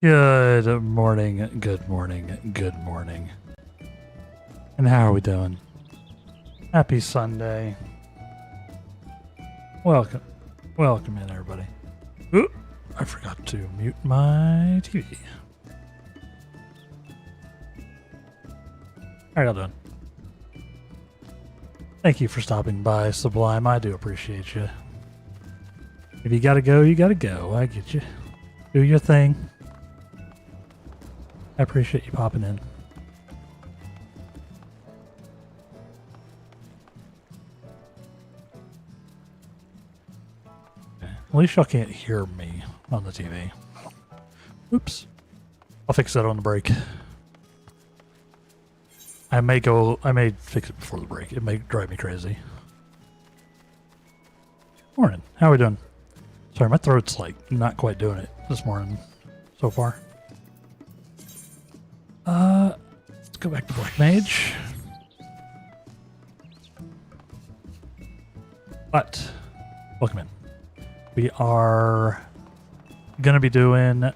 Good morning, good morning, good morning. And how are we doing? Happy Sunday. Welcome. Welcome in, everybody. Ooh, I forgot to mute my TV. How y'all doing? Thank you for stopping by, Sublime. I do appreciate you. If you gotta go, you gotta go. I get you. Do your thing. I appreciate you popping in. Okay. At least y'all can't hear me on the TV. Oops. I'll fix that on the break. I may fix it before the break. It may drive me crazy. Morning. How are we doing? Sorry, my throat's like not quite doing it this morning so far. Let's go back to Black Mage. But, welcome in. We are gonna be doing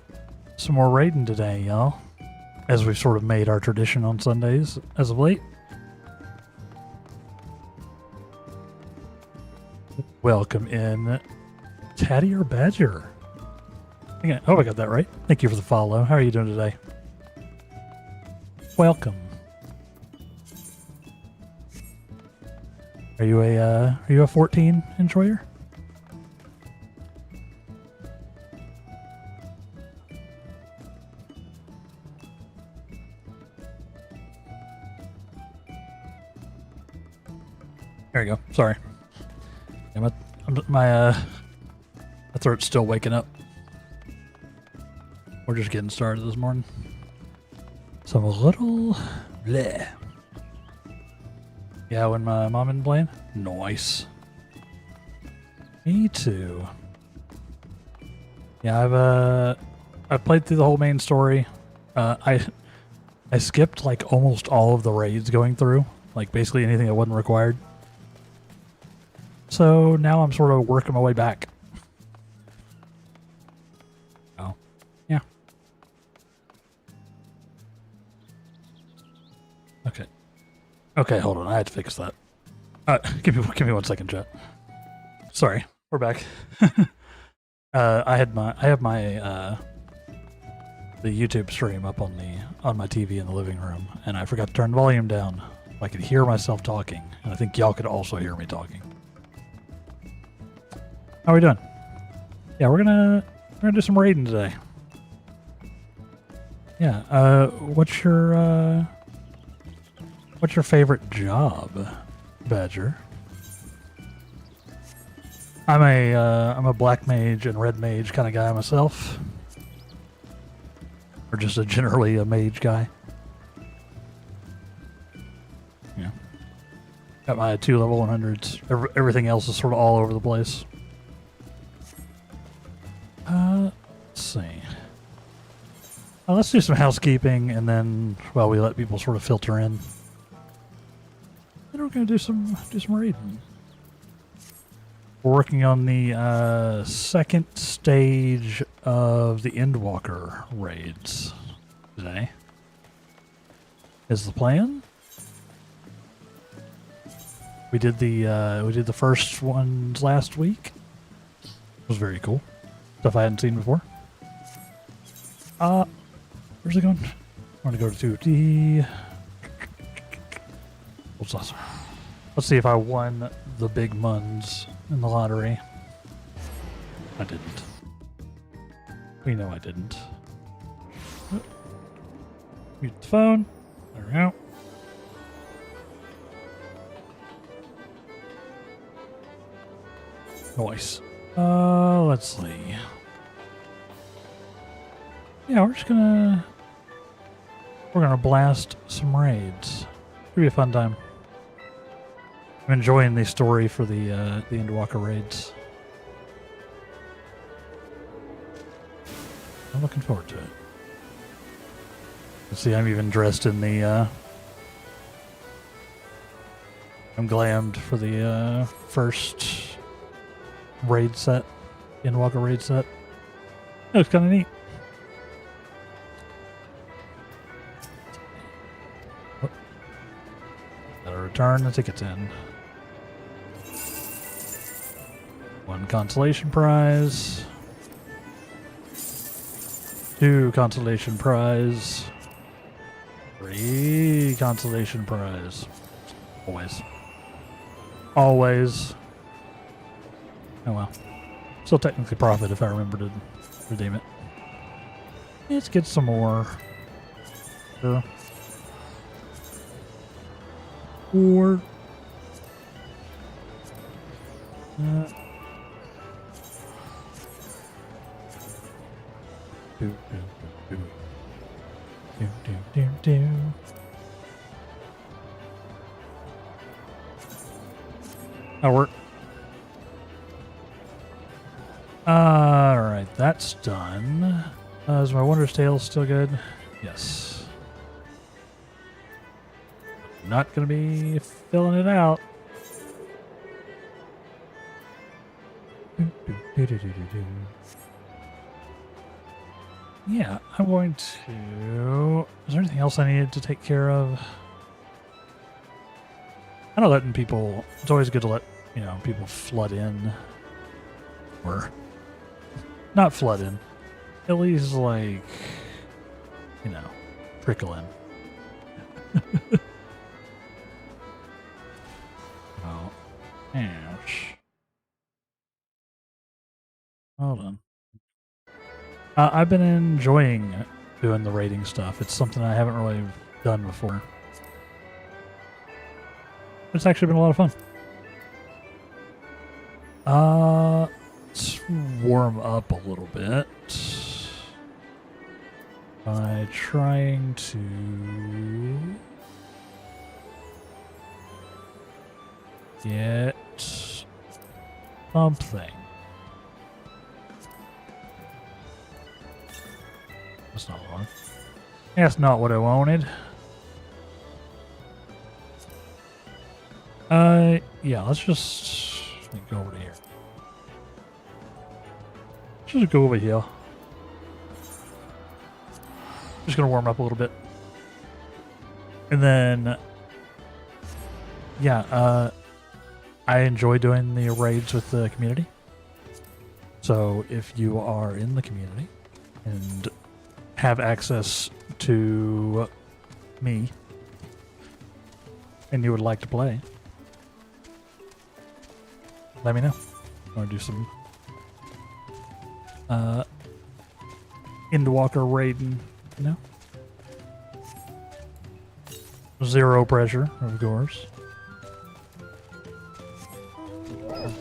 some more raiding today, y'all. As we've sort of made our tradition on Sundays as of late. Welcome in, Tatty or Badger. Oh, I got that right. Thank you for the follow. How are you doing today? Welcome. Are you a 14 enjoyer? There you go. Sorry. Yeah, my throat's still waking up. We're just getting started this morning. So I'm a little bleh. Yeah, when my mom isn't playing? Nice. Me too. Yeah, I've played through the whole main story. I skipped like almost all of the raids going through. Like basically anything that wasn't required. So now I'm sort of working my way back. Oh, yeah. Okay. Okay, hold on. I had to fix that. Give me 1 second, chat. Sorry, we're back. I have my the YouTube stream up on my TV in the living room, and I forgot to turn the volume down. I could hear myself talking, and I think y'all could also hear me talking. How are we doing? Yeah, we're gonna do some raiding today. Yeah. What's your favorite job, Badger? I'm a black mage and red mage kind of guy myself, or just generally a mage guy. Yeah. Got my 2 level 100s. Everything else is sort of all over the place. Let's see. Let's do some housekeeping, and then, well, we let people sort of filter in. Then we're gonna do some raiding. We're working on the second stage of the Endwalker raids today. Is the plan? We did the first ones last week. It was very cool. Stuff I hadn't seen before. Where's it going? I want to go to the... What's awesome? Let's see if I won the big muns in the lottery. I didn't. We know I didn't. Mute the phone. There we go. Nice. Let's see. Yeah, we're gonna blast some raids. It'll be a fun time. I'm enjoying the story for the Endwalker raids. I'm looking forward to it. Let's see, I'm even dressed in the I'm glammed for the first raid set, Endwalker raid set. It looks kind of neat. turn the tickets in. 1 consolation prize. 2 consolation prize. 3 consolation prize. Always. Always. Oh well. Still technically profit if I remember to redeem it. Let's get some more. Sure. Or that'll work. Alright, that's done. Is my Wondrous Tale still good? Yes. Not gonna be filling it out. Yeah, I'm going to... Is there anything else I needed to take care of? I know letting people... It's always good to let, you know, people flood in. Or... Not flood in. At least, like... You know, trickle in. Oh. Ouch. Hold on. I've been enjoying doing the raiding stuff. It's something I haven't really done before. It's actually been a lot of fun. Let's warm up a little bit by trying to get something. That's not one. That's not what I wanted. Yeah, let's just go over here. Just go over here. Just gonna warm up a little bit. And then, yeah, I enjoy doing the raids with the community. So if you are in the community and have access to me and you would like to play, let me know. I want to do some Endwalker raiding, you know? Zero pressure, of course.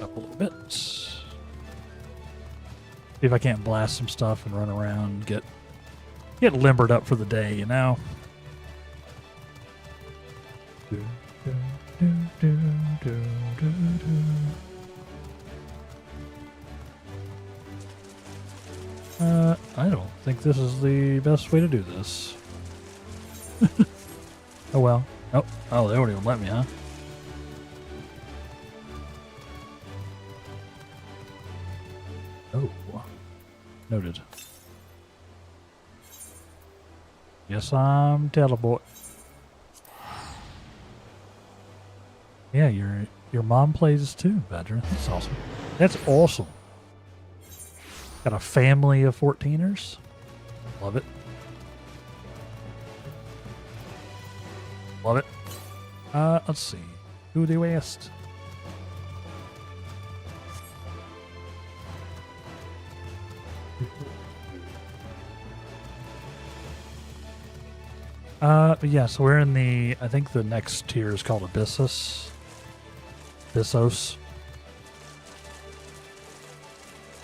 Up a little bit. See if I can't blast some stuff and run around, get limbered up for the day, you know? I don't think this is the best way to do this. Oh well. Oh, they won't even let me, huh? Oh. Noted. Yes, I'm teleport. Yeah, your mom plays too, Badger. That's awesome. That's awesome. Got a family of 14ers. Love it. Love it. Let's see. Who do we ask? But yeah, so we're in the, I think the next tier is called Abyssos. Abyssos.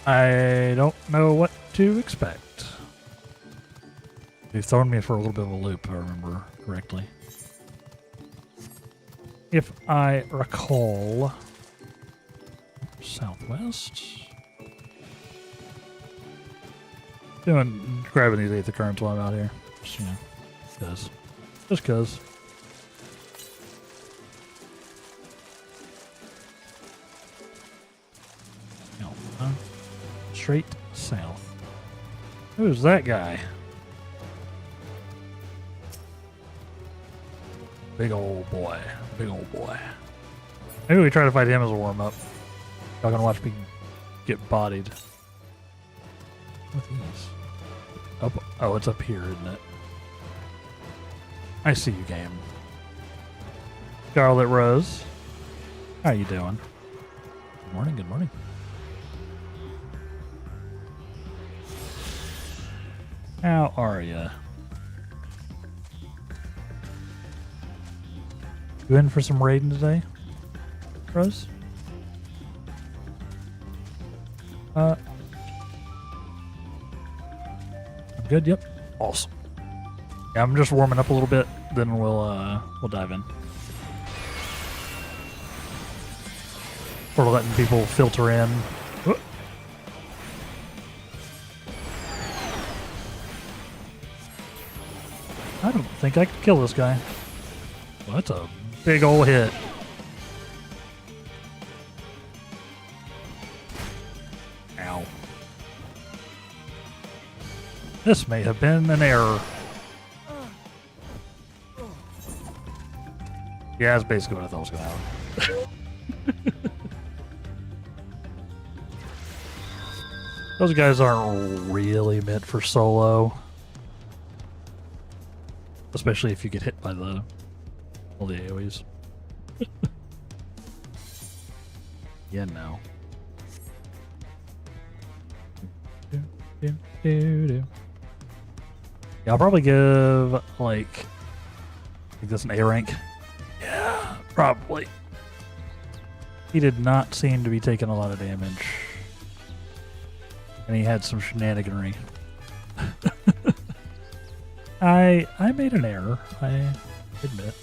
I don't know what to expect. You've thrown me for a little bit of a loop, if I remember correctly. If I recall, southwest. Grabbing these Aether Currents while I'm out here. Just, you know, cause. Just cause. No, straight south. Who's that guy? Big old boy. Big old boy. Maybe we try to fight him as a warm-up. Y'all gonna watch me get bodied. What are these? Oh, it's up here, isn't it? I see you, game. Scarlet Rose. How you doing? Good morning, good morning. How are ya? You in for some raiding today, Rose? I'm good, yep. Awesome. Yeah, I'm just warming up a little bit, then we'll dive in. Sort of letting people filter in. Whoop. I don't think I could kill this guy. Well, that's a big old hit. Ow. This may have been an error. Yeah, that's basically what I thought was going to happen. Those guys aren't really meant for solo. Especially if you get hit by all the AoEs. Yeah, no. Yeah, I'll probably give, like this an A rank. Yeah, probably. He did not seem to be taking a lot of damage. And he had some shenaniganry. I made an error, I admit.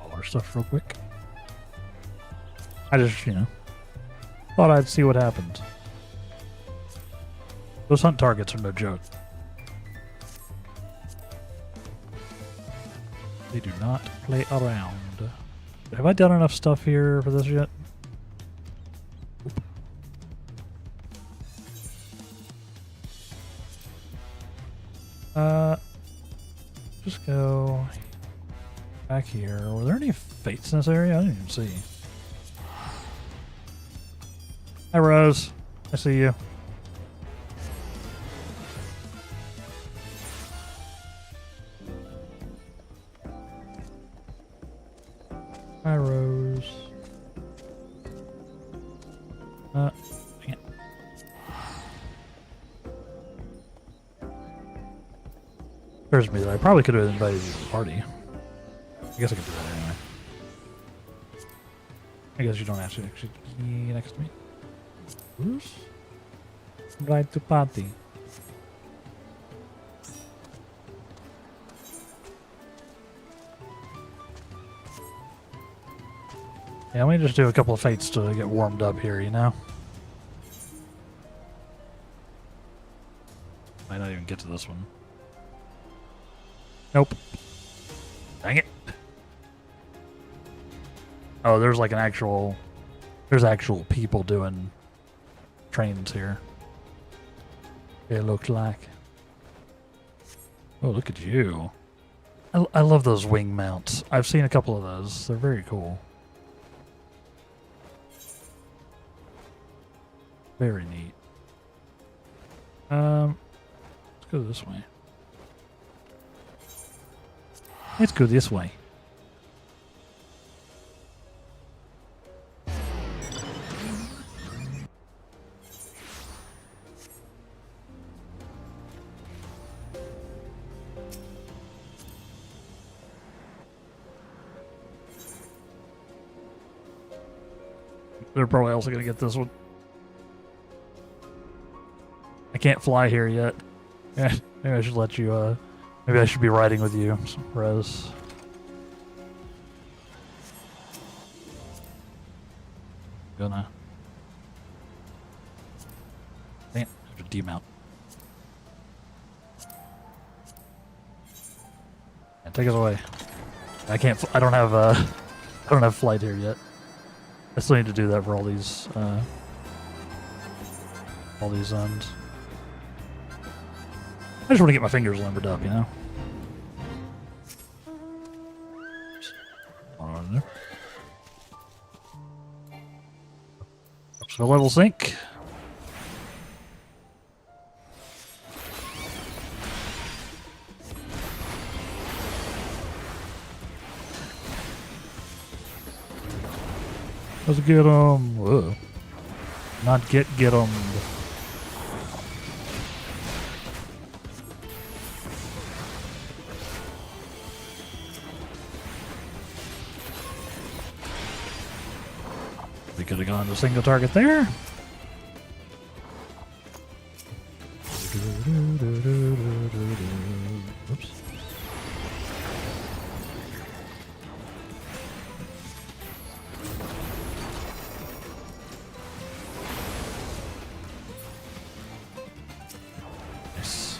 All our stuff real quick. I just, thought I'd see what happened. Those hunt targets are no joke. They do not play around. Have I done enough stuff here for this yet? Just go back here. Were there any fates in this area? I didn't even see. Hi, Rose. I see you. Hi, Rose. Dang it. Occurs to me that I probably could have invited you to the party. I guess I could do that anyway. I guess you don't have to actually be next to me. Oops. Invite to party. Yeah, let me just do a couple of fates to get warmed up here, Might not even get to this one. Nope. Dang it. Oh, there's like there's actual people doing trains here. It looked like. Oh, look at you. I love those wing mounts. I've seen a couple of those. They're very cool. Very neat. Let's go this way. Let's go this way. They're probably also going to get this one. I can't fly here yet. Yeah, maybe I should let you, maybe I should be riding with you, Rose. Gonna. Damn, I have to demount. Yeah, take us away. I don't have flight here yet. I still need to do that for all these zones. I just want to get my fingers limbered up, you know? On there. So level sync. Let's get 'em. Whoa. Not get 'em. We could have gone to single target there. Oops. Nice.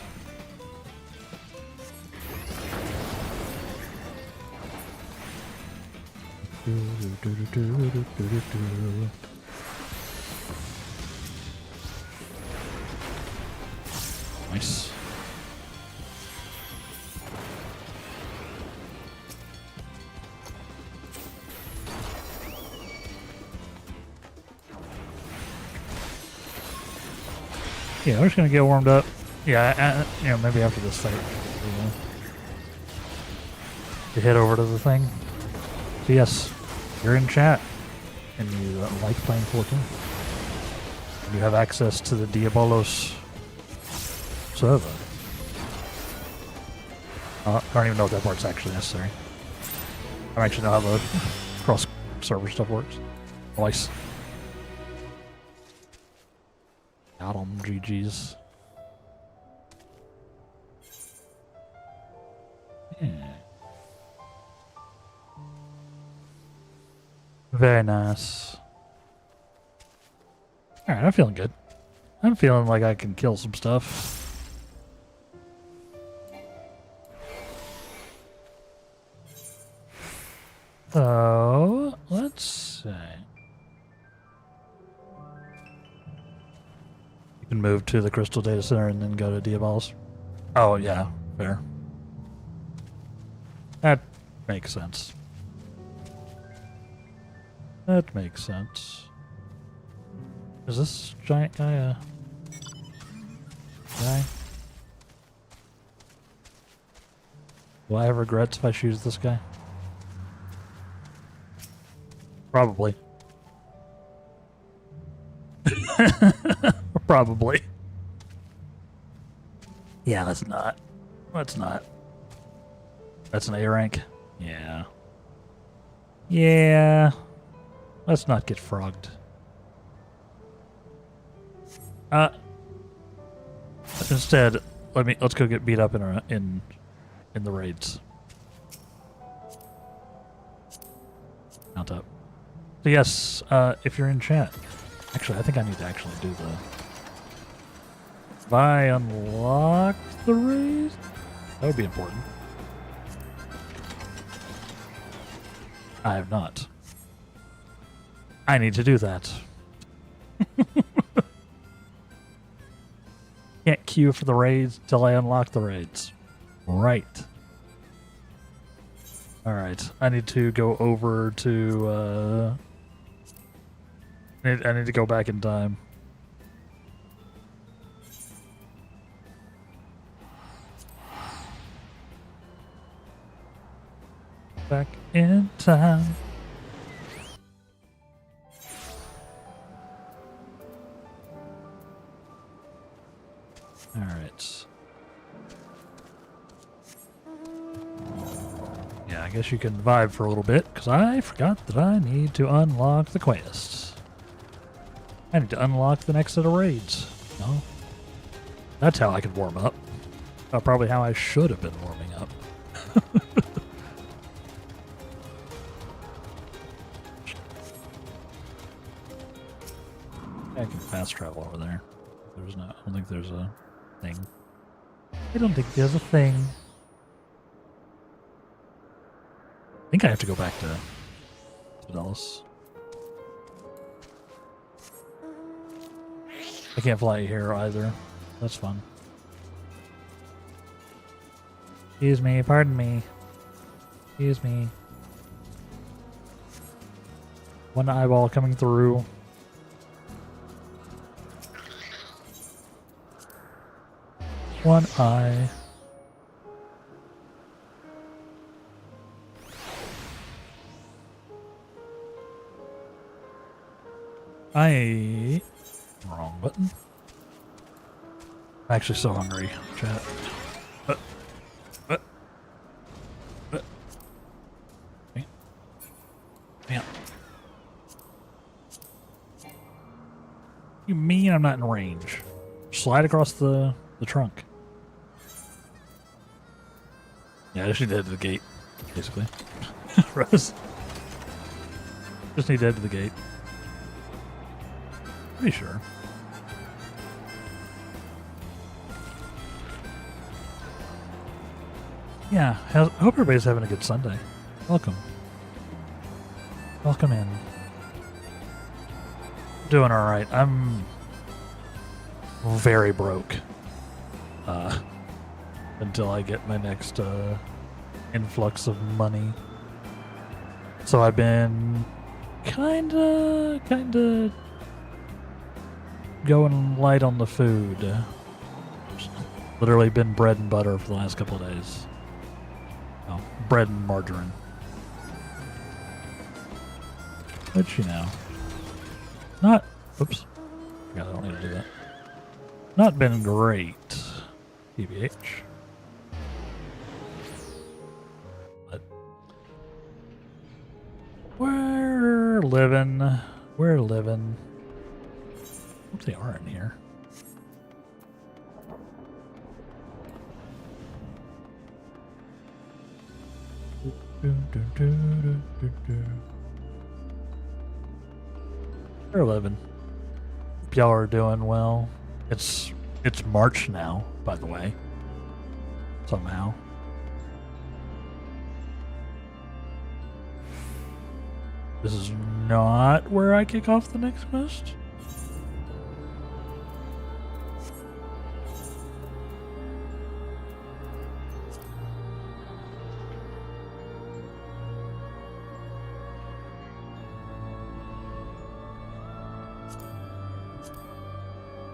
Nice. Yeah, we're just gonna get warmed up. Yeah, you know, maybe after this fight, to head over to the thing. So yes, you're in chat, and you like playing 14. You have access to the Diabolos server. I don't even know if that part's actually necessary. I don't actually know how the cross-server stuff works. Nice. Got 'em, GG's. Yeah. Very nice. Alright, I'm feeling good. I'm feeling like I can kill some stuff. So, let's see. You can move to the Crystal Data Center and then go to Diabolos. Oh, yeah, fair. That makes sense. That makes sense. Is this giant guy a guy? Will I have regrets if I choose this guy? Probably. Probably. Yeah, that's not. That's not. That's an A rank? Yeah. Yeah. Let's not get frogged. Instead, let's go get beat up in the raids. Mount up. So yes, if you're in chat, actually, I think I need to actually do the. Have I unlocked the raid? That would be important. I have not. I need to do that. Can't queue for the raids until I unlock the raids. Right. Alright, I need to go over to, I need to go back in time. Back in time. Alright. Yeah, I guess you can vibe for a little bit, because I forgot that I need to unlock the quests. I need to unlock the next set of raids. No. That's how I can warm up. Probably how I should have been warming up. I can fast travel over there. There's not. I don't think there's a thing. I don't think there's a thing. I think I have to go back to Dallas. I can't fly here either. That's fun. Excuse me, pardon me. Excuse me. One eyeball coming through. One eye. Wrong button. I'm actually so hungry, chat. Damn. You mean I'm not in range? Slide across the trunk. Yeah, I just need to head to the gate, basically. Rose. Just need to head to the gate. Pretty sure. Yeah, I hope everybody's having a good Sunday. Welcome. Welcome in. Doing alright. I'm very broke. Until I get my next influx of money. So I've been kinda going light on the food. Literally been bread and butter for the last couple of days. Oh, bread and margarine. Which, you know, not, oops, forgot I don't need to do that. Not been great, TBH. But we're living. Hope they are in here. We're 11. Hope y'all are doing well. It's March now, by the way. Somehow. This is not where I kick off the next quest.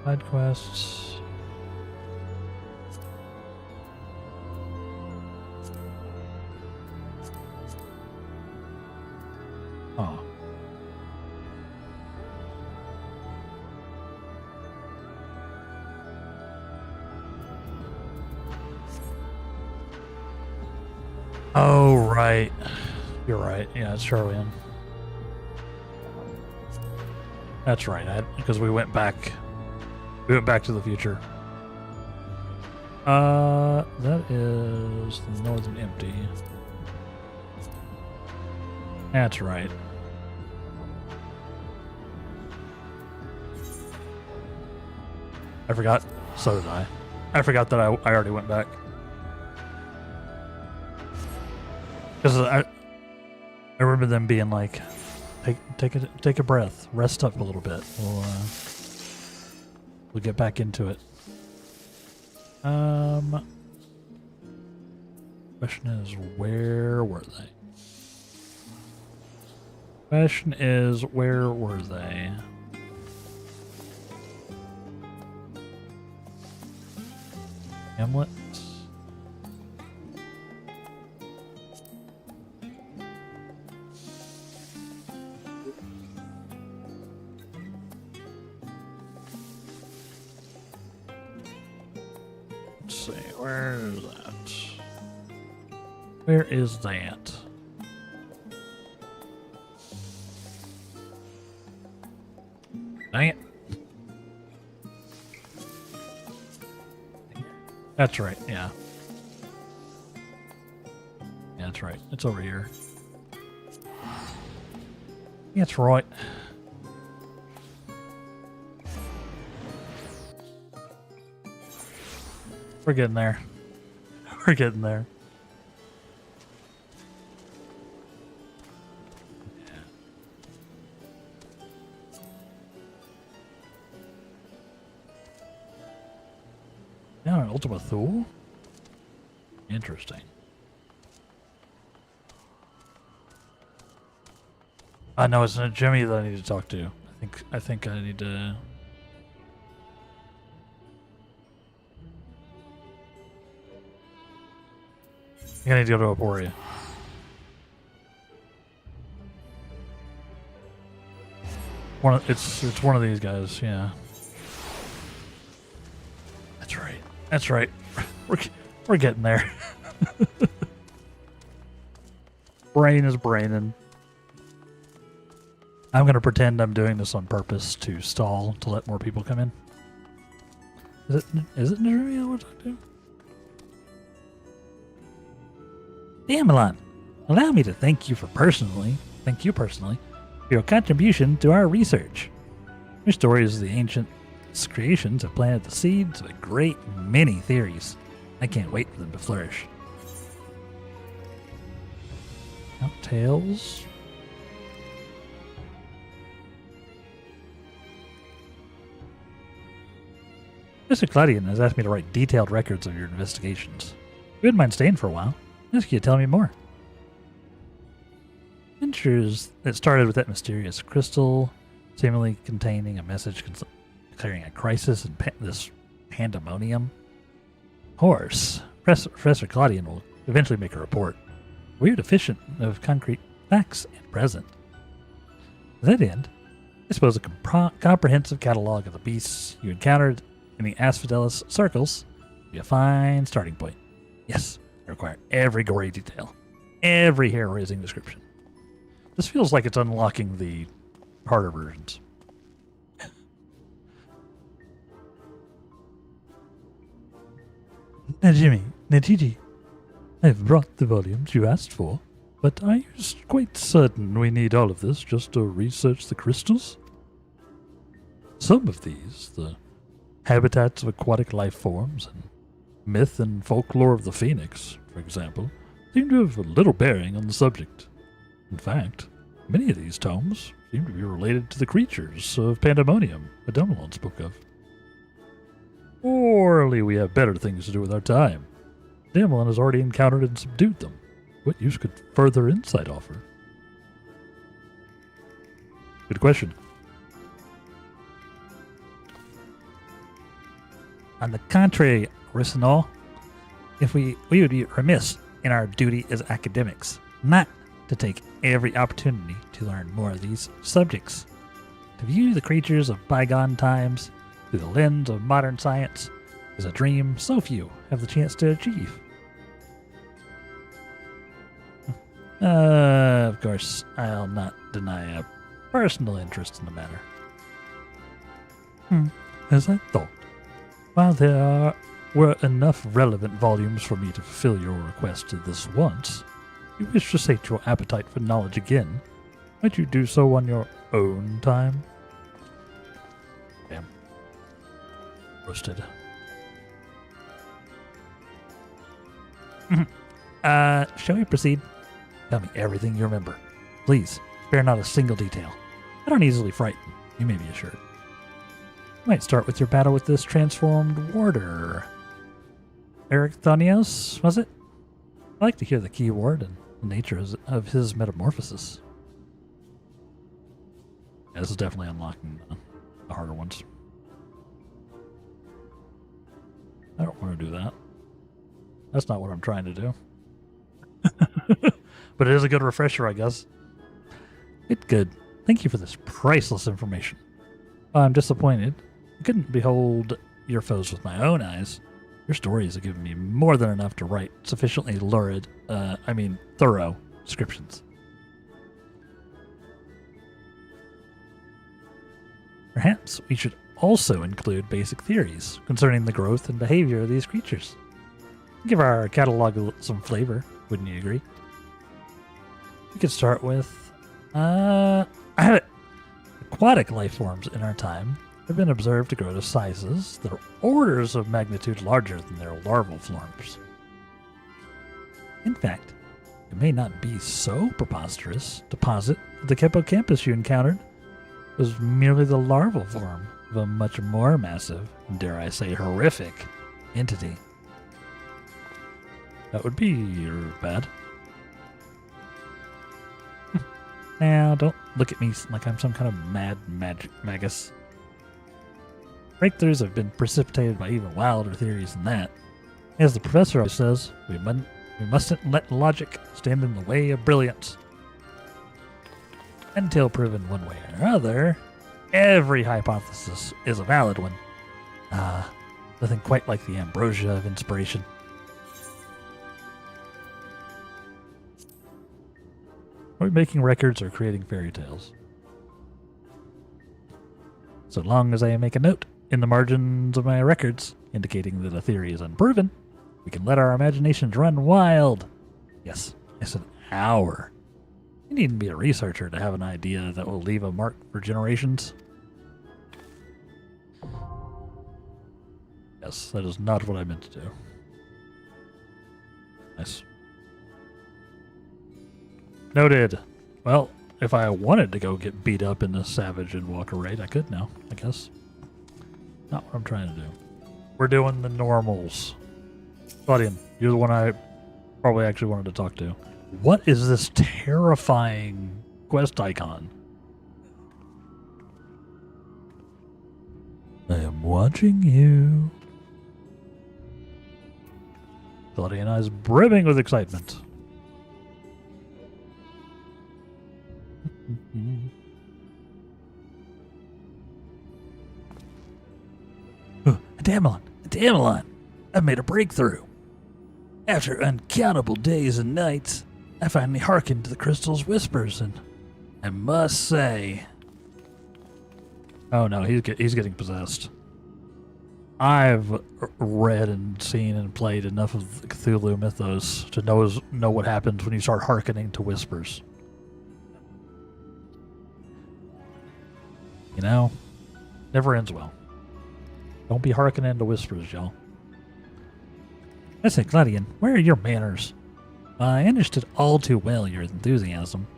Side quests. Oh. Oh, right. You're right. Yeah, it's Charlian. That's right. Because we went back. We went back to the future. That is the Northern Empty. That's right. I forgot. So did I. I forgot that I already went back. Because I remember them being like, take a breath, rest up a little bit. We'll get back into it. Question is, where were they? Question is, where were they? Hamlet? Let's see, where is that? Where is that? Dang it. That's right, yeah. Yeah, that's right. It's over here. That's right. We're getting there. We're getting there. Ultima Thule? Interesting. I know it's not Jimmy that I need to talk to. I think I need to. I think I need to go to Aporia. It's one of these guys. Yeah. That's right. That's right. We're getting there. Brain is braining. I'm going to pretend I'm doing this on purpose to stall to let more people come in. Is it Jeremy I want to talk to? Damelon, allow me to thank you personally for your contribution to our research. Your stories of the ancient creations have planted the seeds of a great many theories. I can't wait for them to flourish. Tales. Mr. Claudian has asked me to write detailed records of your investigations. If you wouldn't mind staying for a while, I'll ask you to tell me more. Adventures that started with that mysterious crystal, seemingly containing a message declaring a crisis in this pandemonium. Of course, Professor Claudian will eventually make a report. We're deficient of concrete facts at present. To that end, I suppose a comprehensive catalog of the beasts you encountered in the Asphodelos circles would be a fine starting point. Yes, I require every gory detail, every hair-raising description. This feels like it's unlocking the harder versions. Now, Jimmy, Gigi, I've brought the volumes you asked for, but are you quite certain we need all of this just to research the crystals? Some of these, the habitats of aquatic life forms and myth and folklore of the phoenix, for example, seem to have little bearing on the subject. In fact, many of these tomes seem to be related to the creatures of Pandemonium Adomelon spoke of. Surely we have better things to do with our time. Damelon has already encountered and subdued them. What use could further insight offer? Good question. On the contrary, Rissenal, if we would be remiss in our duty as academics, not to take every opportunity to learn more of these subjects. To view the creatures of bygone times through the lens of modern science is a dream so few have the chance to achieve. Of course, I'll not deny a personal interest in the matter. As I thought. While there were enough relevant volumes for me to fulfill your request to this once, if you wish to sate your appetite for knowledge again, might you do so on your own time? Damn. Roasted. Shall we proceed? Tell me everything you remember. Please, spare not a single detail. I don't easily frighten, you may be assured. You might start with your battle with this transformed warder. Erichthonios, was it? I'd like to hear the key word and the nature of his metamorphosis. Yeah, this is definitely unlocking the harder ones. I don't want to do that. That's not what I'm trying to do. But it is a good refresher, I guess. Good. Thank you for this priceless information. I'm disappointed. I couldn't behold your foes with my own eyes. Your stories have given me more than enough to write sufficiently thorough descriptions. Perhaps we should also include basic theories concerning the growth and behavior of these creatures. Give our catalog some flavor, wouldn't you agree? We could start with aquatic life forms in our time have been observed to grow to sizes that are orders of magnitude larger than their larval forms. In fact, it may not be so preposterous to posit that the hippocampus you encountered was merely the larval form of a much more massive, dare I say horrific, entity. That would be bad. Now, don't look at me like I'm some kind of mad magic magus. Breakthroughs have been precipitated by even wilder theories than that. As the professor always says, we mustn't let logic stand in the way of brilliance. Until proven one way or another, every hypothesis is a valid one. Nothing quite like the ambrosia of inspiration. Are we making records or creating fairy tales? So long as I make a note in the margins of my records indicating that a theory is unproven, we can let our imaginations run wild. Yes, it's an hour. You needn't be a researcher to have an idea that will leave a mark for generations. Yes, that is not what I meant to do. Nice. Noted. Well, if I wanted to go get beat up in the Savage Endwalker raid, I could now, I guess. Not what I'm trying to do. We're doing the normals. Claudian, you're the one I probably actually wanted to talk to. What is this terrifying quest icon? I am watching you. Claudian eyes brimming with excitement. Damelon, I've made a breakthrough. After uncountable days and nights, I finally hearkened to the crystal's whispers, and I must say... Oh no, he's getting possessed. I've read and seen and played enough of the Cthulhu mythos to know what happens when you start hearkening to whispers. You know, never ends well. Don't be hearkening to whispers, y'all. I say, Claudian, where are your manners? I understood all too well your enthusiasm.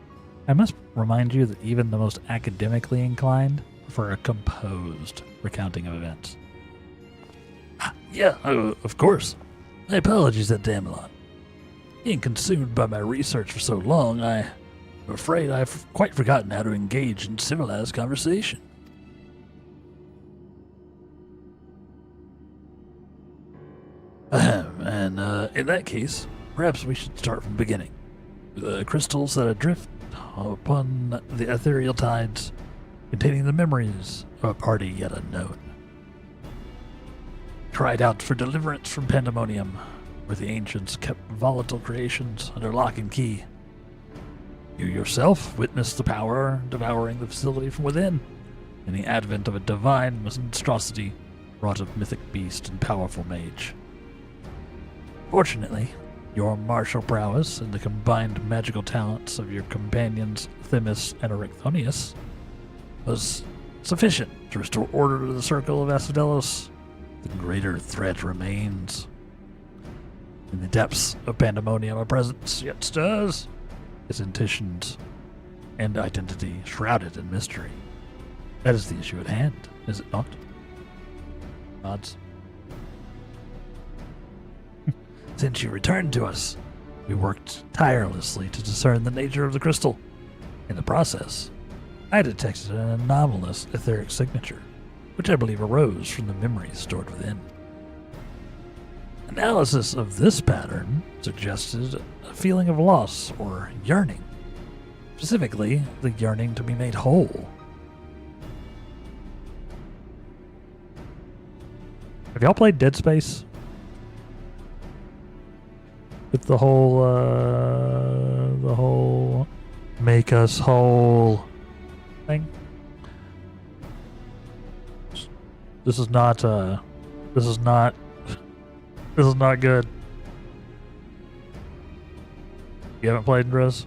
I must remind you that even the most academically inclined prefer a composed recounting of events. Of course. My apologies at Damelon. Being consumed by my research for so long, I'm afraid I've quite forgotten how to engage in civilized conversation. In that case, perhaps we should start from the beginning. The crystals that adrift upon the ethereal tides, containing the memories of a party yet unknown. Cried out for deliverance from pandemonium, where the ancients kept volatile creations under lock and key. You yourself witnessed the power devouring the facility from within, and the advent of a divine monstrosity wrought of mythic beast and powerful mage. Fortunately, your martial prowess and the combined magical talents of your companions Themis and Erichthonius was sufficient to restore order to the circle of Acidelos. The greater threat remains. In the depths of pandemonium, a presence yet stirs, its intentions and identity shrouded in mystery. That is the issue at hand, is it not? Nods. Since you returned to us, we worked tirelessly to discern the nature of the crystal. In the process, I detected an anomalous etheric signature, which I believe arose from the memories stored within. Analysis of this pattern suggested a feeling of loss or yearning, specifically the yearning to be made whole. Have y'all played Dead Space? With the whole make us whole thing. This is not good. You haven't played Driz?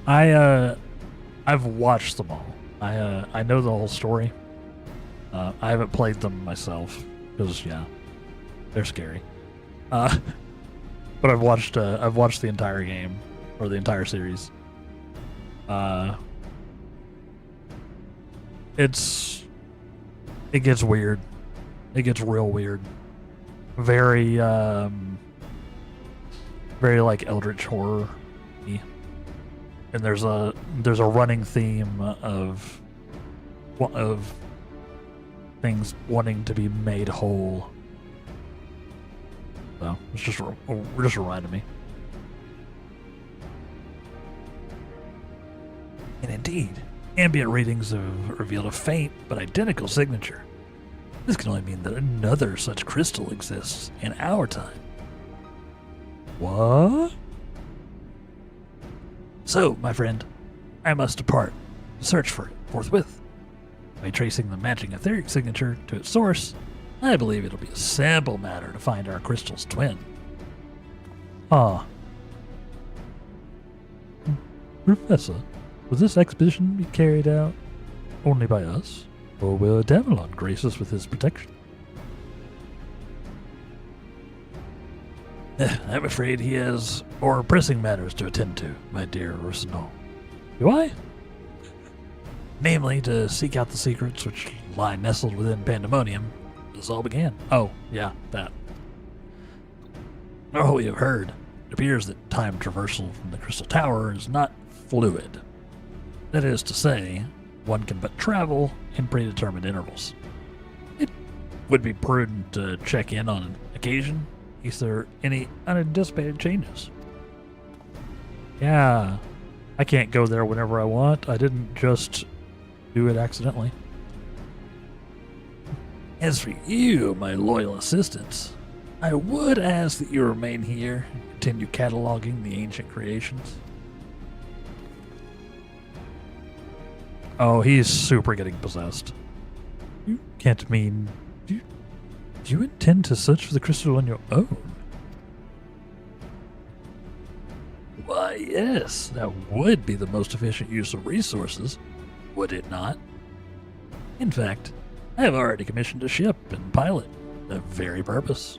I've watched them all. I know the whole story. I haven't played them myself because they're scary. But I've watched the entire game, or the entire series. It gets weird. It gets real weird. very, very like Eldritch horror. And there's a running theme of things wanting to be made whole. So it's just reminded me. And indeed, ambient readings have revealed a faint but identical signature. This can only mean that another such crystal exists in our time. What? So, my friend, I must depart to search for it forthwith. By tracing the matching etheric signature to its source, I believe it'll be a simple matter to find our crystal's twin. Ah. Professor, will this expedition be carried out only by us, or will Damelon grace us with his protection? I'm afraid he has more pressing matters to attend to, my dear Rosenthal. Do I? Namely, to seek out the secrets which lie nestled within Pandemonium. This all began. Oh, yeah, that. Oh, we have heard. It appears that time traversal from the Crystal Tower is not fluid. That is to say, one can but travel in predetermined intervals. It would be prudent to check in on occasion, in case there are any unanticipated changes. Yeah, I can't go there whenever I want. I didn't just do it accidentally. As for you, my loyal assistants, I would ask that you remain here and continue cataloging the ancient creations. Oh, he's super getting possessed. You can't mean... Do you intend to search for the crystal on your own? Why, yes, that would be the most efficient use of resources, would it not? In fact, I have already commissioned a ship and pilot for that very purpose.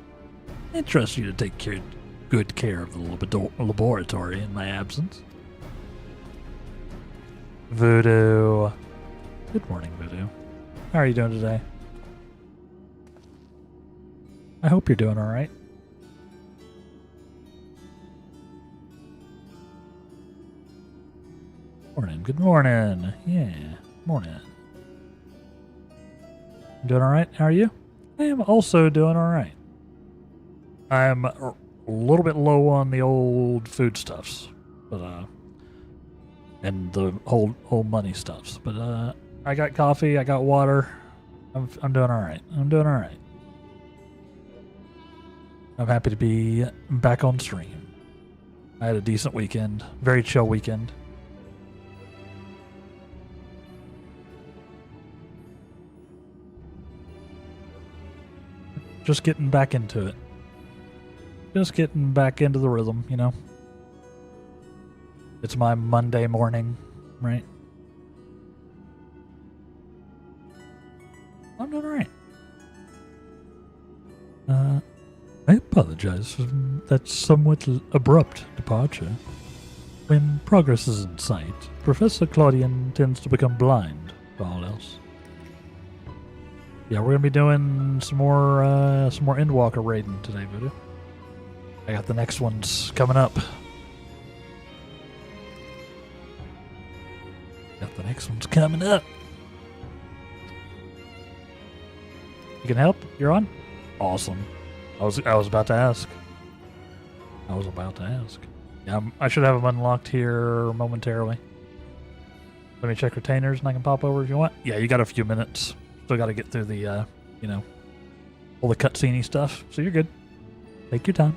I trust you to take good care of the laboratory in my absence. Voodoo. Good morning, Voodoo. How are you doing today? I hope you're doing alright. Morning, good morning. Yeah, morning. Doing alright? How are you? I am also doing alright. I'm a little bit low on the old foodstuffs, but and the whole money stuffs. But I got coffee, I got water. I'm doing alright. I'm doing alright. I'm happy to be back on stream. I had a decent weekend, very chill weekend. Just getting back into it. Just getting back into the rhythm, you know. It's my Monday morning, right? I'm doing alright. I apologize for that somewhat abrupt departure. When progress is in sight, Professor Claudian tends to become blind to all else. Yeah, we're gonna be doing some more Endwalker raiding today, Voodoo. I got the next ones coming up. You can help? You're on? Awesome. I was about to ask. Yeah, I should have them unlocked here momentarily. Let me check retainers and I can pop over if you want. Yeah, you got a few minutes. Still got to get through the, you know, all the cutscene-y stuff. So you're good. Take your time.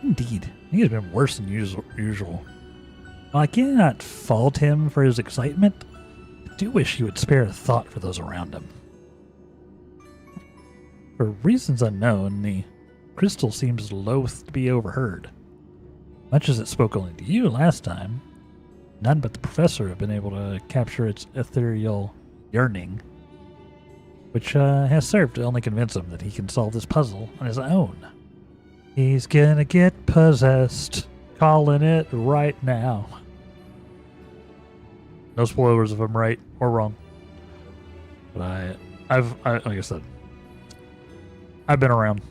Indeed. He has been worse than usual. While I cannot fault him for his excitement, I do wish he would spare a thought for those around him. For reasons unknown, the crystal seems loath to be overheard. Much as it spoke only to you last time, none but the professor have been able to capture its ethereal yearning, which has served to only convince him that he can solve this puzzle on his own. He's gonna get possessed. Calling it right now. No spoilers if I'm right or wrong. But like I said, I've been around.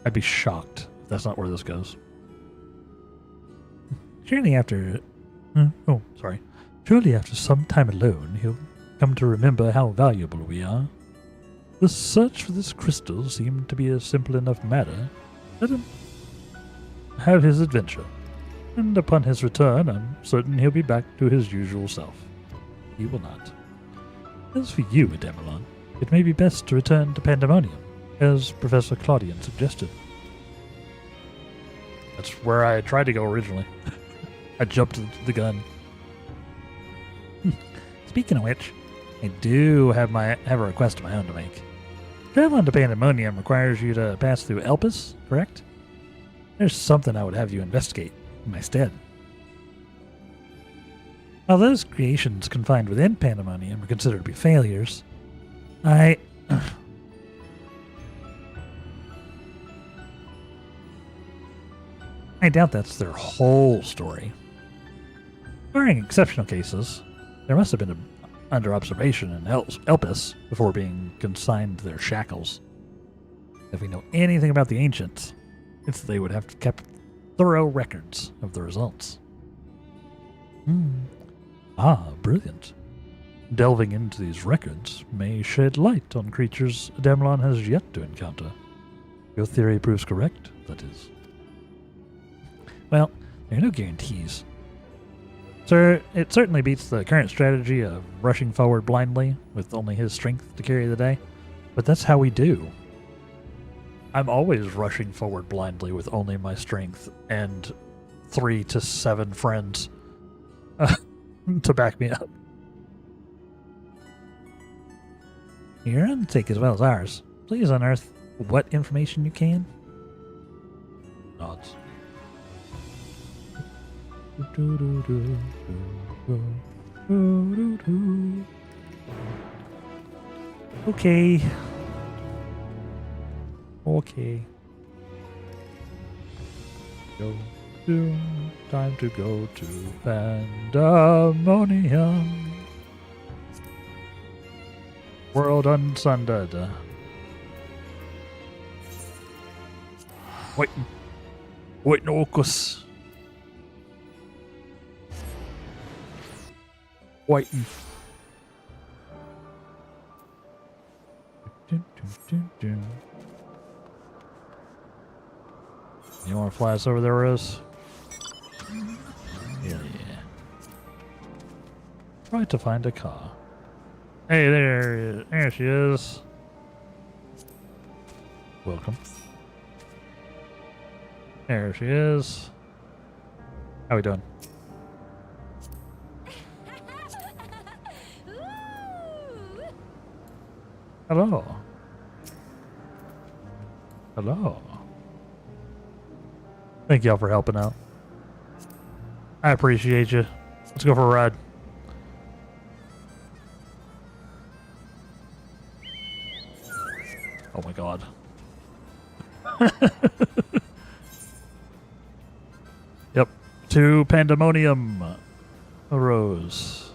I'd be shocked if that's not where this goes. Surely after some time alone, he'll come to remember how valuable we are. The search for this crystal seemed to be a simple enough matter. Let him have his adventure, and upon his return, I'm certain he'll be back to his usual self. He will not. As for you, Ademelon, it may be best to return to Pandemonium, as Professor Claudian suggested. That's where I tried to go originally. I jumped the gun. Speaking of which, I do have a request of my own to make. Travel into Pandemonium requires you to pass through Elpis, correct? There's something I would have you investigate in my stead. While those creations confined within Pandemonium are considered to be failures, I doubt that's their whole story. Barring exceptional cases, there must have been under observation in Elpis before being consigned to their shackles. If we know anything about the ancients, it's that they would have kept thorough records of the results. Ah, brilliant. Delving into these records may shed light on creatures Ademelon has yet to encounter. Your theory proves correct, that is. Well, there are no guarantees. Sir, it certainly beats the current strategy of rushing forward blindly with only his strength to carry the day, but that's how we do. I'm always rushing forward blindly with only my strength and 3 to 7 friends to back me up. Your undertake as well as ours. Please unearth what information you can. Nods. Okay. Time to go to Pandemonium. World unsundered. Wait, no, Orcus. Waiting. You want to fly us over there, Rose? Hell yeah. Try to find a car. Hey, there she is. Welcome. There she is. How we doing? Hello. Hello. Thank y'all for helping out. I appreciate you. Let's go for a ride. Oh my god. Yep. To Pandemonium. A rose.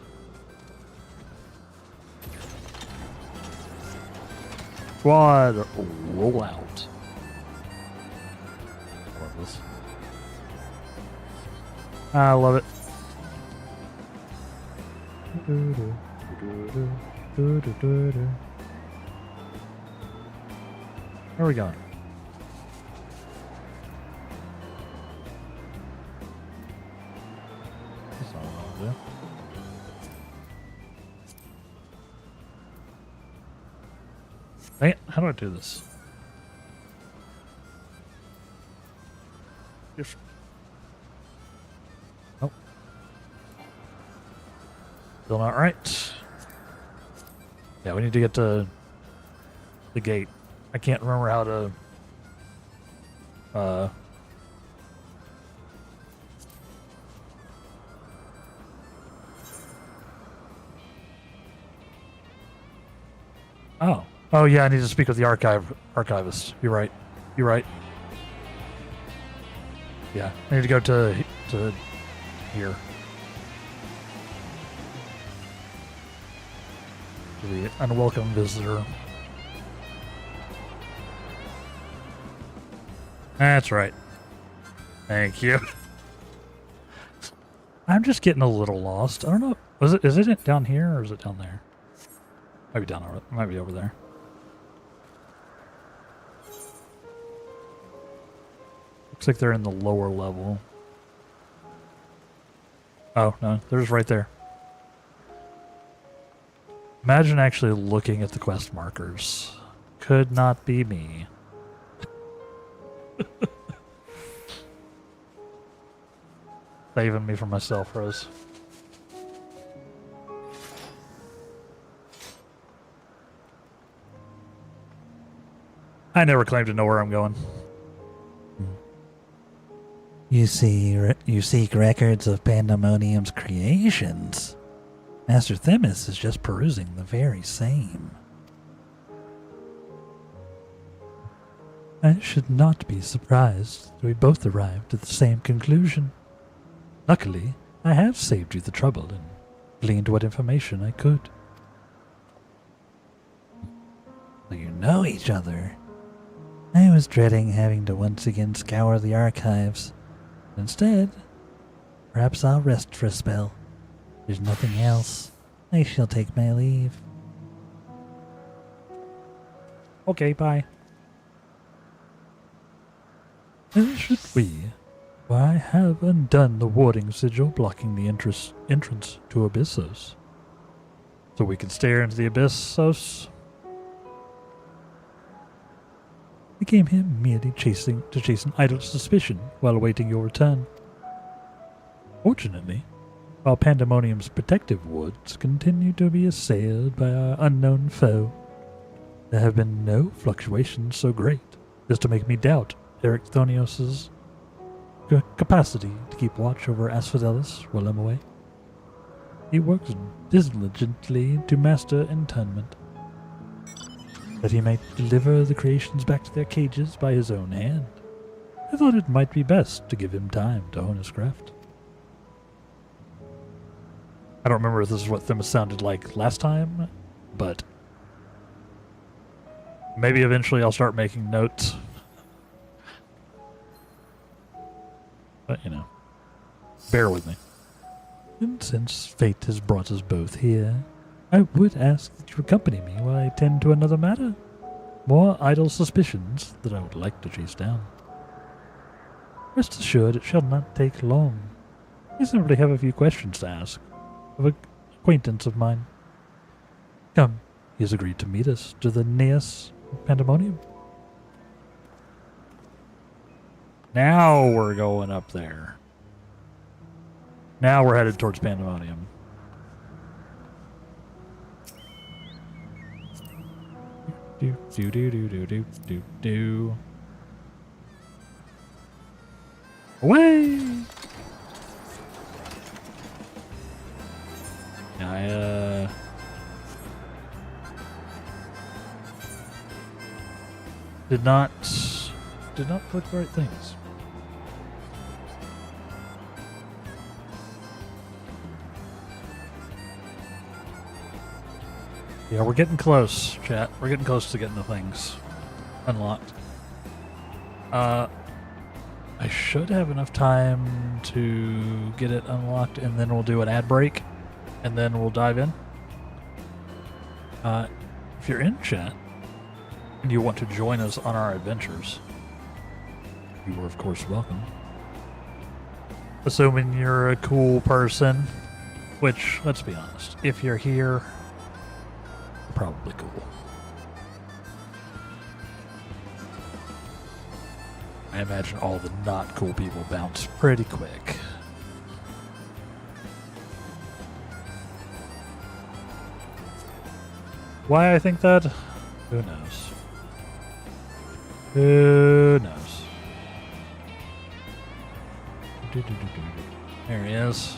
Squad, roll out. Love this. I love it. Where are we going? That's not what I want to do. Dang it, how do I do this? Just... Oh. Still not right. Yeah, we need to get to the gate. I can't remember how to... Oh. Oh yeah, I need to speak with the archivist. You're right. You're right. Yeah, I need to go to here. The unwelcome visitor. That's right. Thank you. I'm just getting a little lost. I don't know. Is it down here or is it down there? Might be down over. Might be over there. Looks like they're in the lower level. Oh no, they're just right there. Imagine actually looking at the quest markers. Could not be me. Saving me from myself, Rose. I never claimed to know where I'm going. You seek records of Pandemonium's creations. Master Themis is just perusing the very same. I should not be surprised that we both arrived at the same conclusion. Luckily, I have saved you the trouble and gleaned what information I could. So you know each other. I was dreading having to once again scour the archives. Instead, perhaps I'll rest for a spell. If there's nothing else, I shall take my leave. Okay, bye. As should we, for I have undone the warding sigil blocking the entrance to Abyssos. So we can stare into the Abyssos. I came here merely to chase an idle suspicion while awaiting your return. Fortunately, while Pandemonium's protective wards continue to be assailed by our unknown foe, there have been no fluctuations so great as to make me doubt Eric Thonios' capacity to keep watch over Asphodelis while I'm away. He works diligently to master internment, that he might deliver the creations back to their cages by his own hand. I thought it might be best to give him time to hone his craft. I don't remember if this is what Themis sounded like last time, but maybe eventually I'll start making notes. But, you know, bear with me. And since fate has brought us both here, I would ask that you accompany me while I attend to another matter. More idle suspicions that I would like to chase down. Rest assured it shall not take long. I simply have a few questions to ask of an acquaintance of mine. Come, he has agreed to meet us to the Neos Pandemonium. Now we're going up there. Now we're headed towards Pandemonium. Do do do do do do do do. Away! I did not click the right things. Yeah, we're getting close, chat. We're getting close to getting the things unlocked. I should have enough time to get it unlocked, and then we'll do an ad break, and then we'll dive in. If you're in chat, and you want to join us on our adventures, you are, of course, welcome. Assuming you're a cool person, which, let's be honest, if you're here, probably cool. I imagine all the not cool people bounce pretty quick. Why I think that? Who knows? Who knows? There he is.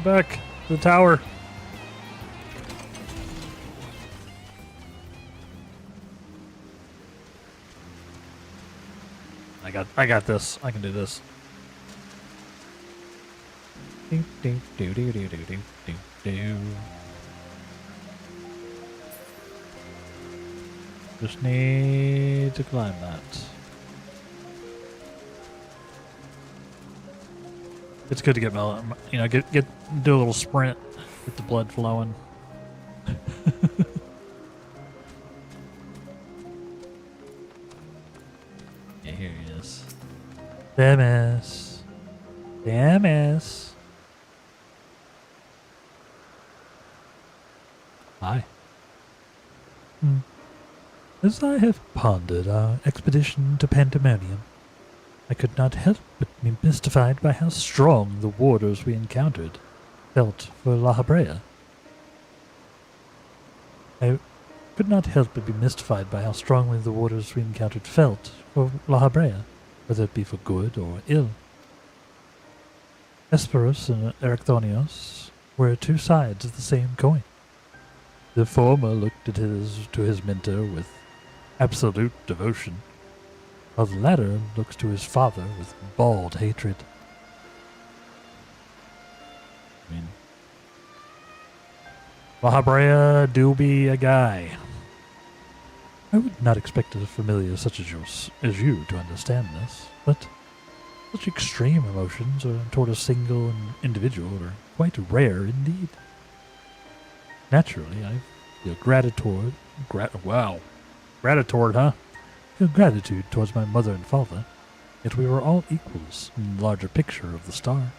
Back to the tower. I got this. I can do this. Do, do, do, do, do, do, do, do, do. Just need to climb that. It's good to get do a little sprint, get the blood flowing. Yeah, here he is. Demis. Demis. Hi. As I have pondered our expedition to Pandemonium, I could not help but be mystified by how strong the warders we encountered felt for La Habrea. I could not help but be mystified by how strongly the warders we encountered felt for La Habrea, whether it be for good or ill. Hesperus and Erechthonios were two sides of the same coin. The former looked to his mentor with absolute devotion, while the latter looks to his father with bald hatred. I mean, La Habrea do be a guy. I would not expect a familiar such as you to understand this, but such extreme emotions toward a single individual are quite rare indeed. Naturally, I feel gratitude, huh? Feel gratitude towards my mother and father, yet we were all equals in the larger picture of the star.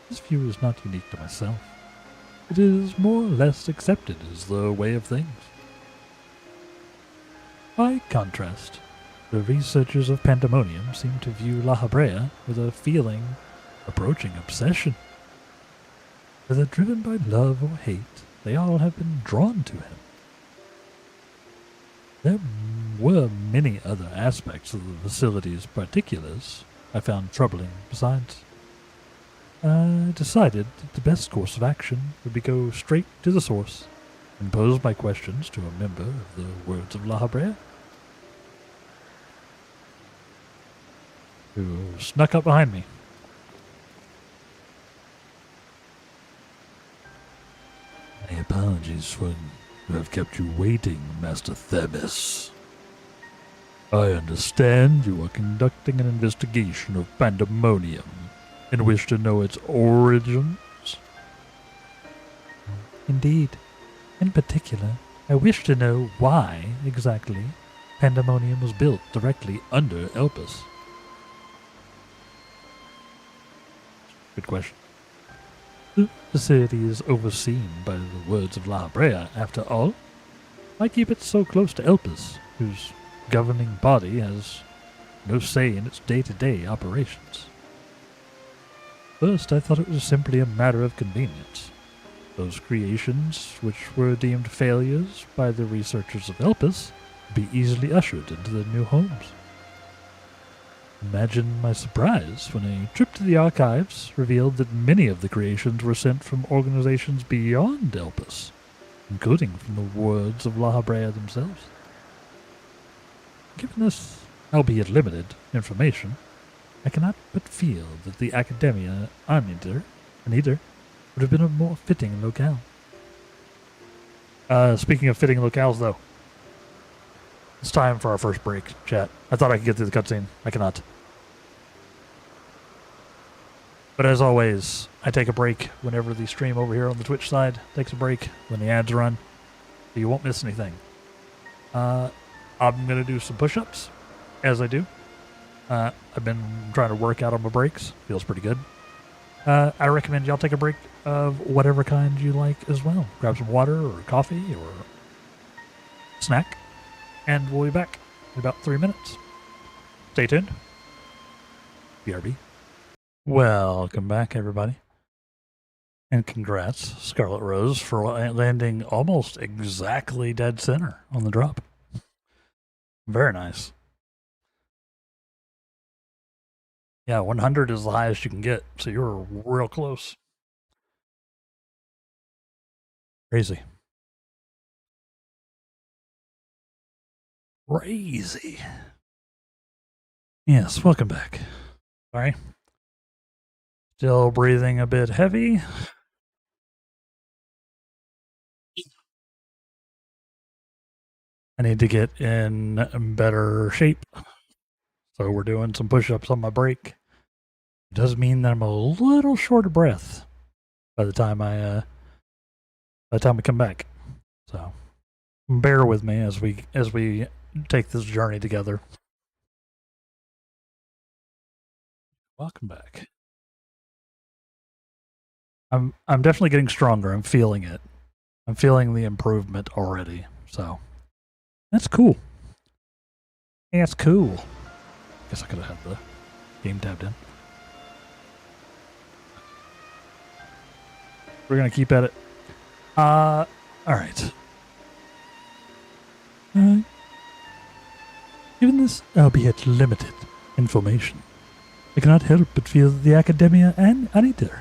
This view is not unique to myself. It is more or less accepted as the way of things. By contrast, the researchers of Pandemonium seem to view La Habrea with a feeling approaching obsession. Whether driven by love or hate, they all have been drawn to him. There were many other aspects of the facility's particulars I found troubling besides. I decided that the best course of action would be go straight to the source and pose my questions to a member of the Words of La Habrea, who snuck up behind me. My apologies for to have kept you waiting, Master Themis. I understand you are conducting an investigation of Pandemonium and wish to know its origins? Indeed. In particular, I wish to know why, exactly, Pandemonium was built directly under Elpis. Good question. The facility is overseen by the Words of La Habrea, after all. Why keep it so close to Elpis, whose governing body has no say in its day-to-day operations? First, I thought it was simply a matter of convenience. Those creations, which were deemed failures by the researchers of Elpis, would be easily ushered into their new homes. Imagine my surprise when a trip to the archives revealed that many of the creations were sent from organizations beyond Elpis, including from the Words of La Habrea themselves. Given this, albeit limited, information, I cannot but feel that the Academia Aniter would have been a more fitting locale. Speaking of fitting locales, though, it's time for our first break, chat. I thought I could get through the cutscene. I cannot. But as always, I take a break whenever the stream over here on the Twitch side takes a break, when the ads run, so you won't miss anything. I'm going to do some push-ups, as I do. I've been trying to work out on my breaks. Feels pretty good. I recommend y'all take a break of whatever kind you like as well. Grab some water or coffee or snack, and we'll be back in about 3 minutes. Stay tuned. BRB. Welcome back, everybody. And congrats, Scarlet Rose, for landing almost exactly dead center on the drop. Very nice. Yeah, 100 is the highest you can get, so you're real close. Crazy. Crazy. Yes, welcome back. Sorry. Still breathing a bit heavy. I need to get in better shape. So we're doing some push-ups on my break. It does mean that I'm a little short of breath by the time we come back. So bear with me as we take this journey together. Welcome back. I'm definitely getting stronger. I'm feeling it. I'm feeling the improvement already. So that's cool. That's cool. Guess I could have had the game tabbed in. We're gonna keep at it. All right. Given this, albeit limited, information, I cannot help but feel that the Academia and Anita.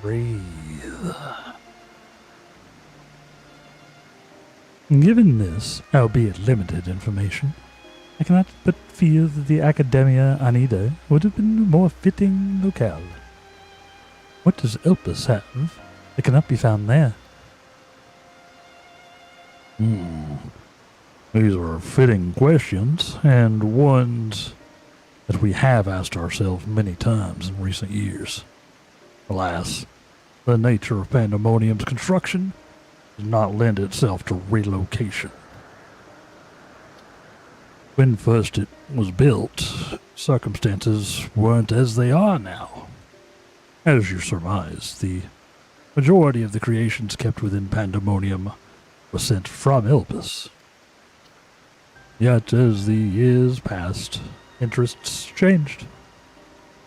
Breathe. Given this, albeit limited information, I cannot but feel that the Academia Anida would have been a more fitting locale. What does Elpis have that cannot be found there? These are fitting questions, and ones that we have asked ourselves many times in recent years. Alas, the nature of Pandemonium's construction does not lend itself to relocation. When first it was built, circumstances weren't as they are now. As you surmise, the majority of the creations kept within Pandemonium were sent from Elpis. Yet, as the years passed, interests changed.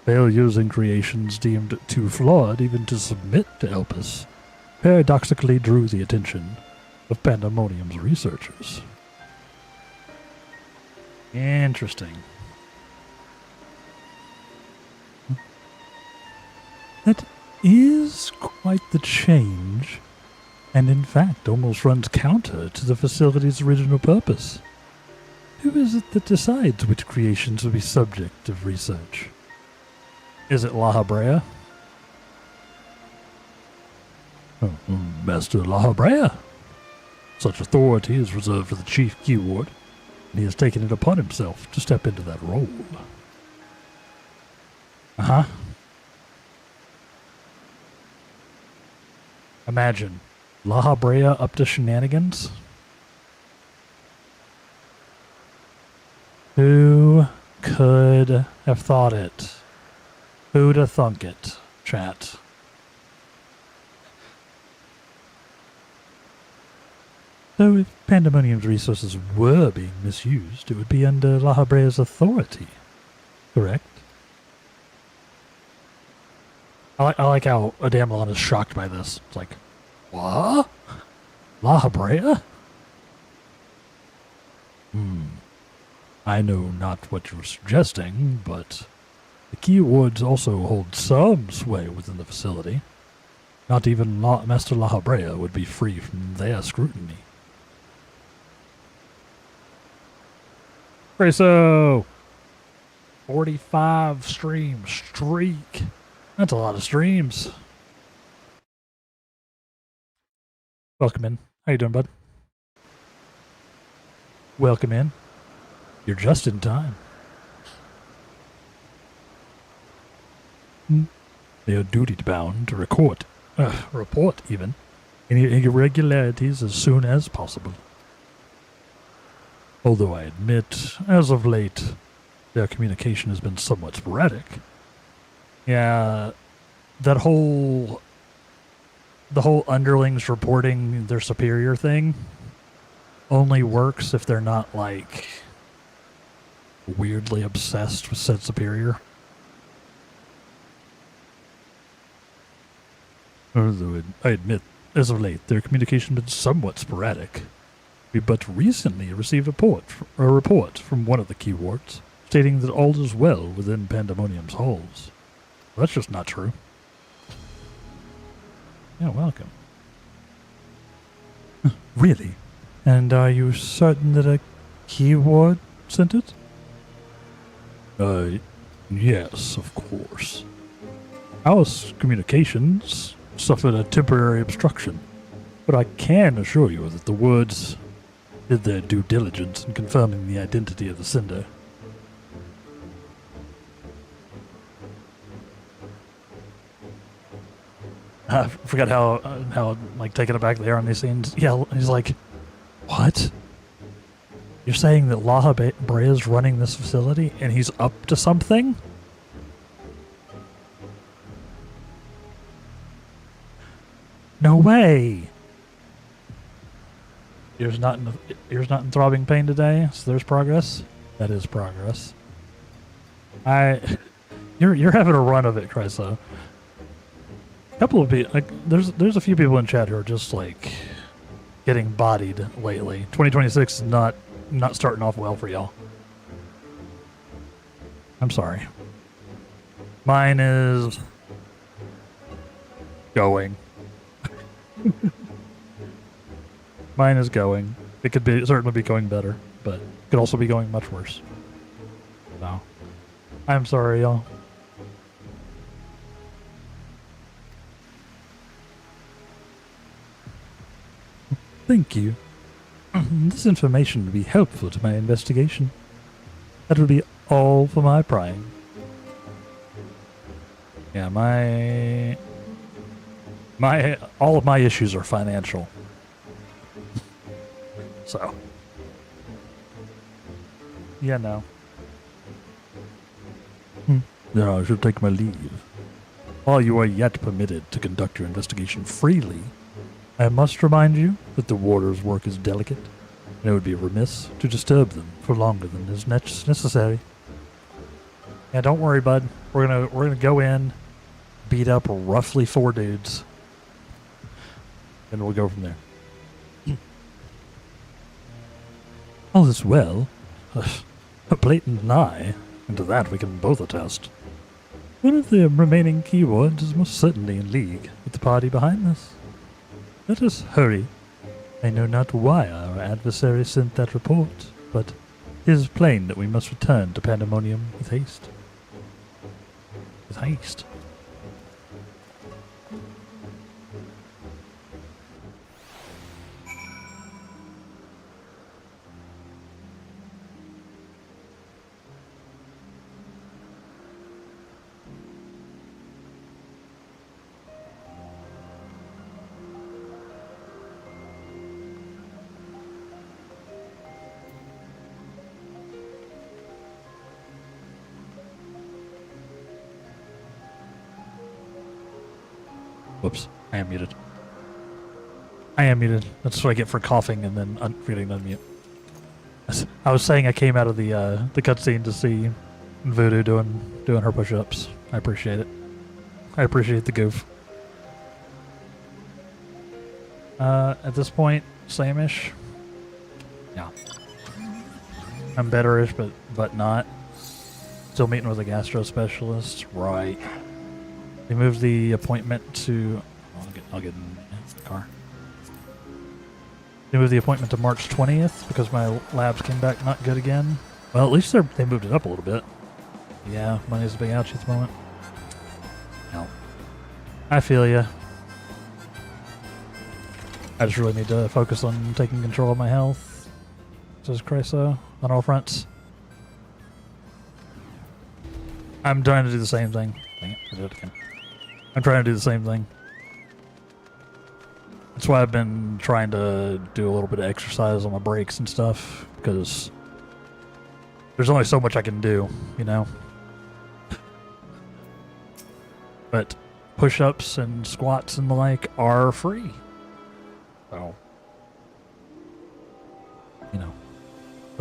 Failures in creations deemed too flawed even to submit to Elpis paradoxically drew the attention of Pandemonium's researchers. Interesting. That is quite the change, and in fact almost runs counter to the facility's original purpose. Who is it that decides which creations will be subject of research? Is it La Habrea? Master La Habrea. Such authority is reserved for the chief keyword, and he has taken it upon himself to step into that role. Uh-huh. Imagine, La Habrea up to shenanigans? Who could have thought it? Who'd have thunk it, chat? So if Pandemonium's resources were being misused, it would be under La Habrea's authority, correct? I like how Adamlon is shocked by this. It's like, what? La Habrea? I know not what you're suggesting, but the keywords also hold some sway within the facility. Not even Master La Habrea would be free from their scrutiny. So 45 stream streak. That's a lot of streams. Welcome in. How you doing, bud? Welcome in. You're just in time. They are duty-bound to report even, any irregularities as soon as possible. Although I admit, as of late, their communication has been somewhat sporadic. Yeah, the whole underlings reporting their superior thing only works if they're not, like, weirdly obsessed with said superior. Although I admit, as of late, their communication has been somewhat sporadic. We but recently received a report from one of the keywords stating that all is well within Pandemonium's halls. Well, that's just not true. Yeah, welcome. Really? And are you certain that a keyword sent it? Yes, of course. Our communications suffered a temporary obstruction, but I can assure you that the words did their due diligence in confirming the identity of the sender. I forgot how like taken aback they are on these scenes. Yeah, he's like, "What? You're saying that Laha Brea is running this facility and he's up to something?" No way. Ears not in throbbing pain today. So there's progress. That is progress. You're having a run of it, Chryso. A couple of people, like, there's a few people in chat who are just like getting bodied lately. 2026 is not starting off well for y'all. I'm sorry. Mine is going. Mine is going. It could certainly be going better, but it could also be going much worse. So, I'm sorry, y'all. Thank you. This information would be helpful to my investigation. That would be all for my prying. Yeah, all of my issues are financial. So, yeah, no. Then I should take my leave. While you are yet permitted to conduct your investigation freely, I must remind you that the warder's work is delicate, and it would be remiss to disturb them for longer than is necessary. Yeah, don't worry, bud. We're gonna go in, beat up roughly 4 dudes, and we'll go from there. All is well. A blatant lie, and to that we can both attest. One of the remaining keywords is most certainly in league with the party behind this. Let us hurry. I know not why our adversary sent that report, but it is plain that we must return to Pandemonium with haste. With haste. Whoops, I am muted. I am muted. That's what I get for coughing and then forgetting to unmute. I was saying I came out of the cutscene to see Voodoo doing her push-ups. I appreciate it. I appreciate the goof. At this point, same-ish. Yeah. I'm better-ish, but not. Still meeting with a gastro specialist. Right. They moved the appointment to... I'll get in the car. They moved the appointment to March 20th because my labs came back not good again. Well, at least they moved it up a little bit. Yeah, money's a big ouchie at the moment. No. I feel ya. I just really need to focus on taking control of my health. Jesus Christ, on all fronts. I'm trying to do the same thing. Dang it, I did it again. I'm trying to do the same thing. That's why I've been trying to do a little bit of exercise on my breaks and stuff, because there's only so much I can do, you know? But push-ups and squats and the like are free. So, you know,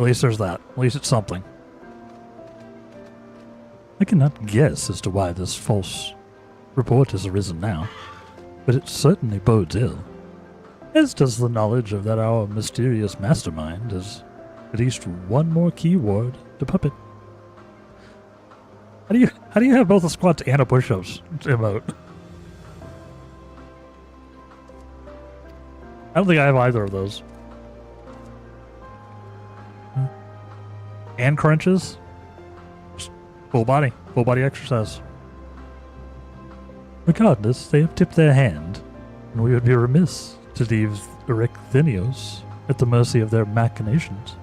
at least there's that. At least it's something. I cannot guess as to why this false report has arisen now, but it certainly bodes ill, as does the knowledge of that our mysterious mastermind has at least one more keyword to puppet. How do you have both a squats and a push-ups emote? I don't think I have either of those. and crunches. Just full body exercise. Regardless, they have tipped their hand, and we would be remiss to leave Erecthinios at the mercy of their machinations.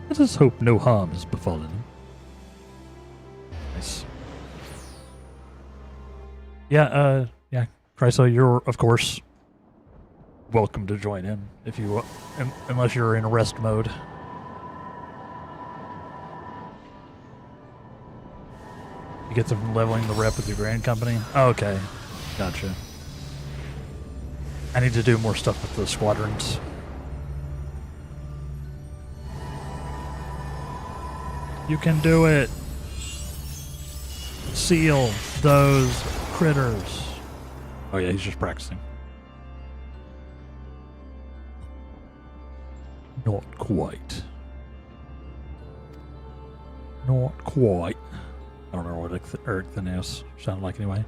Let us hope no harm has befallen him. Nice. Yeah, Chryso, you're, of course, welcome to join in, if you unless you're in rest mode. You get them leveling the rep with your grand company? Oh, okay. Gotcha. I need to do more stuff with the squadrons. You can do it! Seal those critters. Oh yeah, he's just practicing. Not quite. Not quite. I don't know what Erecthinios sounded like anyway.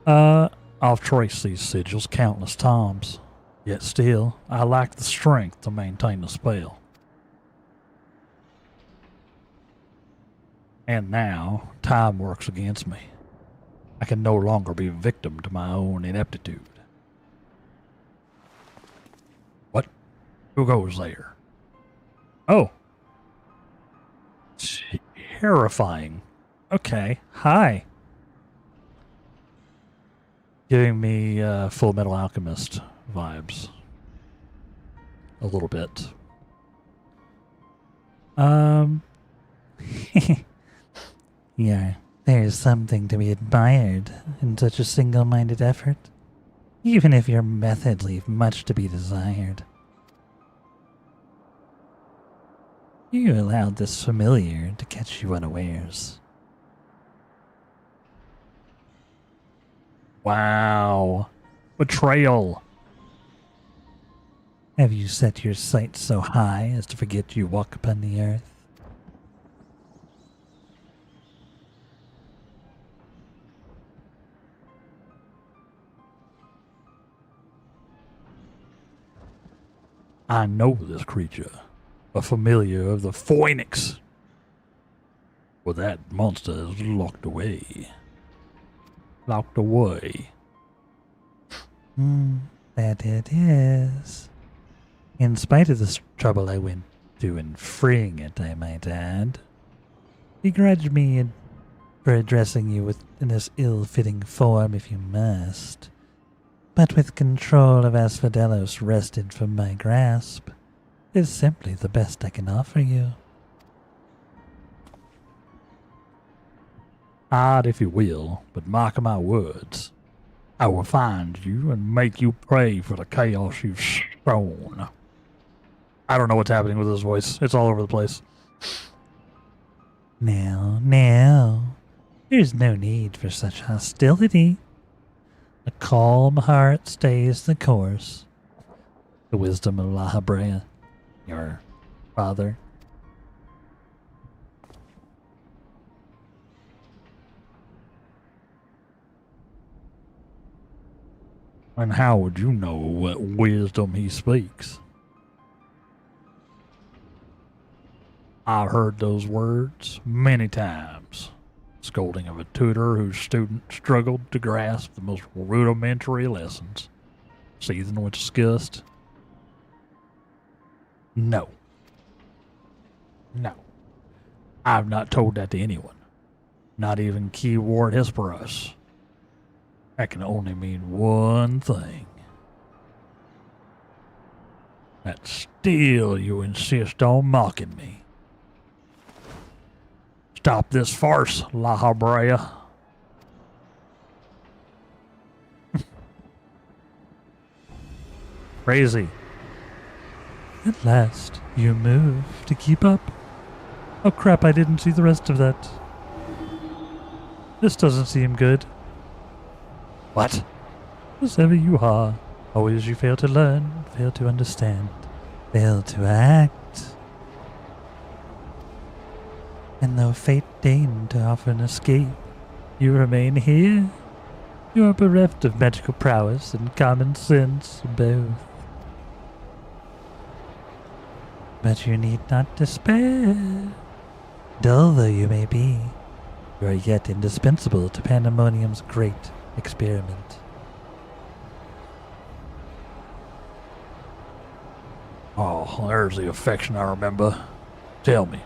I've traced these sigils countless times, yet still, I lack the strength to maintain the spell. And now, time works against me. I can no longer be a victim to my own ineptitude. What? Who goes there? Oh. Terrifying. Okay. Hi. Giving me Full Metal Alchemist vibes. A little bit. Yeah, there's something to be admired in such a single-minded effort, even if your method leave much to be desired. You allowed this familiar to catch you unawares. Wow. Betrayal. Have you set your sights so high as to forget you walk upon the earth? I know this creature. A familiar of the Phoenix. Well, that monster is locked away. Locked away. That it is. In spite of the trouble I went to in freeing it, I might add. Begrudge me for addressing you in this ill-fitting form if you must. But with control of Asphodelos wrested from my grasp, is simply the best I can offer you. Odd if you will, but mark my words. I will find you and make you pray for the chaos you've sown. I don't know what's happening with his voice. It's all over the place. Now, there's no need for such hostility. A calm heart stays the course. The wisdom of La Habrea, your father. And how would you know what wisdom he speaks? I've heard those words many times, scolding of a tutor whose student struggled to grasp the most rudimentary lessons, seething with disgust. No. I've not told that to anyone, not even keyword Hesperos. That can only mean one thing. That still you insist on mocking me. Stop this farce, La Habrea. Crazy. At last, you move to keep up. Oh crap, I didn't see the rest of that. This doesn't seem good. What? As ever you are. Always you fail to learn, fail to understand, fail to act. And though fate deigned to offer an escape, you remain here. You are bereft of magical prowess and common sense, both. But you need not despair. Dull though you may be, you are yet indispensable to Pandemonium's great experiment. Oh, there's the affection I remember. Tell me,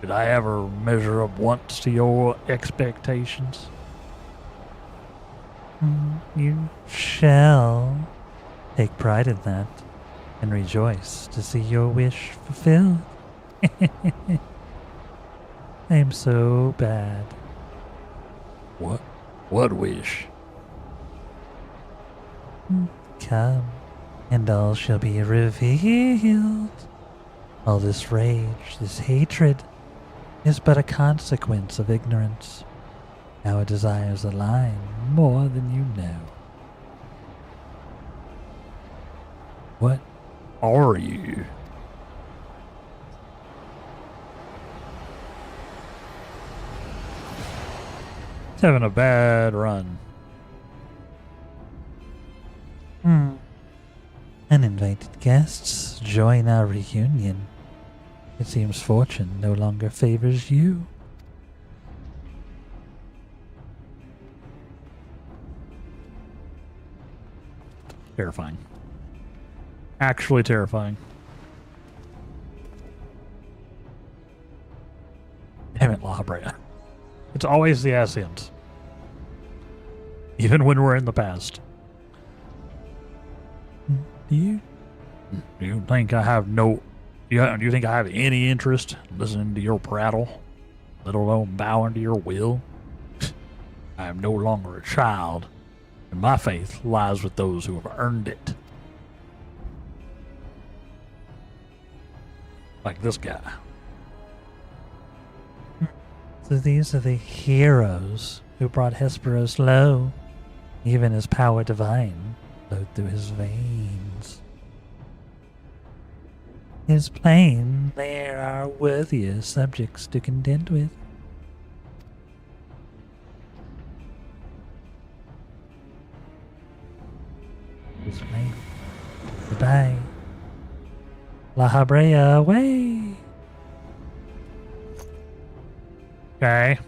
did I ever measure up once to your expectations? You shall take pride in that and rejoice to see your wish fulfilled. I am so bad. What? What wish? Come, and all shall be revealed. All this rage, this hatred, is but a consequence of ignorance. Our desires align more than you know. What are you? It's having a bad run. Uninvited guests join our reunion. It seems fortune no longer favors you. Terrifying. Actually terrifying. Damn it, La Habrea. It's always the Asians. Even when we're in the past. Do you? Do you think I have no... Do you think I have any interest in listening to your prattle? Let alone bowing to your will? I am no longer a child, and my faith lies with those who have earned it. Like this guy. So these are the heroes who brought Hesperos low. Even his power divine flowed through his veins. His plain, there are worthier subjects to contend with. His plain. Goodbye. La Habrea away! Okay.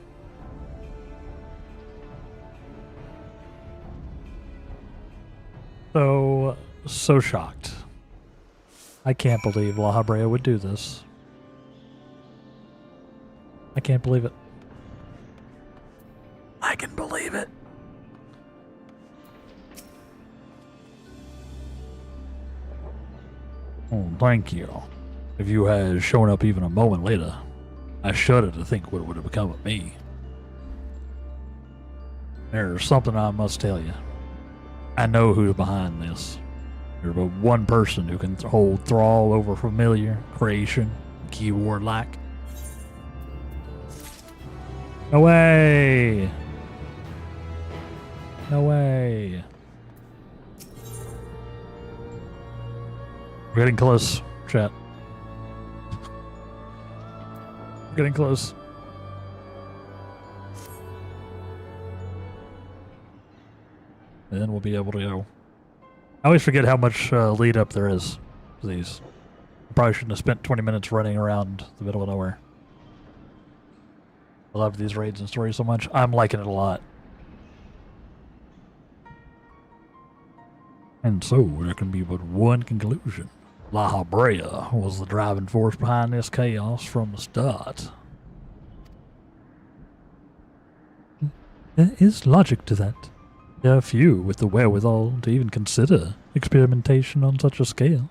So shocked. I can't believe La Habrea would do this. I can't believe it. I can believe it. Oh, thank you. If you had shown up even a moment later, I shudder to think what would have become of me. There's something I must tell you. I know who's behind this. There's but one person who can hold thrall over familiar creation, keyword like. No way! No way! We're getting close, chat. We're getting close. And then we'll be able to go. I always forget how much lead up there is to these. I probably shouldn't have spent 20 minutes running around the middle of nowhere. I love these raids and stories so much. I'm liking it a lot. And so, there can be but one conclusion. La Habrea was the driving force behind this chaos from the start. There is logic to that. There are few with the wherewithal to even consider experimentation on such a scale,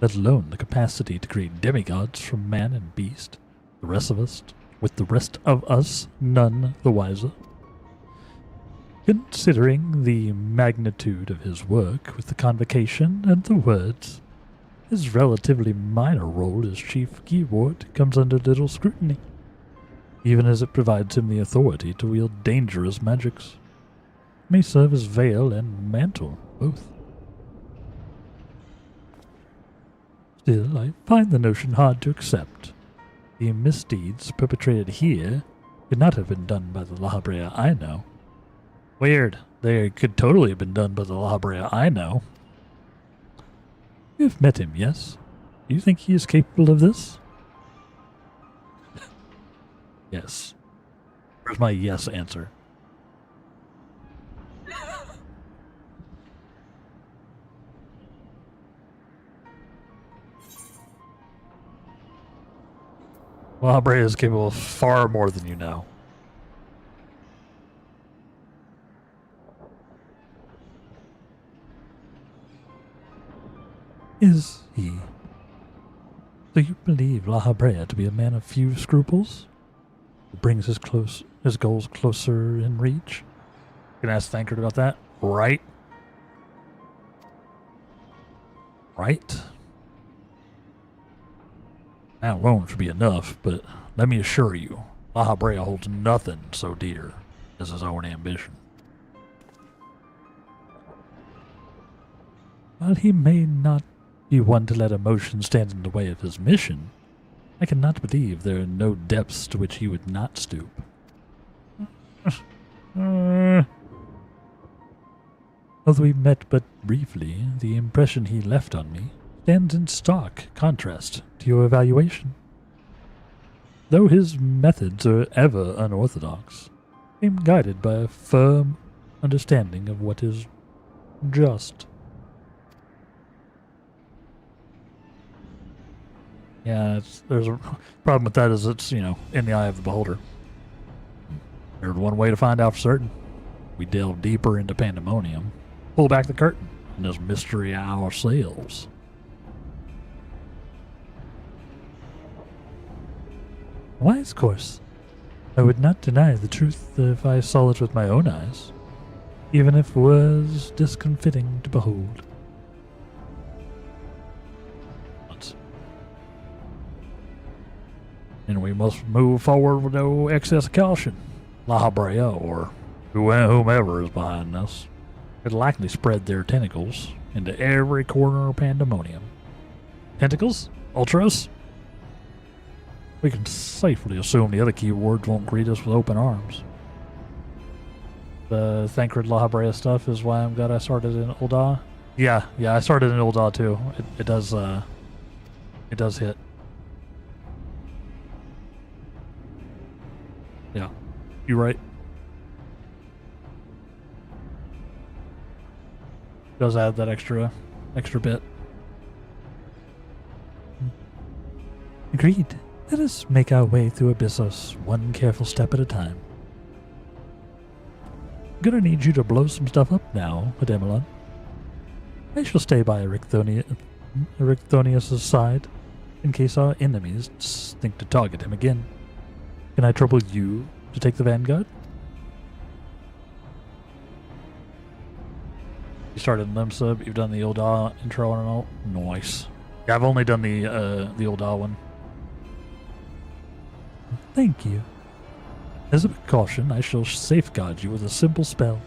let alone the capacity to create demigods from man and beast, the rest of us none the wiser. Considering the magnitude of his work with the convocation and the words, his relatively minor role as chief keyword comes under little scrutiny, even as it provides him the authority to wield dangerous magics. May serve as veil and mantle, both. Still, I find the notion hard to accept. The misdeeds perpetrated here could not have been done by the La Habrea I know. Weird. They could totally have been done by the La Habrea I know. You've met him, yes? You think he is capable of this? Yes. Where's my yes answer? Well, Bray is capable of far more than you know. Is he? Do you believe La Habrea to be a man of few scruples? Who brings his goals closer in reach? You can ask Thancred about that, right? Right? That alone should be enough, but let me assure you, La Habrea holds nothing so dear as his own ambition. While he may not be one to let emotion stand in the way of his mission, I cannot believe there are no depths to which he would not stoop. Although we met but briefly, the impression he left on me stands in stark contrast to your evaluation. Though his methods are ever unorthodox, I am guided by a firm understanding of what is just. Yeah, there's a problem with that is it's, in the eye of the beholder. There's one way to find out for certain. We delve deeper into Pandemonium, pull back the curtain, and this mystery ourselves. Wise course. I would not deny the truth if I saw it with my own eyes, even if it was discomfiting to behold. And we must move forward with no excess caution. La Habrea, or whomever is behind us, could likely spread their tentacles into every corner of Pandemonium. Tentacles? Ultros? We can safely assume the other keywords won't greet us with open arms. The Thancred La Habrea stuff is why I'm glad I started in Ul'dah. Yeah, I started in Ul'dah too. It does hit. Yeah, you're right. Does add that extra bit. Agreed. Let us make our way through Abyssos, one careful step at a time. I'm gonna need you to blow some stuff up now, Ademelon. I shall stay by Erichthonius' side, in case our enemies think to target him again. Can I trouble you to take the vanguard? You started in Limsa, but you've done the Ul'dah intro and all. Nice. Yeah, I've only done the Ul'dah one. Thank you. As a precaution, I shall safeguard you with a simple spell.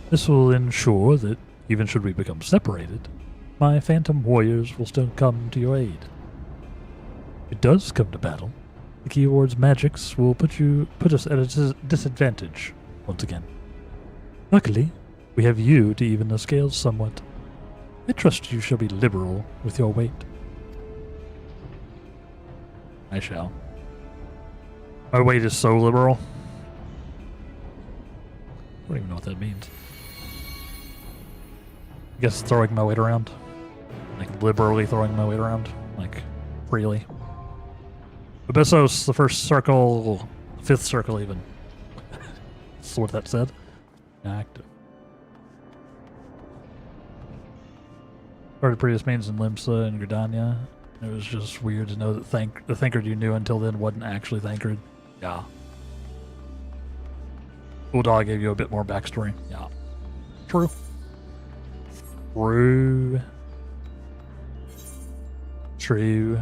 This will ensure that, even should we become separated, my phantom warriors will still come to your aid. If it does come to battle, the keyword's magics will put us at a disadvantage once again. Luckily, we have you to even the scales somewhat. I trust you shall be liberal with your weight. I shall. My weight is so liberal. I don't even know what that means. I guess throwing my weight around. Like liberally throwing my weight around. Like freely. Abyssos, the first circle, fifth circle even. That's what that said. Active. Started previous mains in Limsa and Gridania. It was just weird to know that the Thancred you knew until then wasn't actually Thancred. Yeah. Ul'dah gave you a bit more backstory. Yeah. True. True.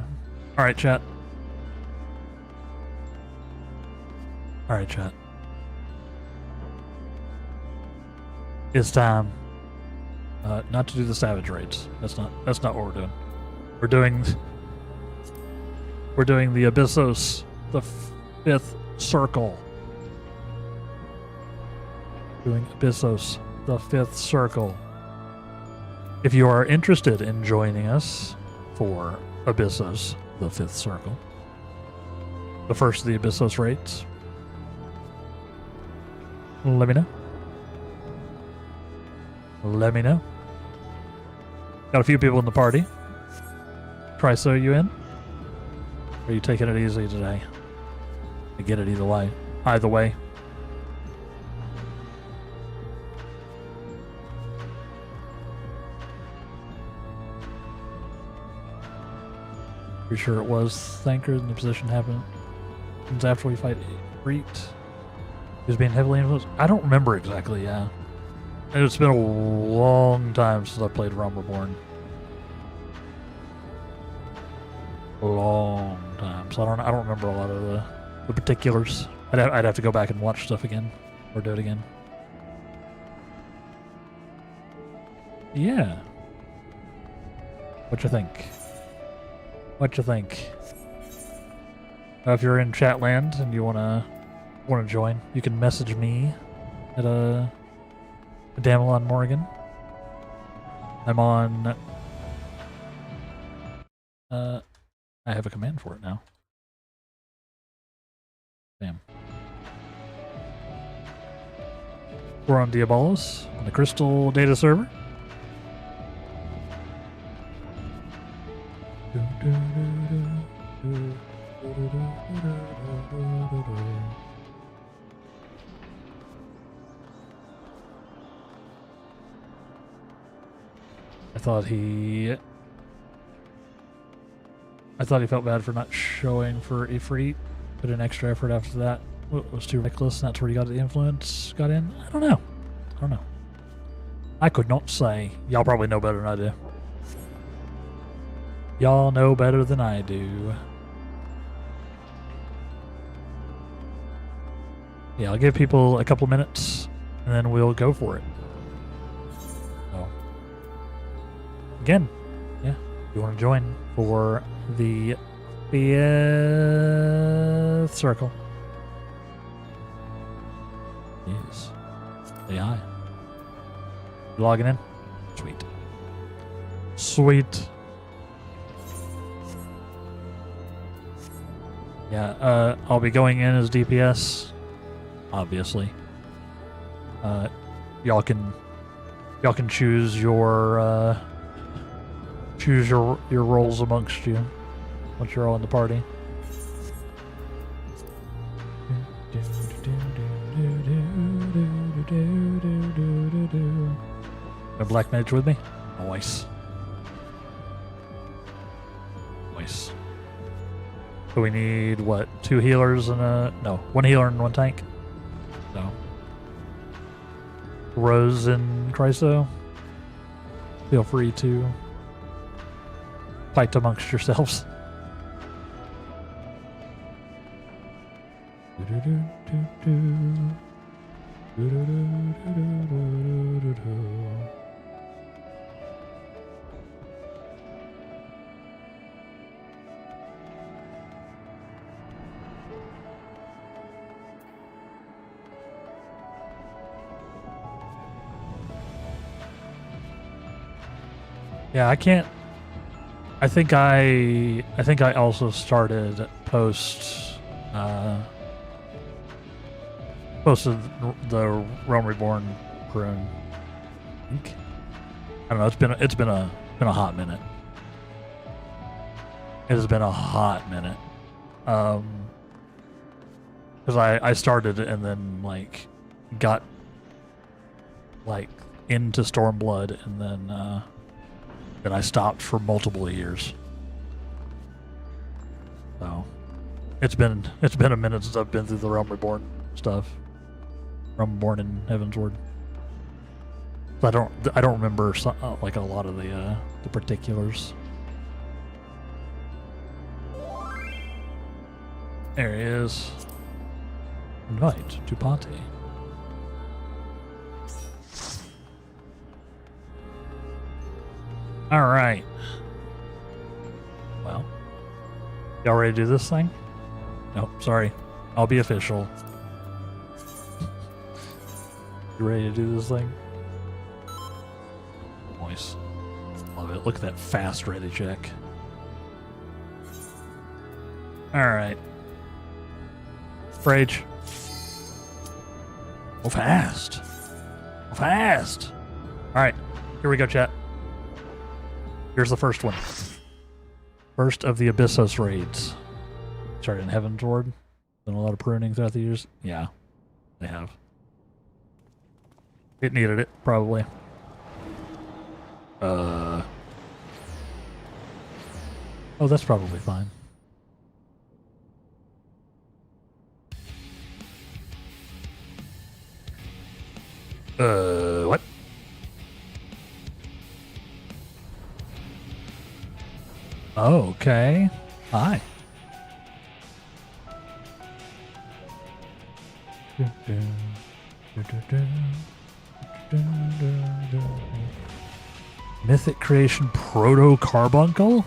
Alright, chat. Alright, chat. It's time. Not to do the savage raids. That's not what we're doing. We're doing the Abyssos, the fifth circle. Doing Abyssos, the fifth circle. If you are interested in joining us for Abyssos, the 5th circle. The first of the Abyssos raids. Let me know. Let me know. Got a few people in the party. Triso, you in? Or are you taking it easy today? I get it either way. Either way. Pretty sure it was Thanker in the position happens after we fight Reet. He was being heavily influenced. I don't remember exactly, yeah. It's been a long time since I played Realm Reborn. A long time. So I don't remember a lot of the particulars. I'd have to go back and watch stuff again. Or do it again. Yeah. What you think? What you think? If you're in Chatland and you wanna join, you can message me at Damelon Morgan. I'm on. I have a command for it now. Damn. We're on Diabolos on the Crystal data server. I thought he felt bad for not showing for Ifrit. Put in extra effort after that. It was too reckless, and that's where he got the influence got in. I don't know. I could not say. Y'all probably know better than I do. Y'all know better than I do. Yeah, I'll give people a couple minutes, and then we'll go for it. So, again, yeah, if you want to join for the 5th circle. Yes. Say hi. You logging in? Sweet. Sweet. Yeah, I'll be going in as DPS, obviously. Y'all can choose your roles amongst you once you're all in the party. A black mage with me? Nice. Nice. So we need, what, 2 healers and no, 1 healer and 1 tank. So. Rose and Chryso, feel free to fight amongst yourselves. Yeah, I can't. I think I also started posted the Realm Reborn rune. I don't know. It's been a hot minute. It has been a hot minute. Because I started and then got into Stormblood and then I stopped for multiple years. So it's been a minute since I've been through the Realm Reborn stuff. Realm Reborn and Heavensward. So I don't remember a lot of the particulars. There he is. Invite to party. All right. Well, y'all ready to do this thing? Nope, sorry. I'll be official. You ready to do this thing? Nice. Love it. Look at that fast ready check. Alright. Rage. Go fast. Go fast. Alright. Here we go, chat. Here's the first one. First of the Abyssos raids. Started in Heaven's Ward. Done a lot of pruning throughout the years. Yeah, they have. It needed it, probably. Oh, that's probably fine. What? Oh, okay. Hi. Mythic Creation Proto Carbuncle?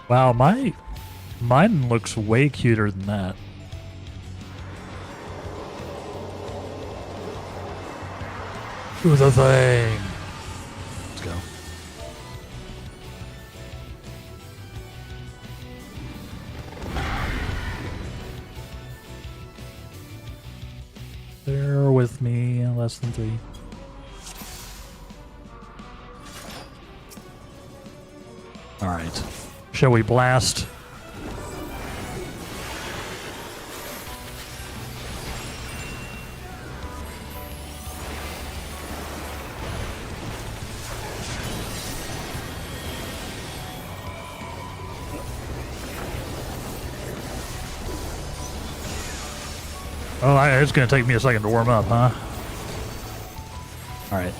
Wow, mine looks way cuter than that. Do the thing. Let's go. Bear with me, less than 3. Alright. Shall we blast? Oh, it's going to take me a second to warm up, huh? Alright.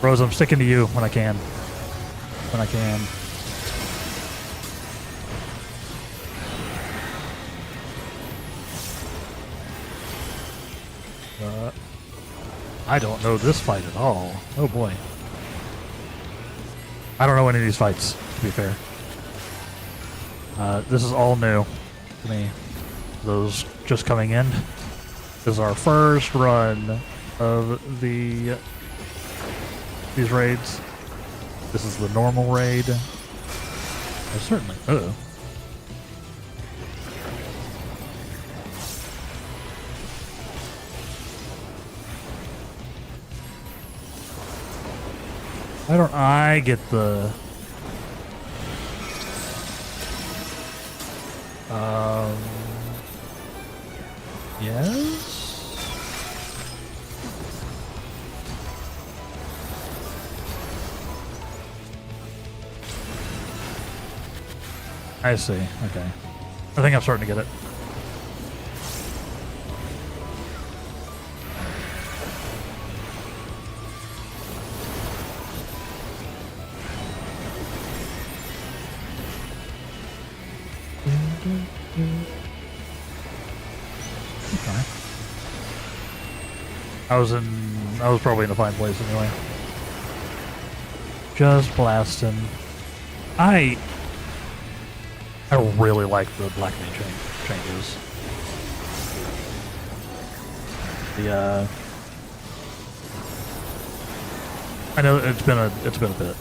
Rose, I'm sticking to you when I can. When I can. I don't know this fight at all. Oh boy. I don't know any of these fights, to be fair. This is all new to me. Those just coming in. This is our first run of these raids. This is the normal raid. Oh, certainly. Uh-oh. Why don't I get the... Yes? I see. Okay. I think I'm starting to get it. Okay. I was probably in a fine place anyway. Just blasting. I really like the Black Mage changes. I know it's been a bit,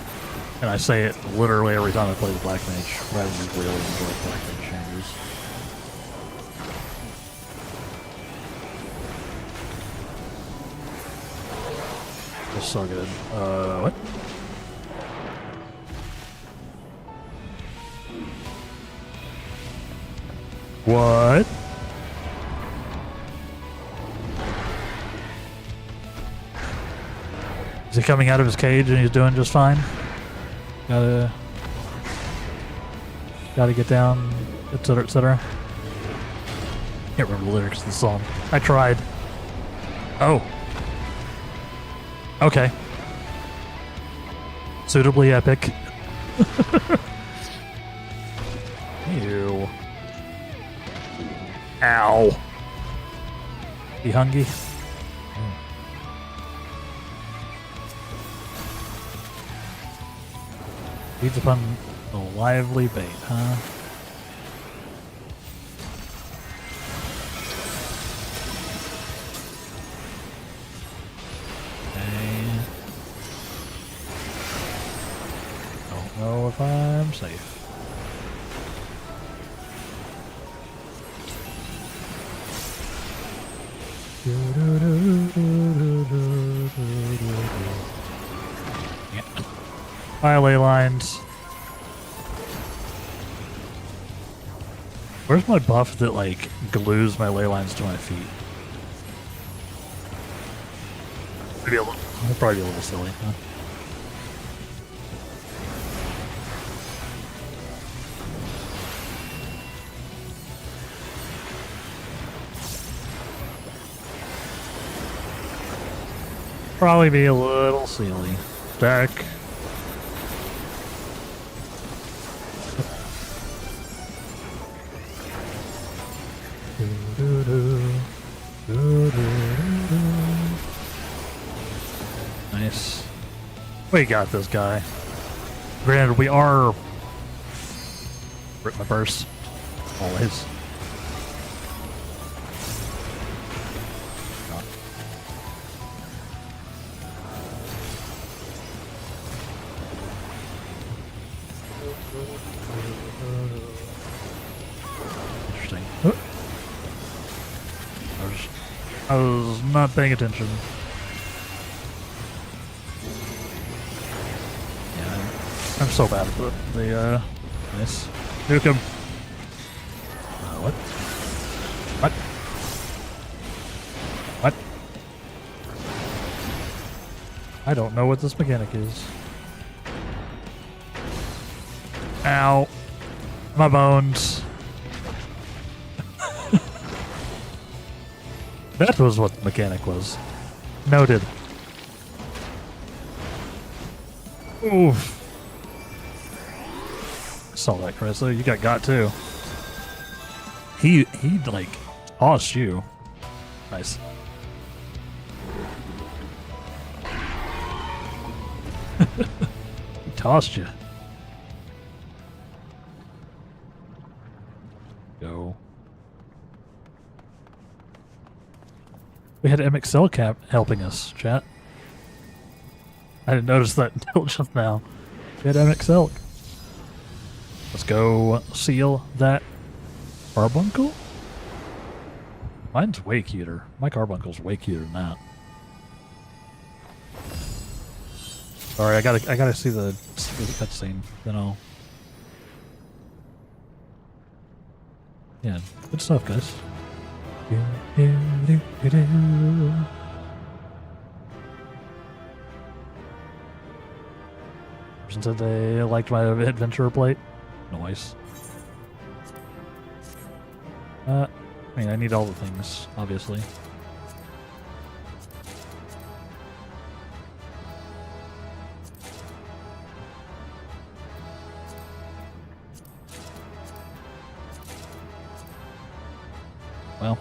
and I say it literally every time I play the Black Mage, but I really enjoy the Black Mage changes. It's so good. What? What? Is he coming out of his cage and he's doing just fine? Gotta get down, etc., etc. Can't remember the lyrics of the song. I tried. Oh. Okay. Suitably epic. Ew. Ow. You hungry? Feeds upon a lively bait, huh? Okay. Don't know if I'm safe. Bye, ley lines. Where's my buff that, like, glues my ley lines to my feet? Maybe a little, that'd probably be a little silly, huh? Probably be a little silly. Stack. Nice. We got this guy. Granted, we are... Rip my purse. Always. Interesting. I was not paying attention. Yeah, I'm so bad at the nice. Nuke him. What? What? What? I don't know what this mechanic is. Ow. My bones. That was what the mechanic was. Noted. Oof. I saw that, Chris. You got too. He like tossed you. Nice. He tossed you. Go. We had MXL cap helping us, chat. I didn't notice that until just now. We had MXL. Let's go seal that carbuncle. Mine's way cuter. My carbuncle's way cuter than that. Sorry, I gotta see the cutscene. Then I'll. Yeah, good stuff, guys. Person said they liked my adventurer plate. Nice. I mean, I need all the things, obviously. Well,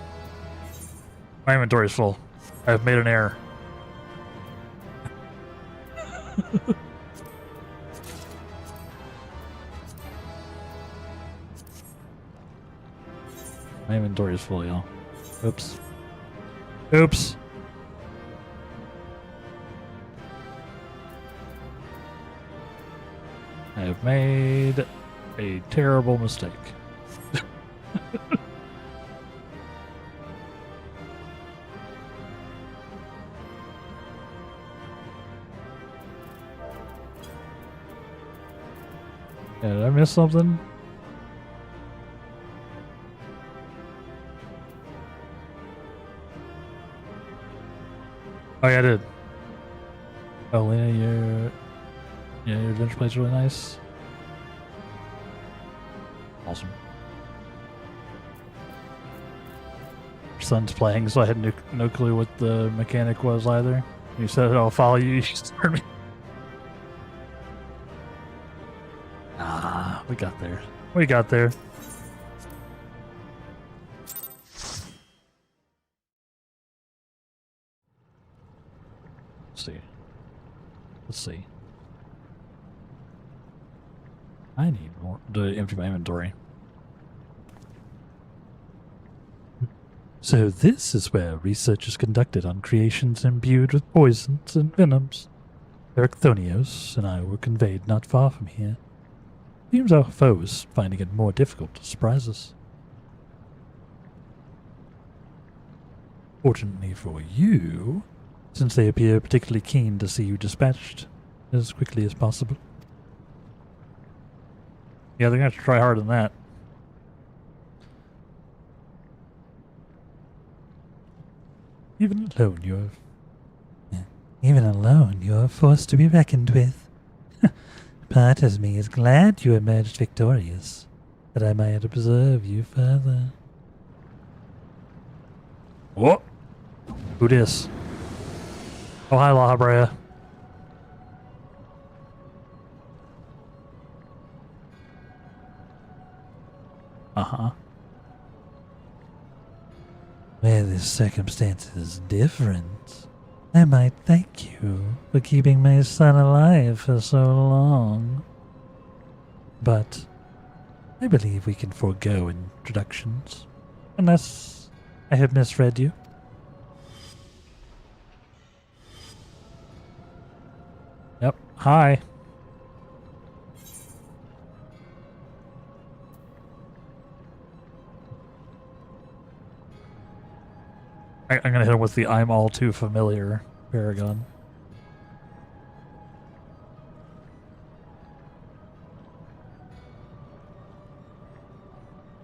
my inventory is full. I've made an error. My inventory is full, y'all. Oops. Oops. I have made a terrible mistake. Yeah, did I miss something? Oh yeah, I did. Oh, Lena, your adventure plate's really nice. Awesome. Your son's playing, so I had no clue what the mechanic was either. You said, "I'll follow you." You started me. Ah, we got there. We got there. Let's see. I need more to empty my inventory. So this is where research is conducted on creations imbued with poisons and venoms. Ericthonios and I were conveyed not far from here. Seems our foe is finding it more difficult to surprise us. Fortunately for you, since they appear particularly keen to see you dispatched as quickly as possible. Yeah, they're gonna have to try harder than that. Even alone, you're... Even alone, you are forced to be reckoned with. Part of me is glad you emerged victorious, that I might observe you further. What? Who dis? Oh, hi, La Habrea. Uh-huh. Where this circumstance is different, I might thank you for keeping my son alive for so long. But I believe we can forego introductions, unless I have misread you. Yep. Hi. I'm gonna hit him with the I'm all too familiar Paragon.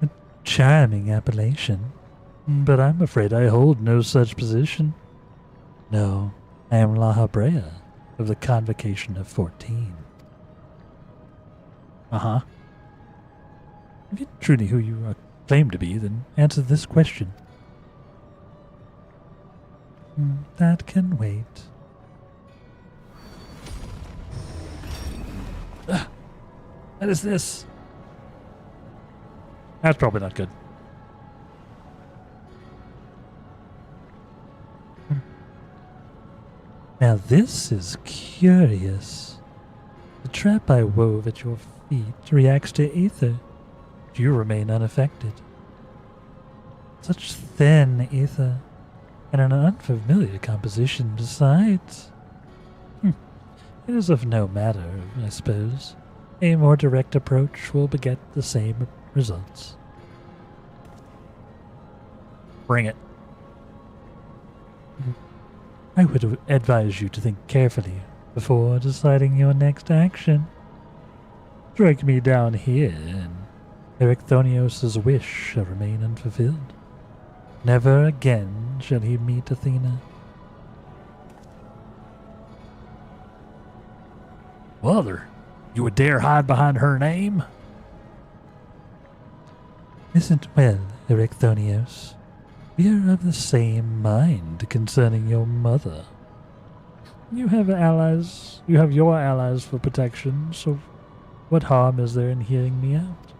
A charming appellation, but I'm afraid I hold no such position. No, I am La Habrea of the Convocation of 14. Uh-huh. If you're truly who you claim to be, then answer this question. That can wait. What is this? That's probably not good. Now this is curious. The trap I wove at your feet reacts to ether. You remain unaffected. Such thin ether, and an unfamiliar composition besides. It is of no matter, I suppose. A more direct approach will beget the same results. Bring it. I would advise you to think carefully before deciding your next action. Strike me down here, and Erechthonios' wish shall remain unfulfilled. Never again shall he meet Athena. Mother, you would dare hide behind her name? Isn't well, Erechthonios. We are of the same mind concerning your mother. You have allies. You have your allies for protection, so what harm is there in hearing me out?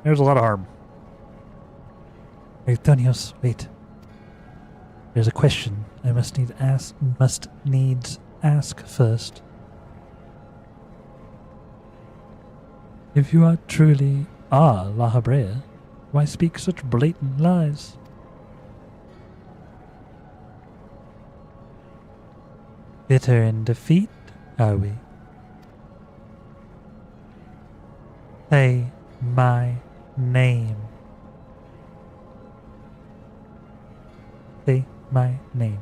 There's a lot of harm. Erechthonios, wait. There's a question I must needs ask first. If you are truly La Habrea, why speak such blatant lies? Bitter in defeat, are we? Say my name. Say my name.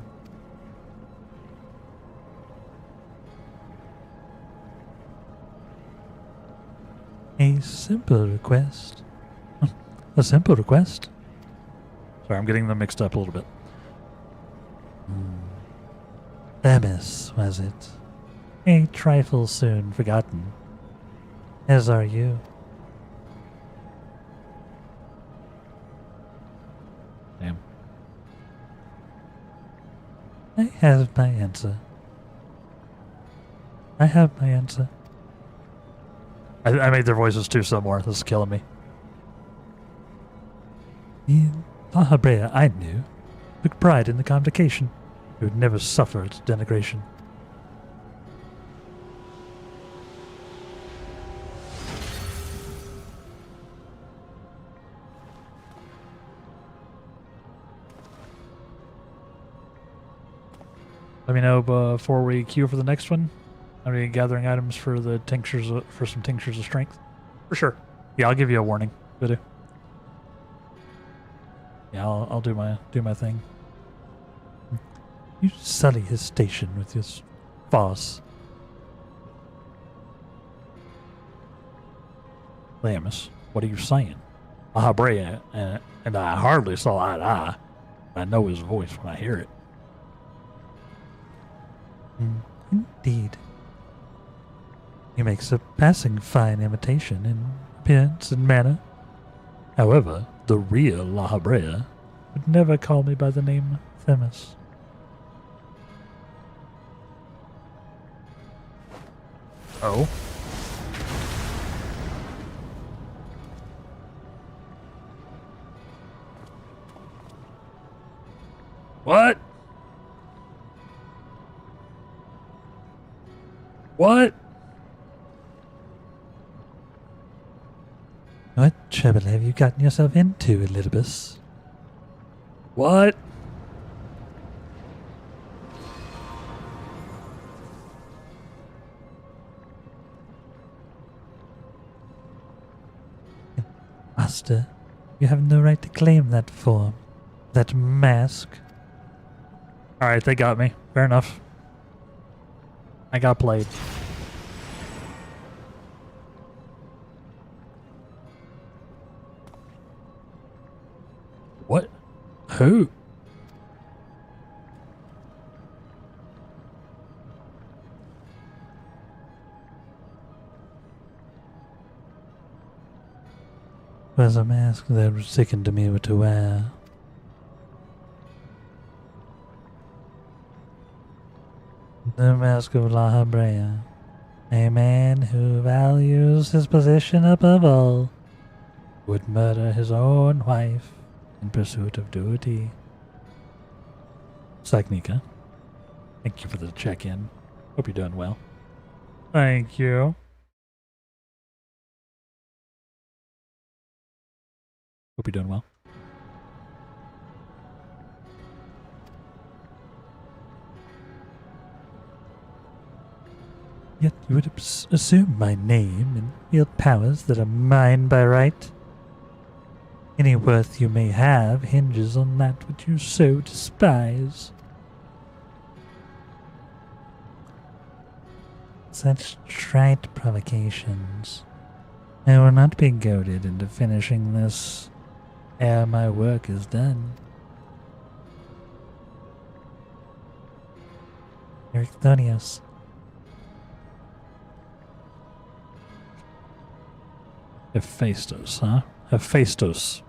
A simple request. A simple request? Sorry, I'm getting them mixed up a little bit. Themis, was it? A trifle soon forgotten. As are you. Damn. I have my answer. I have my answer. I made their voices too similar. This is killing me. The La Habrea I knew took pride in the convocation. He would never suffer its denigration. Let me know before we queue for the next one. Are we gathering items for the tinctures for some tinctures of strength? For sure. Yeah, I'll give you a warning. Video. Yeah, I'll do my thing. You sully his station with your farce. Lamus, what are you saying? La Habrea and I hardly saw eye to eye. I know his voice when I hear it. Indeed. He makes a passing fine imitation in appearance and manner. However, the real La Habrea Would never call me by the name Themis. Oh? What? What? What trouble have you gotten yourself into, Elidibus? What? Master, you have no right to claim that form, that mask. Alright, they got me. Fair enough. I got played. What? Who? Was a mask that sickened me to wear. The mask of La Habrea, a man who values his position above all, would murder his own wife in pursuit of duty. Psychnika, thank you for the check-in. Hope you're doing well. Thank you. Hope you're doing well. Yet you would assume my name and wield powers that are mine by right. Any worth you may have hinges on that which you so despise. Such trite provocations. I will not be goaded into finishing this ere my work is done. Ericthonius. Hephaestus, huh? Hephaestus.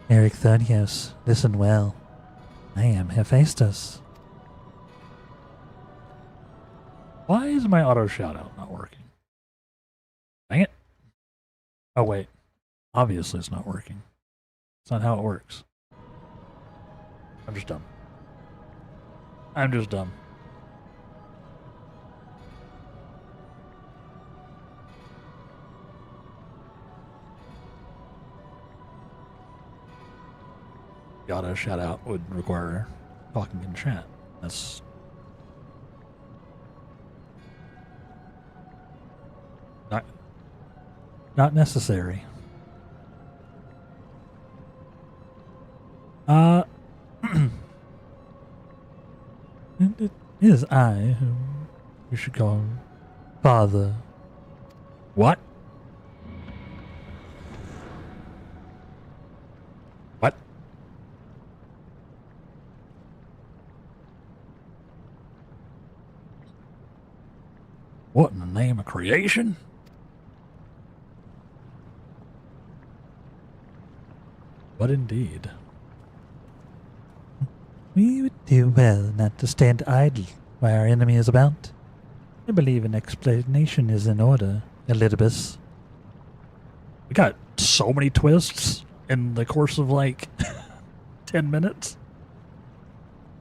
Ericthonius, listen well. I am Hephaestus. Why is my auto shout-out not working? Dang it. Oh, wait. Obviously it's not working. It's not how it works. I'm just dumb. I'm just dumb. The auto shout-out would require talking in chat. That's... not necessary. It is I whom you should call Father. What? What? What in the name of creation? But indeed. We would do well not to stand idle while our enemy is about. I believe an explanation is in order, Elidibus. We got so many twists in the course of like 10 minutes.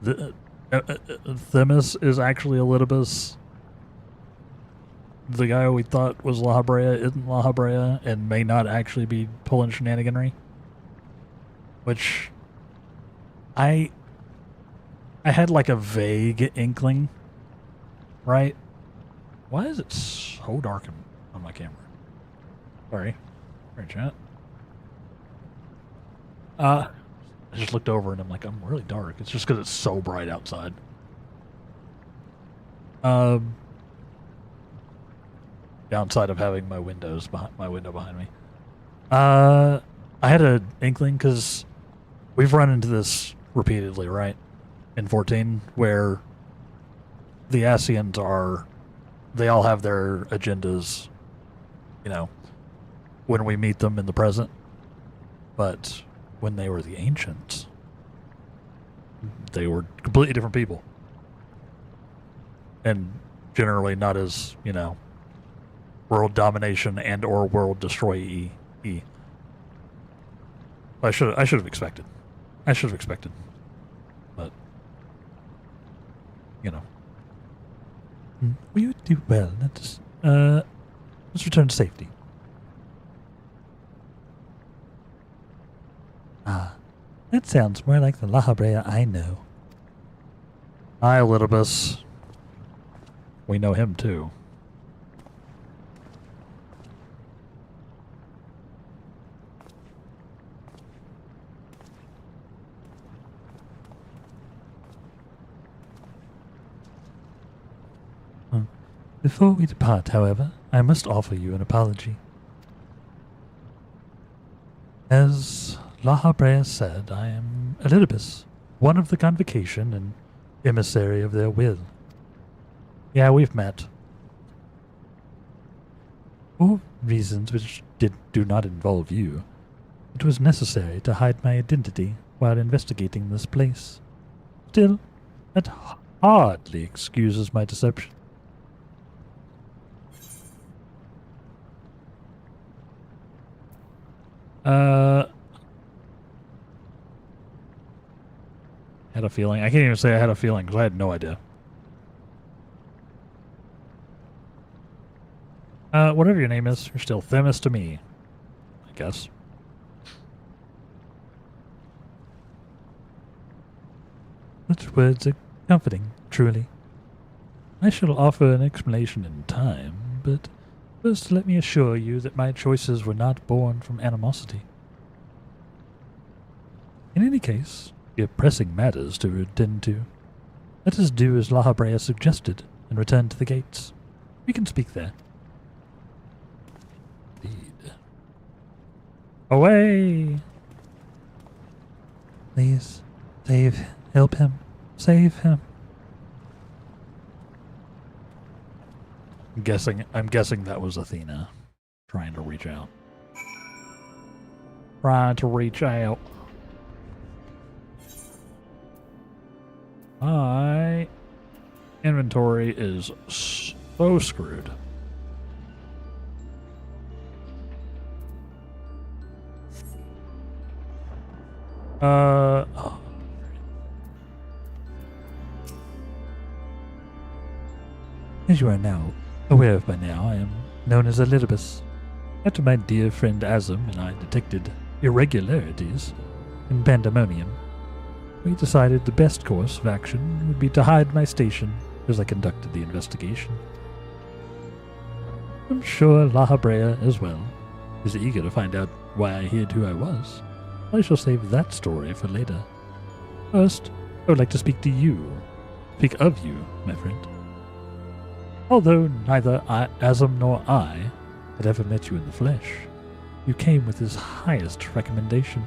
Themis is actually Elidibus. The guy we thought was La Habrea isn't La Habrea and may not actually be pulling shenaniganry. Which I had like a vague inkling, right? Why is it so dark on my camera? Sorry. Sorry, chat. I just looked over and I'm like, I'm really dark. It's just because it's so bright outside. Downside of having my window behind me. I had an inkling because we've run into this repeatedly, right? In 14, where the Ascians they all have their agendas, you know, when we meet them in the present. But when they were the ancients, they were completely different people. And generally not as, world domination and or world destroy I should have expected. But We would do well. Let's return to safety. Ah, that sounds more like the La Habrea I know. hi, Elidibus. We know him too. Before we depart, however, I must offer you an apology. As La Habrea said, I am Elidibus, one of the convocation and emissary of their will. Yeah, we've met. For reasons which do not involve you, it was necessary to hide my identity while investigating this place. Still, that hardly excuses my deception. Had a feeling. I can't even say I had a feeling because I had no idea. Whatever your name is, you're still Themis to me, I guess. Such words are comforting, truly. I shall offer an explanation in time, but first let me assure you that my choices were not born from animosity. In any case, we have pressing matters to attend to. Let us do as La Habrea suggested and return to the gates. We can speak there. Indeed. Away! Please, help him. Save him. I'm guessing that was Athena trying to reach out. Trying to reach out. My inventory is so screwed. Oh. As you are now aware of by now, I am known as Elidibus. After my dear friend Azam and I detected irregularities in Pandemonium, we decided the best course of action would be to hide my station as I conducted the investigation. I'm sure La Habrea, as well, is eager to find out why I hid who I was. I shall save that story for later. First, I would like to speak of you, my friend. Although neither Azam nor I had ever met you in the flesh, you came with his highest recommendation.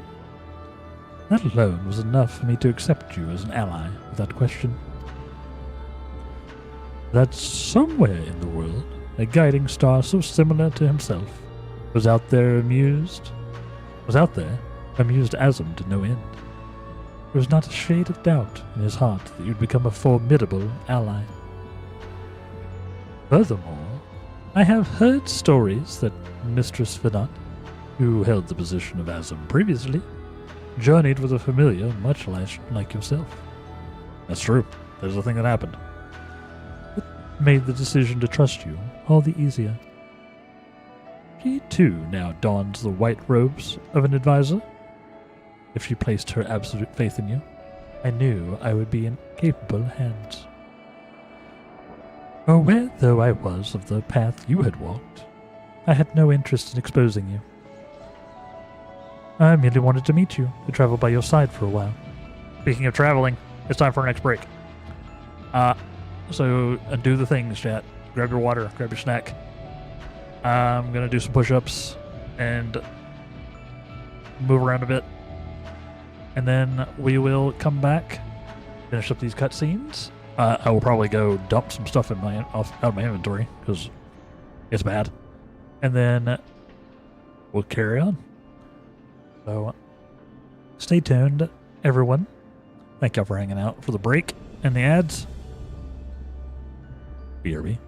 That alone was enough for me to accept you as an ally without question. That somewhere in the world, a guiding star so similar to himself was out there amused Azam to no end. There was not a shade of doubt in his heart that you'd become a formidable ally. Furthermore, I have heard stories that Mistress Finot, who held the position of Azam previously, journeyed with a familiar much like yourself. That's true. There's a thing that happened. It made the decision to trust you all the easier. She too now dons the white robes of an advisor. If she placed her absolute faith in you, I knew I would be in capable hands. Aware though I was of the path you had walked, I had no interest in exposing you. I merely wanted to meet you, to travel by your side for a while. Speaking of traveling, it's time for our next break. So do the things, chat. Grab your water, grab your snack. I'm gonna do some push-ups, and move around a bit, and then we will come back, finish up these cutscenes. I will probably go dump some stuff in out of my inventory because it's bad, and then we'll carry on. So stay tuned, everyone. Thank y'all for hanging out for the break and the ads. BRB.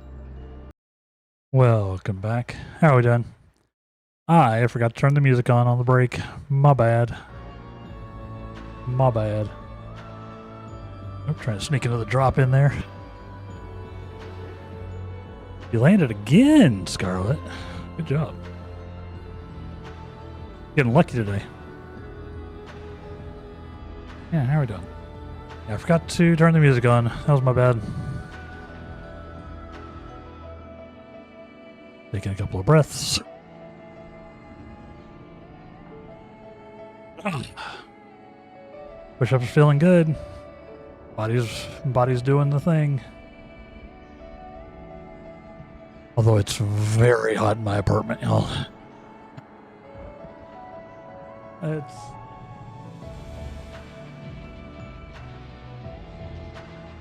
Welcome back. How are we doing? I forgot to turn the music on the break. My bad. My bad. I'm trying to sneak another drop in there. You landed again, Scarlet. Good job. Getting lucky today. Yeah, how are we doing? Yeah, I forgot to turn the music on. That was my bad. Taking a couple of breaths. Push-ups feeling good. Body's doing the thing. Although it's very hot in my apartment, y'all. It's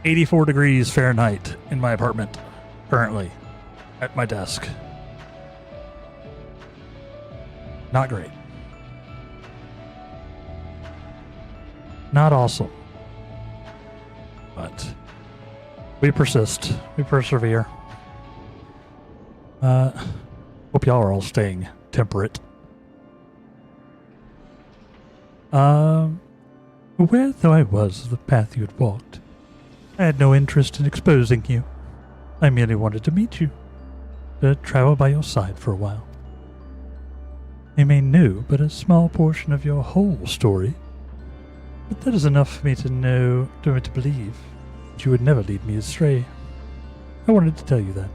84 degrees Fahrenheit in my apartment currently at my desk. Not great. Not awesome. But we persist. We persevere. Hope y'all are all staying temperate. Aware though I was of the path you had walked, I had no interest in exposing you. I merely wanted to meet you, to travel by your side for a while. I may know but a small portion of your whole story, but that is enough for me to believe that you would never lead me astray. I wanted to tell you that.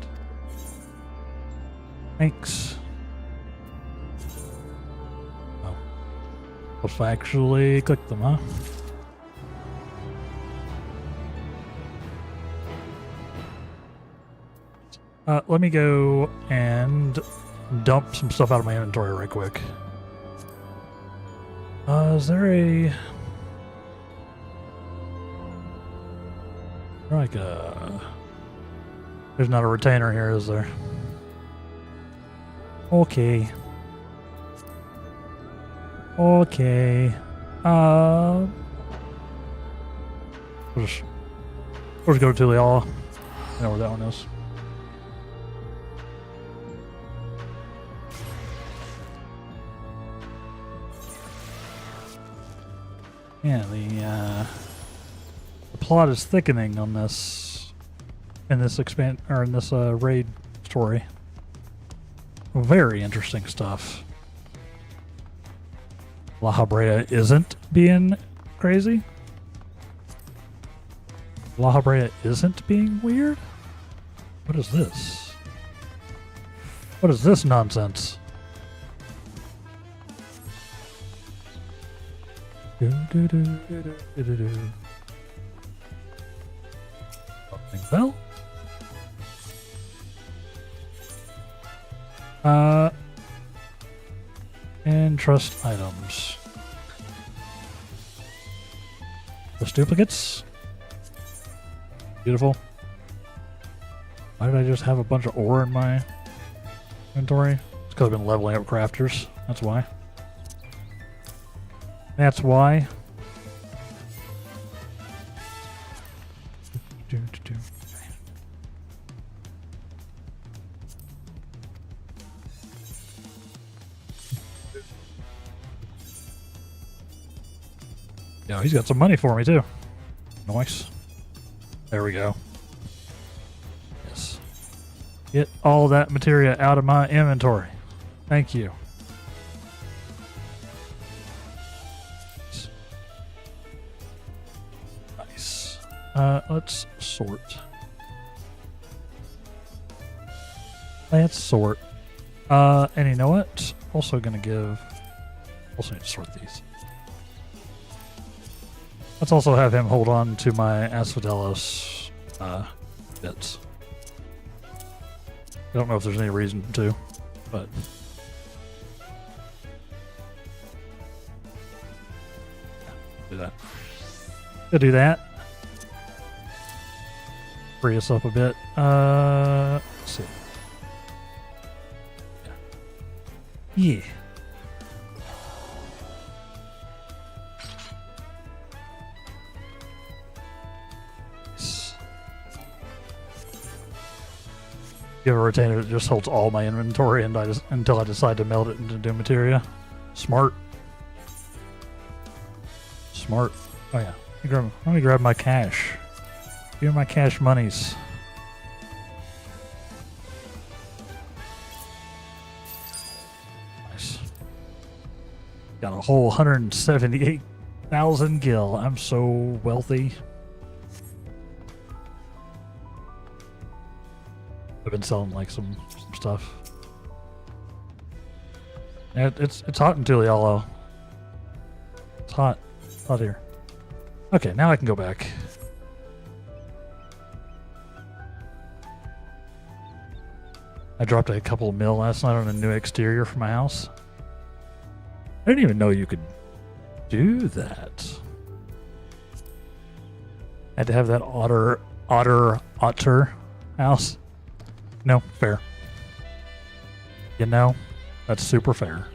Thanks. Oh. If I actually click them, huh? Let me go and dump some stuff out of my inventory right quick. Is there a... like a... There's not a retainer here, is there? Okay. Okay. We'll just go to the all. I know where that one is. Yeah, the plot is thickening on this, in this raid story. Very interesting stuff. La Habrea isn't being crazy. La Habrea isn't being weird. What is this? What is this nonsense? Opening bell. And trust items. Trust duplicates. Beautiful. Why did I just have a bunch of ore in my inventory? It's because I've been leveling up crafters. That's why. That's why. Yeah, he's got some money for me too. Nice. There we go. Yes. Get all that materia out of my inventory. Thank you. Nice. Let's sort. Let's sort. And you know what? Also gonna give... Also need to sort these. Let's also have him hold on to my Asphodelos bits. I don't know if there's any reason to, but... Do that. Go do that. Free us up a bit. Let's see. Yeah. You have a retainer that just holds all my inventory and until I decide to melt it into new materia. Smart. Smart. Oh yeah. Let me grab my cash. Give me my cash monies. Nice. Got a whole 178,000 gil. I'm so wealthy. I've been selling like some stuff. Yeah, it's hot in Tulialo. It's hot. It's hot here. Okay, now I can go back. I dropped a couple of mil last night on a new exterior for my house. I didn't even know you could do that. I had to have that otter house. No, fair. You know, that's super fair.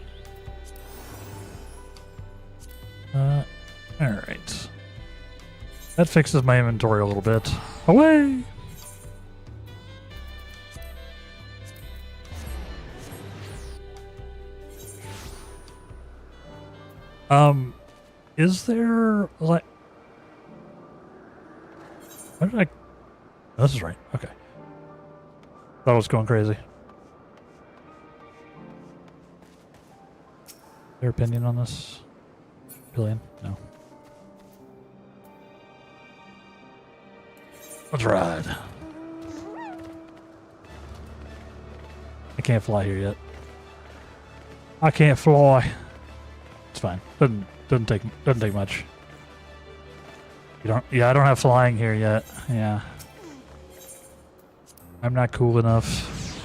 Alright. That fixes my inventory a little bit. Away! Is there, like... What did I... Oh, this is right. Okay. Thought I was going crazy. Their opinion on this? Billion? No. Let's ride. I can't fly here yet. I can't fly. It's fine. Doesn't take much. You don't. Yeah, I don't have flying here yet. Yeah. I'm not cool enough.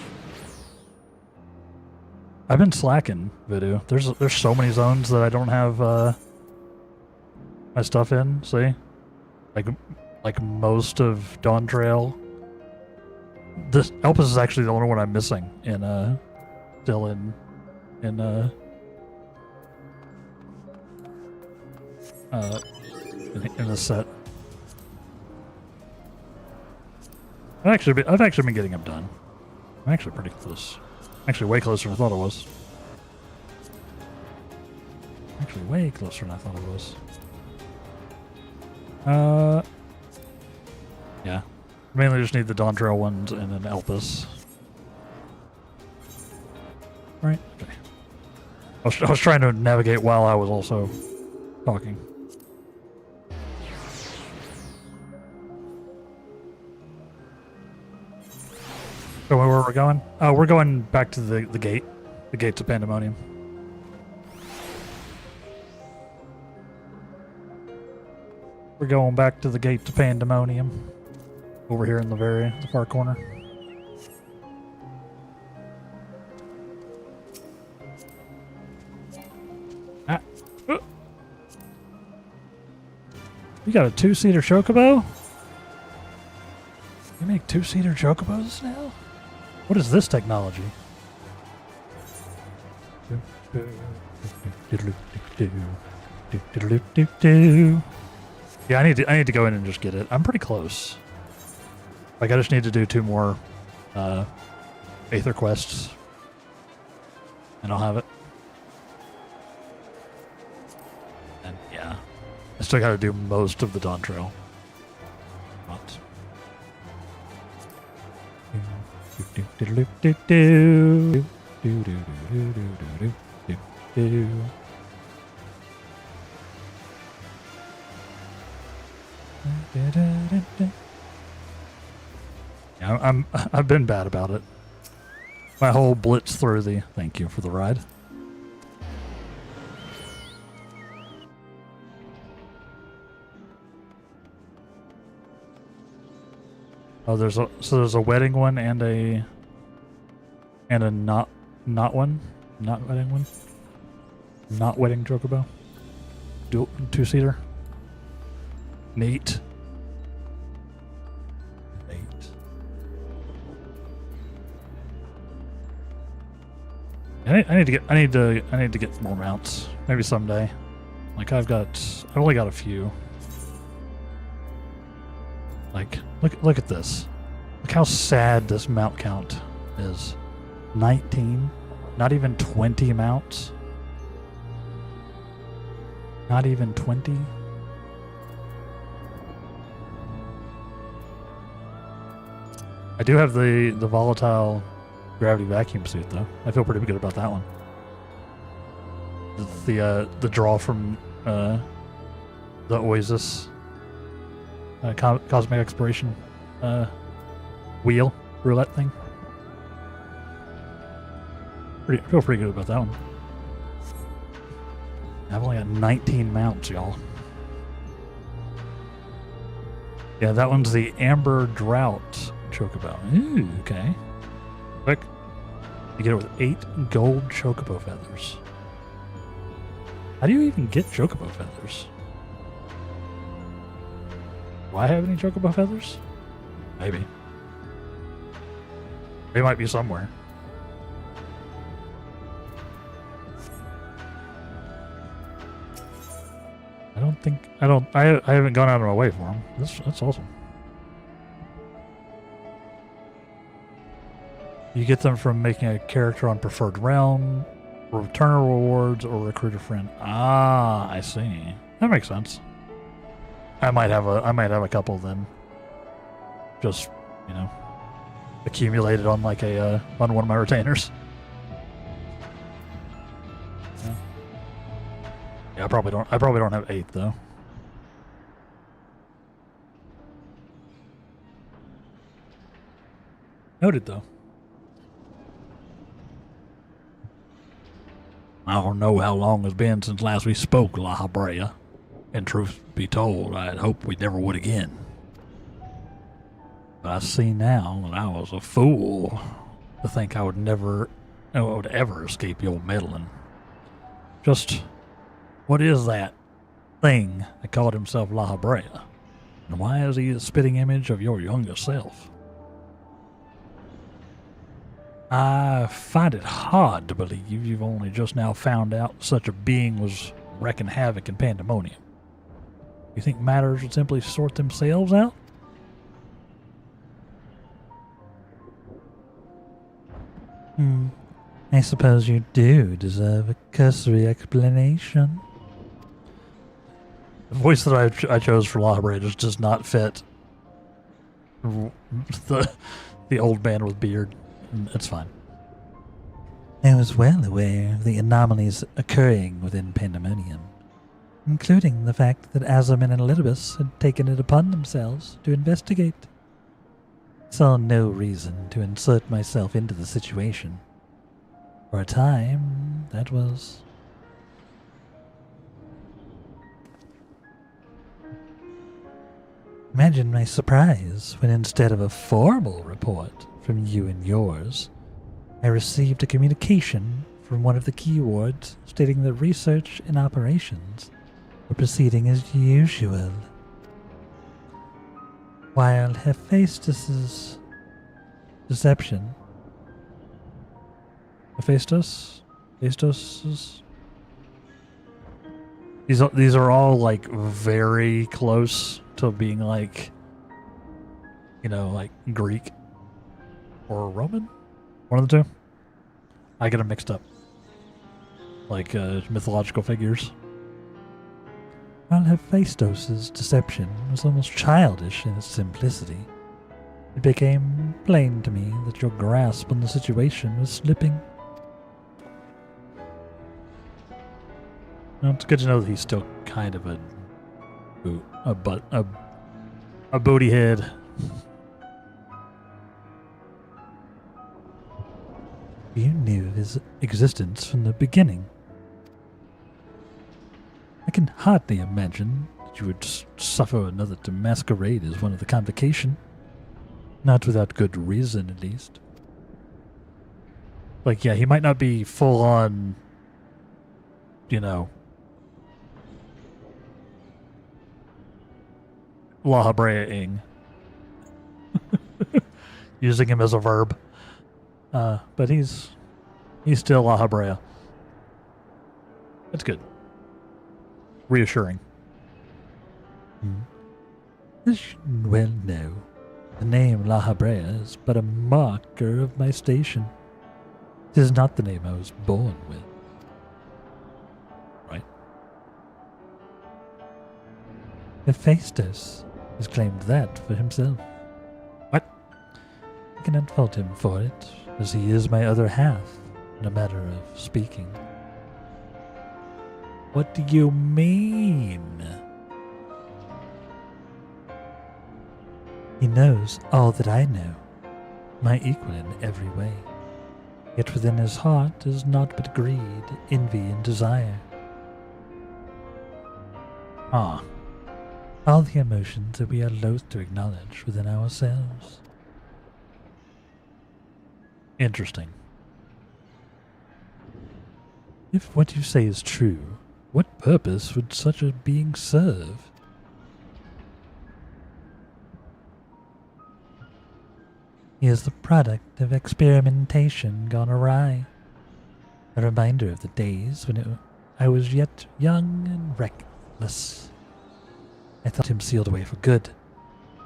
I've been slacking, Voodoo. There's so many zones that I don't have my stuff in. See, like most of Dawn Trail. This Elpis is actually the only one I'm missing in still in the set. I've actually been getting them done. I'm actually pretty close. Actually, way closer than I thought I was. Actually, way closer than I thought I was. Yeah. Mainly just need the Dawn Trail ones and then Elpis. Right. Okay. I was trying to navigate while I was also talking. So where we're going? We're going back to the gate. The gates of Pandemonium. We're going back to the gate to Pandemonium. Over here in the far corner. Ah. You got a 2-seater chocobo? You make 2-seater chocobos now? What is this technology? Yeah, I need to go in and just get it. I'm pretty close. Like, I just need to do 2 more Aether quests, and I'll have it. And yeah, I still got to do most of the Dawn Trail. Not. Yeah, I've been bad about it. My whole blitz through the... Thank you for the ride. Oh, there's a wedding one and a not one, not wedding one, not wedding chocobo, 2-seater. Neat. I need to get more mounts. Maybe someday. Like I've only got a few. Like look at this. Look how sad this mount count is. 19. Not even 20 mounts. Not even 20. I do have the volatile gravity vacuum suit though. I feel pretty good about that one. The draw from the Oasis cosmic exploration wheel roulette thing. Feel pretty good about that one. I've only got 19 mounts, y'all. Yeah, that one's the Amber Drought Chocobo. Ooh, okay. Quick. You get it with 8 gold Chocobo feathers. How do you even get Chocobo feathers? Do I have any Chocobo feathers? Maybe. They might be somewhere. I haven't gone out of my way for them. That's awesome. You get them from making a character on Preferred Realm, Returner Rewards, or Recruit a Friend. Ah, I see. That makes sense. I might have a couple then. Just, accumulated on like on one of my retainers. Yeah, I probably don't have 8 though. Noted though. I don't know how long it's been since last we spoke, La Habrea. And truth be told, I had hoped we never would again. But I see now that I was a fool to think I would ever escape your meddling. Just, what is that thing that called himself La Habrea? And why is he a spitting image of your younger self? I find it hard to believe you've only just now found out such a being was wreaking havoc in Pandemonium. You think matters would simply sort themselves out? I suppose you do deserve a cursory explanation. The voice that I chose for La Habrea just does not fit the old man with beard. It's fine. I was well aware of the anomalies occurring within Pandemonium, including the fact that Azam and Elidibus had taken it upon themselves to investigate. I saw no reason to insert myself into the situation. For a time, that was... Imagine my surprise when instead of a formal report from you and yours, I received a communication from one of the key wards stating that research and operations were proceeding as usual. While Hephaestus's deception... Hephaestus's... These are all like very close to being like, like Greek or Roman, one of the two. I get them mixed up, like mythological figures. While Hephaestus's deception was almost childish in its simplicity, it became plain to me that your grasp on the situation was slipping. Well, it's good to know that he's still kind of a booty head. You knew of his existence from the beginning. I can hardly imagine that you would suffer another to masquerade as one of the convocation. Not without good reason, at least. Like, yeah, he might not be full on, La Habrea-ing. Using him as a verb. But he's still La Habrea. That's good. Reassuring. Well, no. The name La Habrea is but a marker of my station. It is not the name I was born with. Right. Abyssos has claimed that for himself. What? I cannot fault him for it, as he is my other half, in a matter of speaking. What do you mean? He knows all that I know, my equal in every way. Yet within his heart is naught but greed, envy, and desire. Ah. All the emotions that we are loath to acknowledge within ourselves. Interesting. If what you say is true, what purpose would such a being serve? He is the product of experimentation gone awry. A reminder of the days when I was yet young and reckless. I thought him sealed away for good,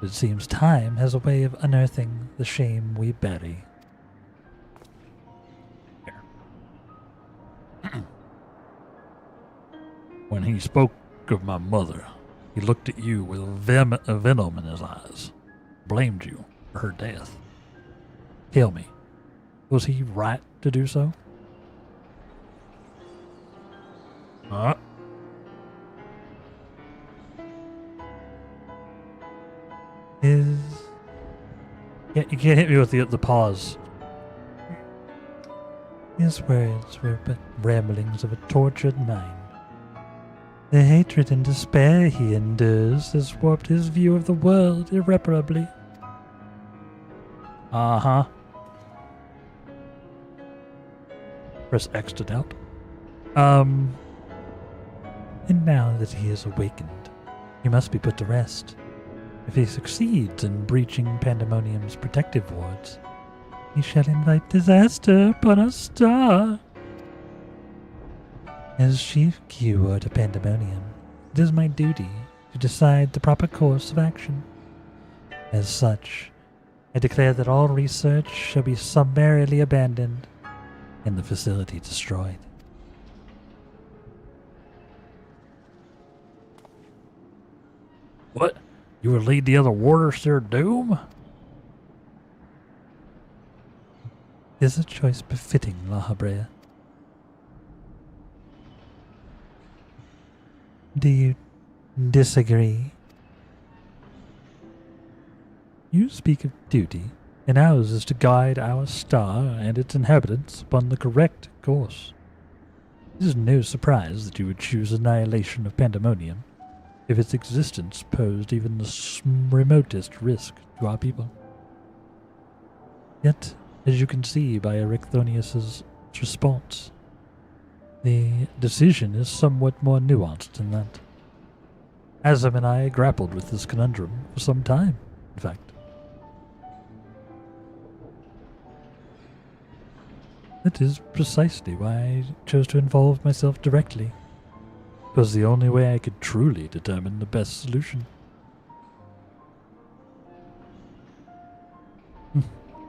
but it seems time has a way of unearthing the shame we bury. When he spoke of my mother, he looked at you with a venom in his eyes, blamed you for her death. Tell me, was he right to do so? Huh? His Yeah, you can't hit me with the pause. His words were but ramblings of a tortured mind. The hatred and despair he endures has warped his view of the world irreparably. Uh-huh. Press X to doubt. And now that he is awakened, he must be put to rest. If he succeeds in breaching Pandemonium's protective wards, he shall invite disaster upon our star. As chief keyword of Pandemonium, it is my duty to decide the proper course of action. As such, I declare that all research shall be summarily abandoned and the facility destroyed. What? You would lead the other warders to their doom? It is a choice befitting La Habrea. Do you disagree? You speak of duty, and ours is to guide our star and its inhabitants upon the correct course. It is no surprise that you would choose annihilation of Pandemonium if its existence posed even the remotest risk to our people. Yet, as you can see by Ericthonius's response, the decision is somewhat more nuanced than that. Azam and I grappled with this conundrum for some time, in fact. That is precisely why I chose to involve myself directly. It was the only way I could truly determine the best solution.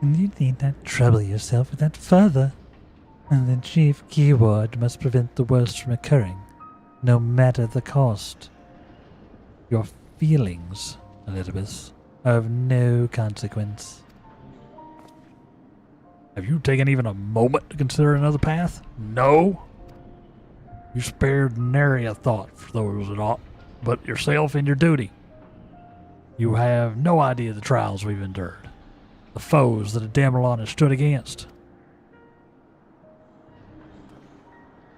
And you need not trouble yourself with that further. And the chief keyword must prevent the worst from occurring, no matter the cost. Your feelings, Elizabeth, are of no consequence. Have you taken even a moment to consider another path? No? You spared nary a thought for those at all but yourself and your duty. You have no idea the trials we've endured, the foes that Damelon has stood against.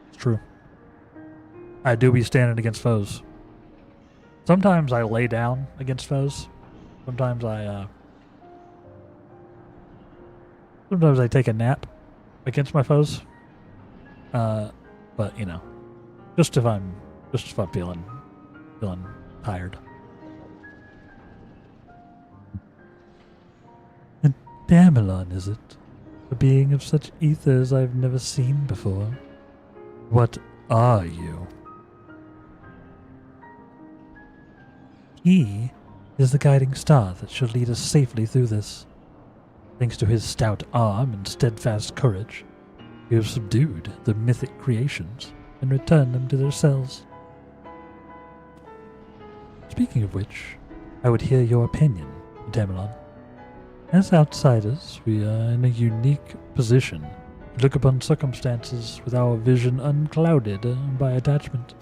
It's true. I do be standing against foes. Sometimes I lay down against foes. Sometimes I take a nap against my foes. But you know, just if I'm feeling tired. Damelon, is it? A being of such ethers I've never seen before. What are you? He is the guiding star that should lead us safely through this. Thanks to his stout arm and steadfast courage, we have subdued the mythic creations and returned them to their cells. Speaking of which, I would hear your opinion, Damelon. As outsiders, we are in a unique position to look upon circumstances with our vision unclouded by attachment.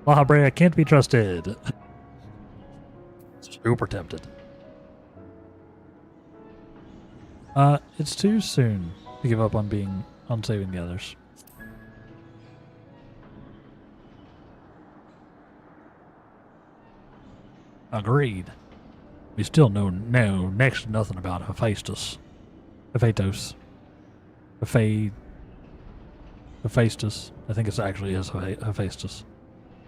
La Brea can't be trusted. Super tempted. It's too soon to give up on saving the others. Agreed. We still know next to nothing about Hephaestus. Hephaestus. I think it's actually is Hephaestus.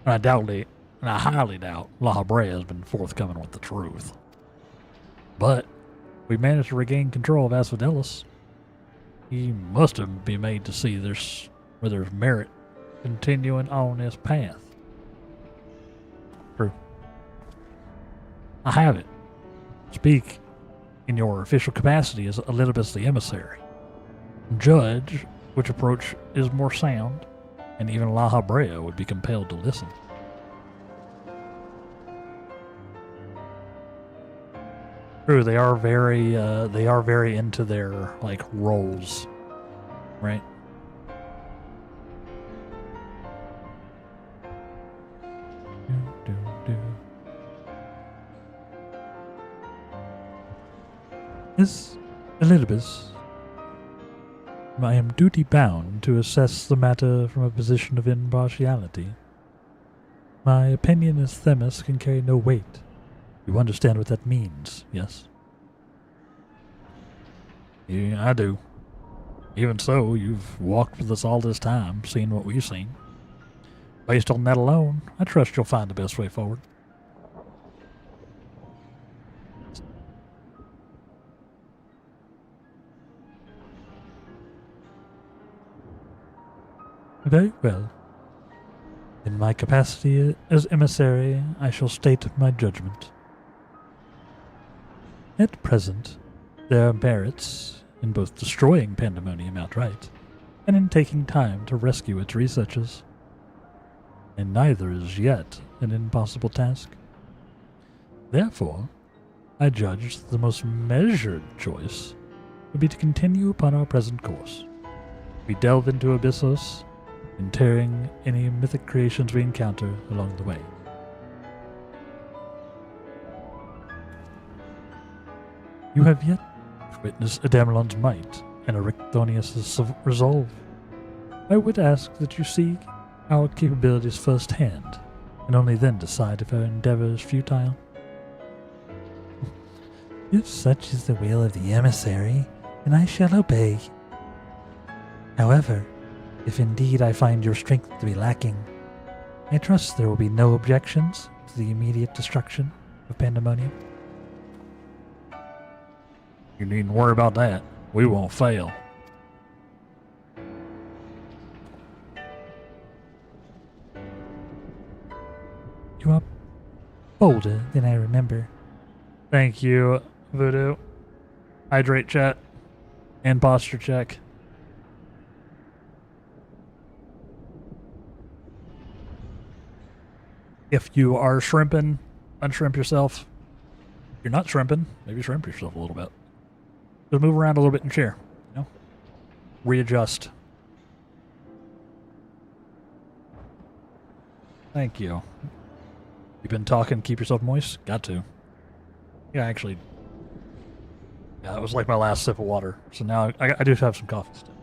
And I highly doubt La Brea has been forthcoming with the truth. But we managed to regain control of Asphodelos. He must have been made to see there's merit continuing on this path. True. I have it. Speak in your official capacity as Elizabeth the Emissary. Judge which approach is more sound, and even La Brea would be compelled to listen. True, they are very into their like roles, right? As Elizabeth, I am duty bound to assess the matter from a position of impartiality. My opinion as Themis can carry no weight. You understand what that means, yes? Yeah, I do. Even so, you've walked with us all this time, seen what we've seen. Based on that alone, I trust you'll find the best way forward. Very well. In my capacity as emissary, I shall state my judgment. At present, there are merits in both destroying Pandemonium outright and in taking time to rescue its researchers. And neither is yet an impossible task. Therefore, I judged the most measured choice would be to continue upon our present course. We delve into Abyssos, interring any mythic creations we encounter along the way. You have yet to witness Adamelon's might and Erichthonius' resolve. I would ask that you see our capabilities firsthand, and only then decide if our endeavor is futile. If such is the will of the emissary, then I shall obey. However, if indeed I find your strength to be lacking, I trust there will be no objections to the immediate destruction of Pandemonium. You needn't worry about that. We won't fail. You are bolder than I remember. Thank you, Voodoo. Hydrate chat and posture check. If you are shrimping, unshrimp yourself. If you're not shrimping, maybe shrimp yourself a little bit. Just move around a little bit in the chair. You know? Readjust. Thank you. You've been talking, keep yourself moist? Got to. Yeah, actually. Yeah, that was like my last sip of water. So now I do have some coffee still.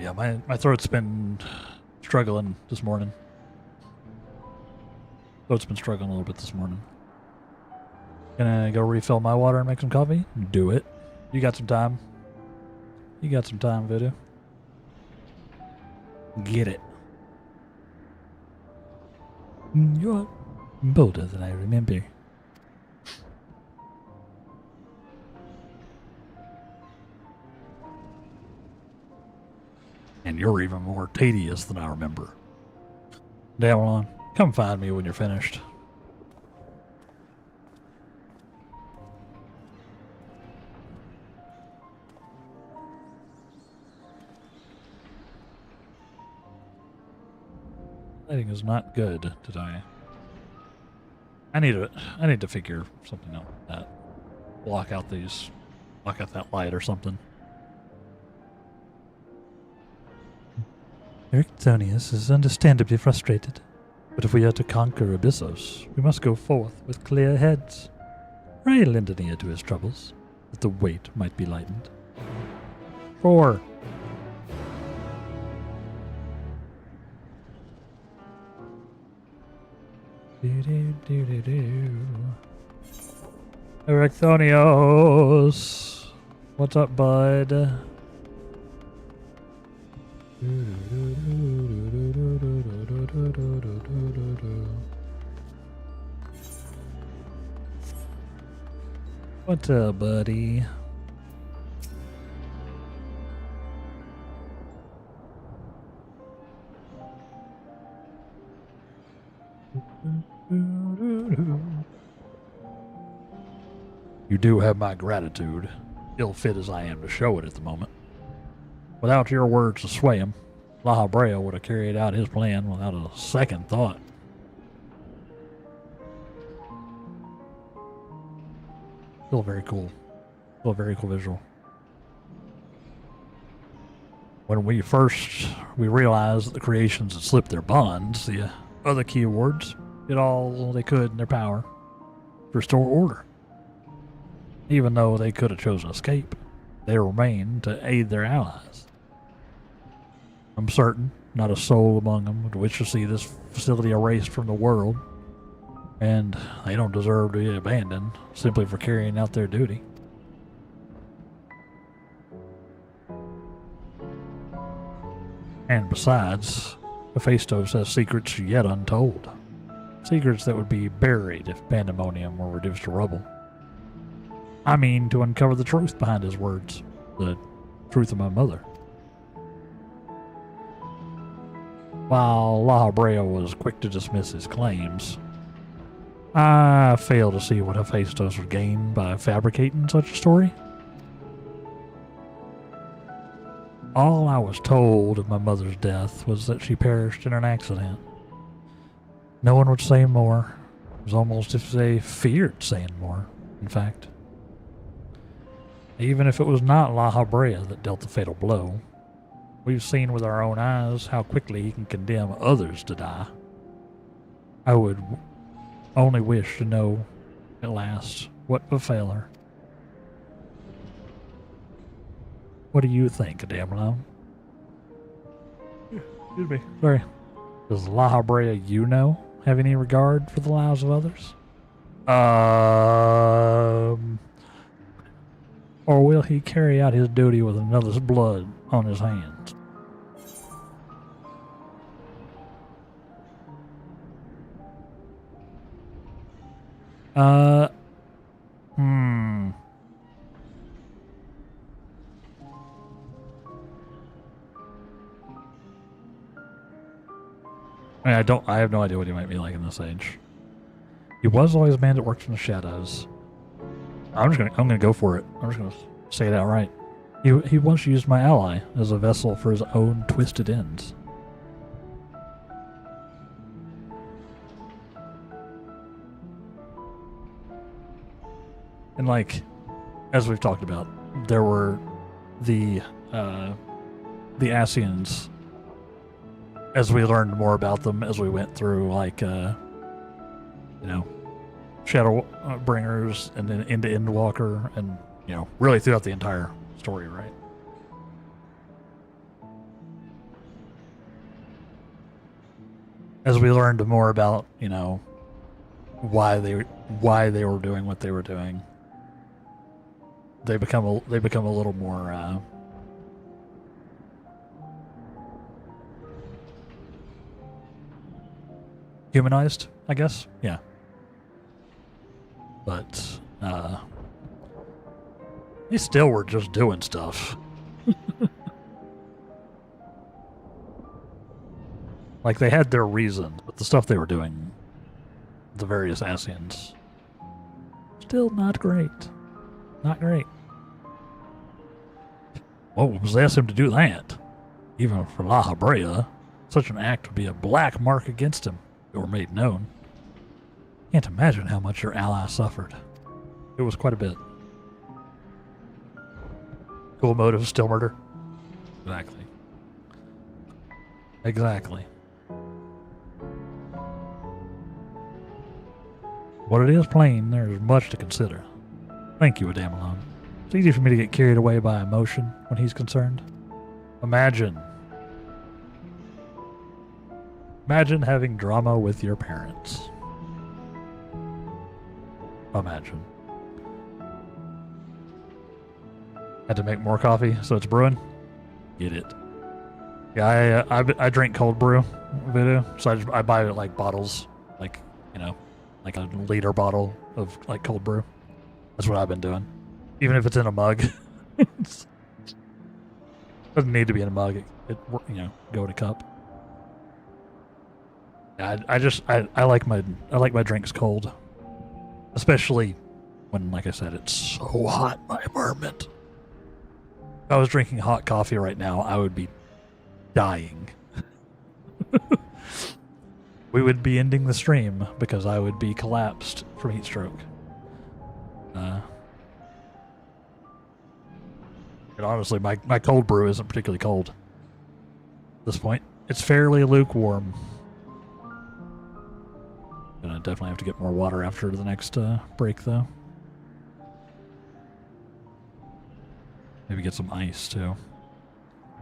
Yeah, my throat's been struggling this morning. Throat's been struggling a little bit this morning. Gonna go refill my water and make some coffee? Do it. You got some time. You got some time, Voodoo. Get it. You're bolder than I remember. And you're even more tedious than I remember. Damelon, come find me when you're finished. Lighting is not good today. I need to figure something out with that. Block out that light or something. Ericthonius is understandably frustrated, but if we are to conquer Abyssos, we must go forth with clear heads. Pray lend an ear to his troubles, that the weight might be lightened. 4. Ericthonios, what's up, bud? What's up, buddy? You do have my gratitude, ill fit as I am to show it at the moment. Without your words to sway him, La Habrea would have carried out his plan without a second thought. Still very cool. Still a very cool visual. When we realized that the creations had slipped their bonds, the other keywords did all they could in their power to restore order. Even though they could have chosen escape, they remained to aid their allies. I'm certain not a soul among them would wish to see this facility erased from the world, and they don't deserve to be abandoned simply for carrying out their duty. And besides, Abyssos has secrets yet untold. Secrets that would be buried if pandemonium were reduced to rubble. I mean, to uncover the truth behind his words. The truth of my mother. While La Habrea was quick to dismiss his claims, I fail to see what Abyssos would gain by fabricating such a story. All I was told of my mother's death was that she perished in an accident. No one would say more. It was almost as if they feared saying more, in fact. Even if it was not La Habrea that dealt the fatal blow, we've seen with our own eyes how quickly he can condemn others to die. I would only wish to know, at last, what befell her. What do you think, Damelon? Excuse me. Sorry. Does La Habrea, you know, have any regard for the lives of others? Or will he carry out his duty with another's blood on his hands? I have no idea what he might be like in this age. He was always a man that worked in the shadows. I'm gonna go for it. I'm just gonna say it outright. He once used my ally as a vessel for his own twisted ends. And like, as we've talked about, there were the Asians. As we learned more about them, as we went through, like, Shadowbringers, and then into Endwalker, and, really throughout the entire story, right? As we learned more about, why they were doing what they were doing, they become a little more humanized, I guess. Yeah. But they still were just doing stuff. Like, they had their reasons, but the stuff they were doing, the various Asians, still not great. Not great. What would possess him to do that? Even for La Habrea, such an act would be a black mark against him, if it were made known. Can't imagine how much your ally suffered. It was quite a bit. Cool motive, still murder. Exactly. Exactly. What it is plain, there is much to consider. Thank you, Adamelon. It's easy for me to get carried away by emotion when he's concerned. Imagine having drama with your parents. Imagine. Had to make more coffee, so it's brewing. Get it. Yeah, I drink cold brew, Voodoo, so I buy like bottles, like, you know, like a liter bottle of like cold brew. That's what I've been doing. Even if it's in a mug. It doesn't need to be in a mug. It you know, go in a cup. Yeah, I like my drinks cold. Especially when, like I said, it's so hot in my apartment. If I was drinking hot coffee right now, I would be dying. We would be ending the stream because I would be collapsed from heat stroke. And honestly, my cold brew isn't particularly cold at this point. It's fairly lukewarm. Gonna definitely have to get more water after the next break, though. Maybe get some ice, too.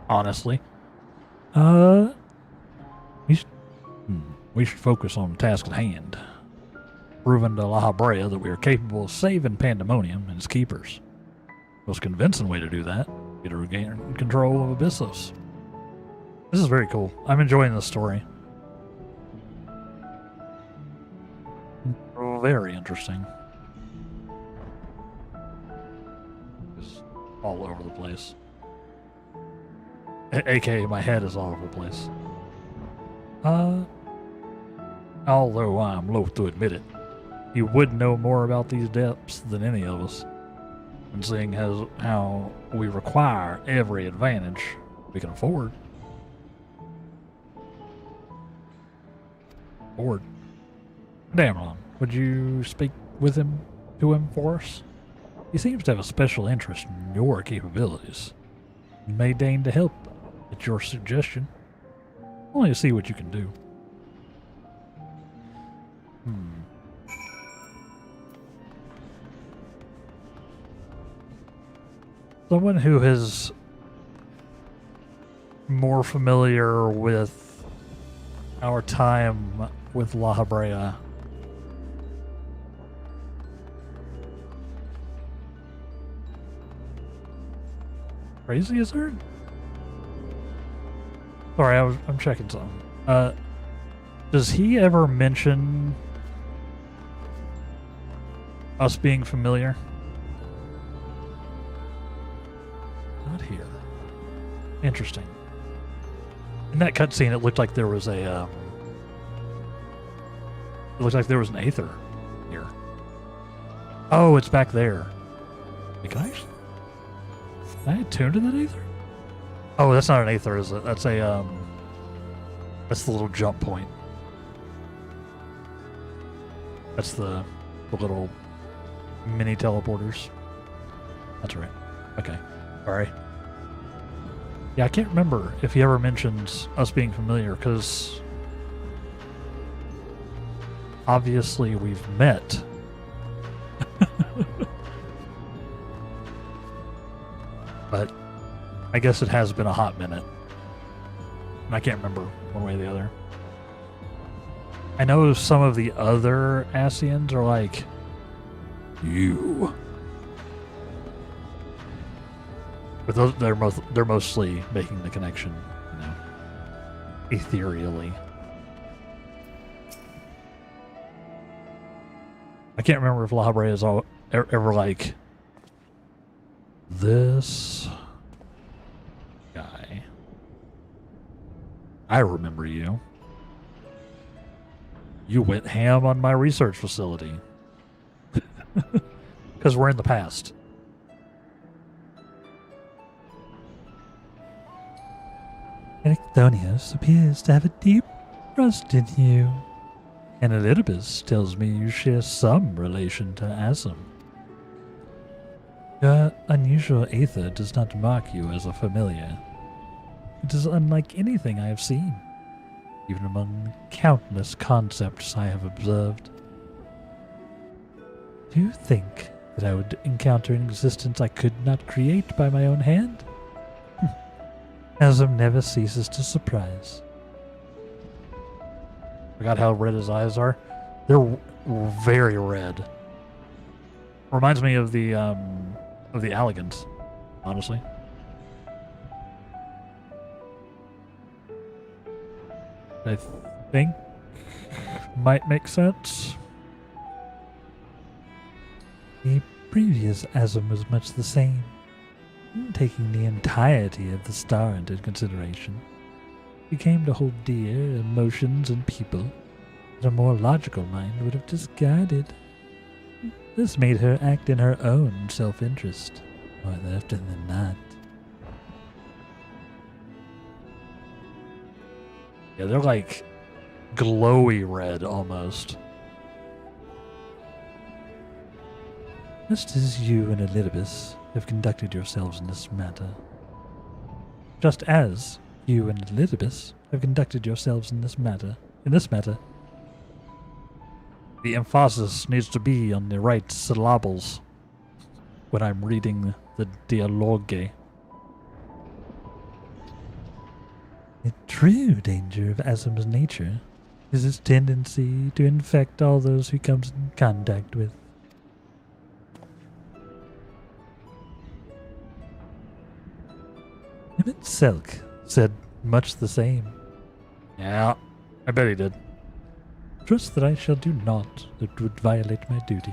Honestly. We should focus on the task at hand. Proving to La Habrea that we are capable of saving Pandemonium and its keepers. Most convincing way to do that would be to regain control of Abyssos. This is very cool. I'm enjoying this story. Very interesting. Just all over the place. AKA, my head is all over the place. Although I'm loath to admit it, you would know more about these depths than any of us. And seeing as how we require every advantage we can afford. Damelon, would you speak with him, to him for us? He seems to have a special interest in your capabilities. You may deign to help at your suggestion. Only to see what you can do. Someone who is more familiar with our time with La Habrea. Crazy is there? Sorry, I'm checking something. Does he ever mention us being familiar? Not here. Interesting. In that cutscene, it looked like there was a. It looked like there was an Aether here. Oh, it's back there. Wait, can I attune to that Aether? Oh, that's not an Aether, is it? That's a that's the little jump point. That's the little mini teleporters. That's right. Okay. Sorry. Yeah, I can't remember if he ever mentions us being familiar, because obviously we've met. But I guess it has been a hot minute. And I can't remember one way or the other. I know some of the other Asians are like, you. But those, they're mostly making the connection, you know, ethereally. I can't remember if La Habrea is ever like this guy. I remember you. You went ham on my research facility. Because we're in the past. Ericthonius appears to have a deep trust in you. And Elidibus tells me you share some relation to Asum. Your unusual aether does not mark you as a familiar. It is unlike anything I have seen, even among the countless concepts I have observed. Do you think that I would encounter an existence I could not create by my own hand? Asum never ceases to surprise. Forgot how red his eyes are. They're very red. Reminds me of the Alligans, honestly. I think might make sense. The previous Asum was much the same, taking the entirety of the star into consideration. He came to hold dear emotions and people that a more logical mind would have discarded. This made her act in her own self-interest, more often than not. Yeah, they're like glowy red almost. Just as you and Elidibus have conducted yourselves in this matter. The emphasis needs to be on the right syllables when I'm reading the dialogue. The true danger of Asum's nature is his tendency to infect all those he comes in contact with. Emmett Selk said much the same. Yeah, I bet he did. Trust that I shall do naught that would violate my duty.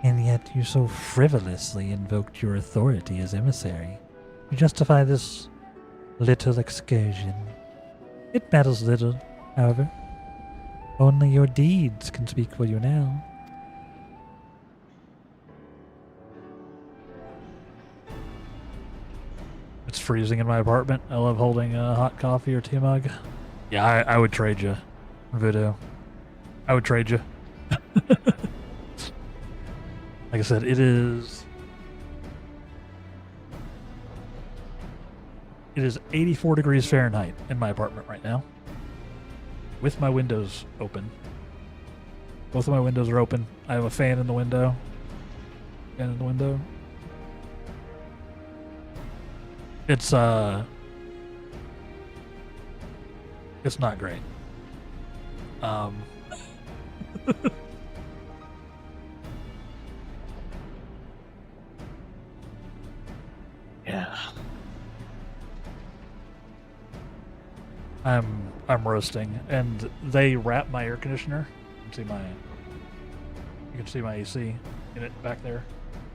And yet you so frivolously invoked your authority as emissary to justify this little excursion. It matters little, however. Only your deeds can speak for you now. It's freezing in my apartment. I love holding a hot coffee or tea mug. Yeah, I would trade you, Voodoo. I would trade you. Like I said, it is 84 degrees Fahrenheit in my apartment right now, with my windows open. Both of my windows are open. I have a fan in the window. It's not great. Yeah. I'm roasting, and they wrap my air conditioner. You can see my AC unit back there,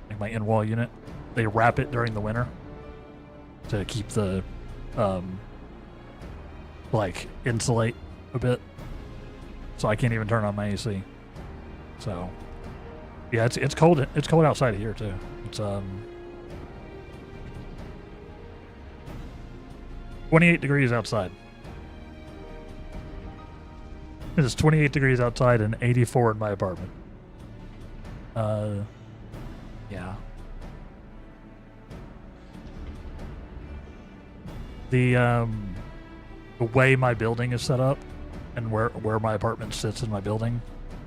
like my in-wall unit. They wrap it during the winter to keep the like insulate a bit, so I can't even turn on my AC. So yeah, it's cold. It's cold outside here too. It's 28 degrees outside. It is 28 degrees outside and 84 in my apartment. Yeah. The way my building is set up and where my apartment sits in my building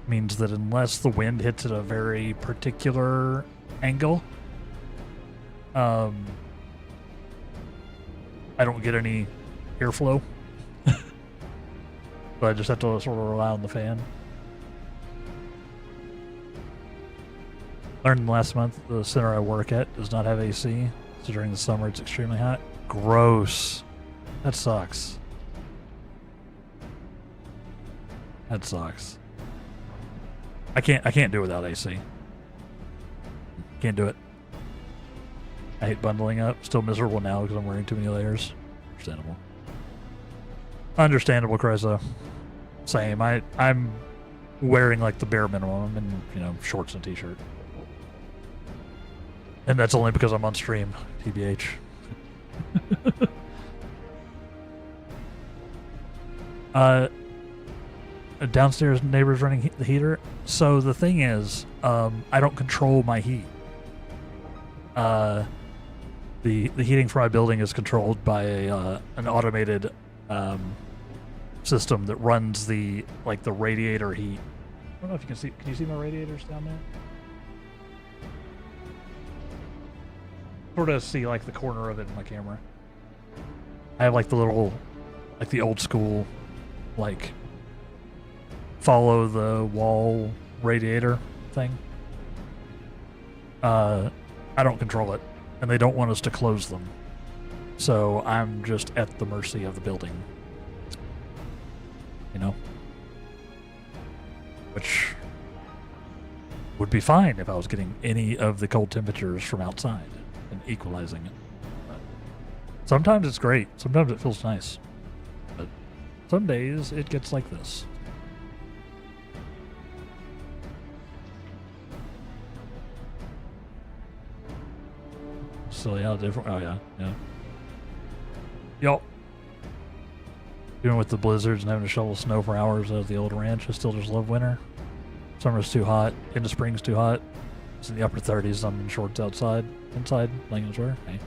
means that unless the wind hits at a very particular angle, I don't get any airflow. So I just have to sort of rely on the fan. Learned last month the center I work at does not have AC, so during the summer it's extremely hot. Gross. That sucks. That sucks. I can't do it without AC. Can't do it. I hate bundling up. Still miserable now because I'm wearing too many layers. Understandable. Understandable, Kryza. Same. I'm wearing like the bare minimum and, you know, shorts and t-shirt. And that's only because I'm on stream, TBH. Downstairs neighbor's running the heater. So the thing is, I don't control my heat. The heating for my building is controlled by an automated system that runs the radiator heat. I don't know if you can see. Can you see my radiators down there? Sort of see like the corner of it in my camera. I have like the little, like the old school, like follow the wall radiator thing. I don't control it, and they don't want us to close them. So I'm just at the mercy of the building. You know? Which would be fine if I was getting any of the cold temperatures from outside and equalizing it. But sometimes it's great. Sometimes it feels nice. But some days it gets like this. Silly how different. Oh, yeah. Yup. Even with the blizzards and having to shovel snow for hours at the old ranch, I still just love winter. Summer's too hot. Into spring's too hot. It's in the upper 30s. I'm in shorts outside. Inside, laying in the sweater. Hey.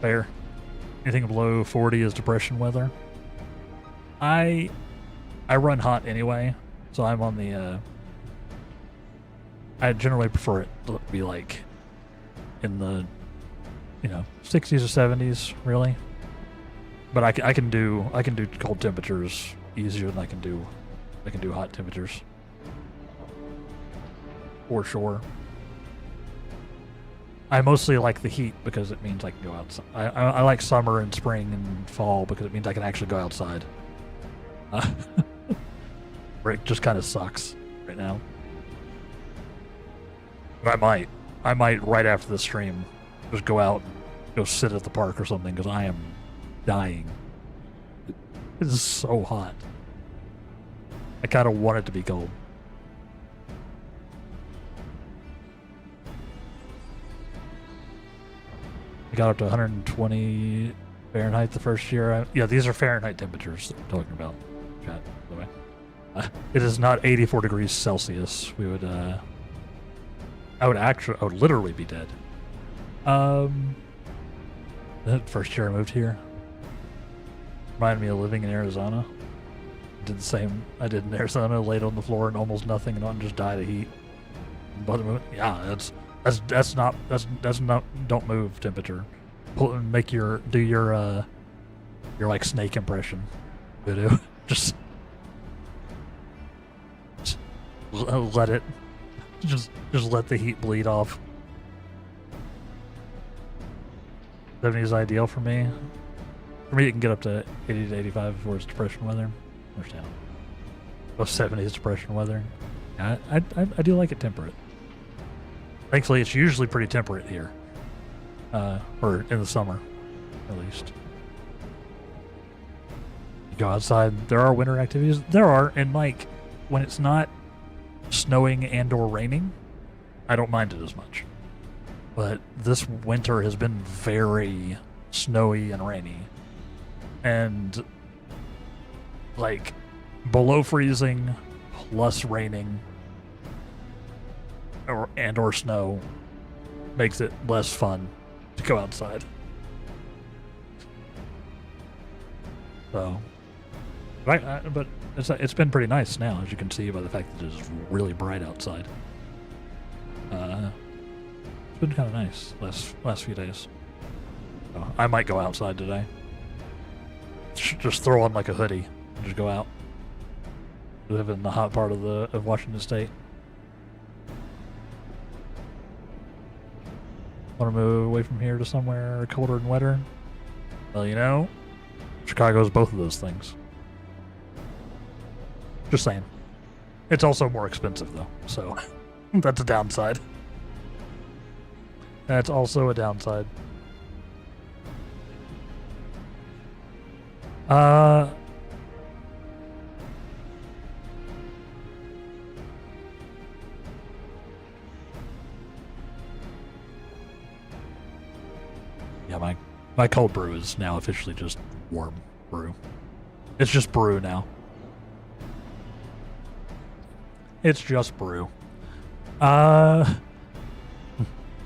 Fair. Anything below 40 is depression weather. I run hot anyway, so I'm on the, I generally prefer it to be like in the, 60s or 70s, really. But I can do cold temperatures easier than I can do hot temperatures. For sure. I mostly like the heat because it means I can go outside. I like summer and spring and fall because it means I can actually go outside. Where it just kind of sucks right now. But I might right after the stream just go out and go sit at the park or something because I am dying. It is so hot. I kind of want it to be cold. I got up to 120 Fahrenheit the first year. Yeah, these are Fahrenheit temperatures that we're talking about. Chat, by the way. It is not 84 degrees Celsius. We would, I would literally be dead. The first year I moved here reminded me of living in Arizona. Did the same I did in Arizona, laid on the floor and almost nothing and just died of heat. But yeah, that's not don't move temperature. Do your like snake impression video. just let it just let the heat bleed off. 70 is ideal for me. For me, it can get up to 80 to 85 before it's depression weather. Understand? Well, 70 is depression weather. Yeah, I do like it temperate. Thankfully, it's usually pretty temperate here. Or in the summer, at least. You go outside, there are winter activities. There are, and like, when it's not snowing and or raining, I don't mind it as much. But this winter has been very snowy and rainy. And like below freezing plus raining or snow makes it less fun to go outside. So, but it's been pretty nice now, as you can see by the fact that it's really bright outside. It's been kind of nice last few days. So I might go outside today. Just throw on like a hoodie and just go out. Live in the hot part of Washington State. Want to move away from here to somewhere colder and wetter? Well, Chicago's both of those things. Just saying. It's also more expensive, though, so that's a downside. That's also a downside. Yeah, my cold brew is now officially just warm brew. It's just brew now. It's just brew.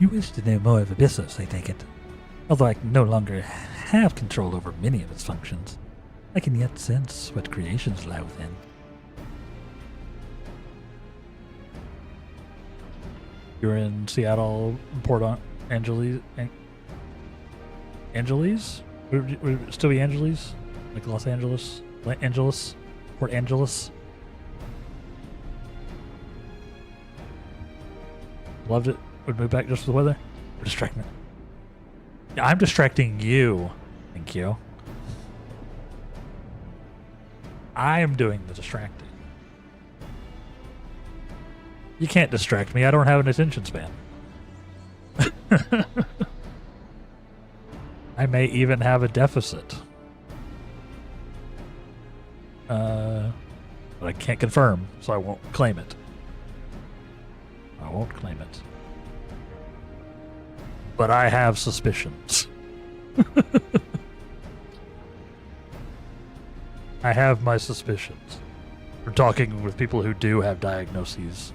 You wish to know more of Abyssos, I take it. Although I no longer have control over many of its functions, I can yet sense what creations lie within. You're in Seattle, Port Angeles. Angeles? Would it still be Angeles? Like Los Angeles? Angeles? Port Angeles? Loved it. Would move back just for the weather. Or distract me. Yeah, I'm distracting you. Thank you. I am doing the distracting. You can't distract me. I don't have an attention span. I may even have a deficit. But I can't confirm, so I won't claim it. I won't claim it. But I have suspicions. I have my suspicions. We're talking with people who do have diagnoses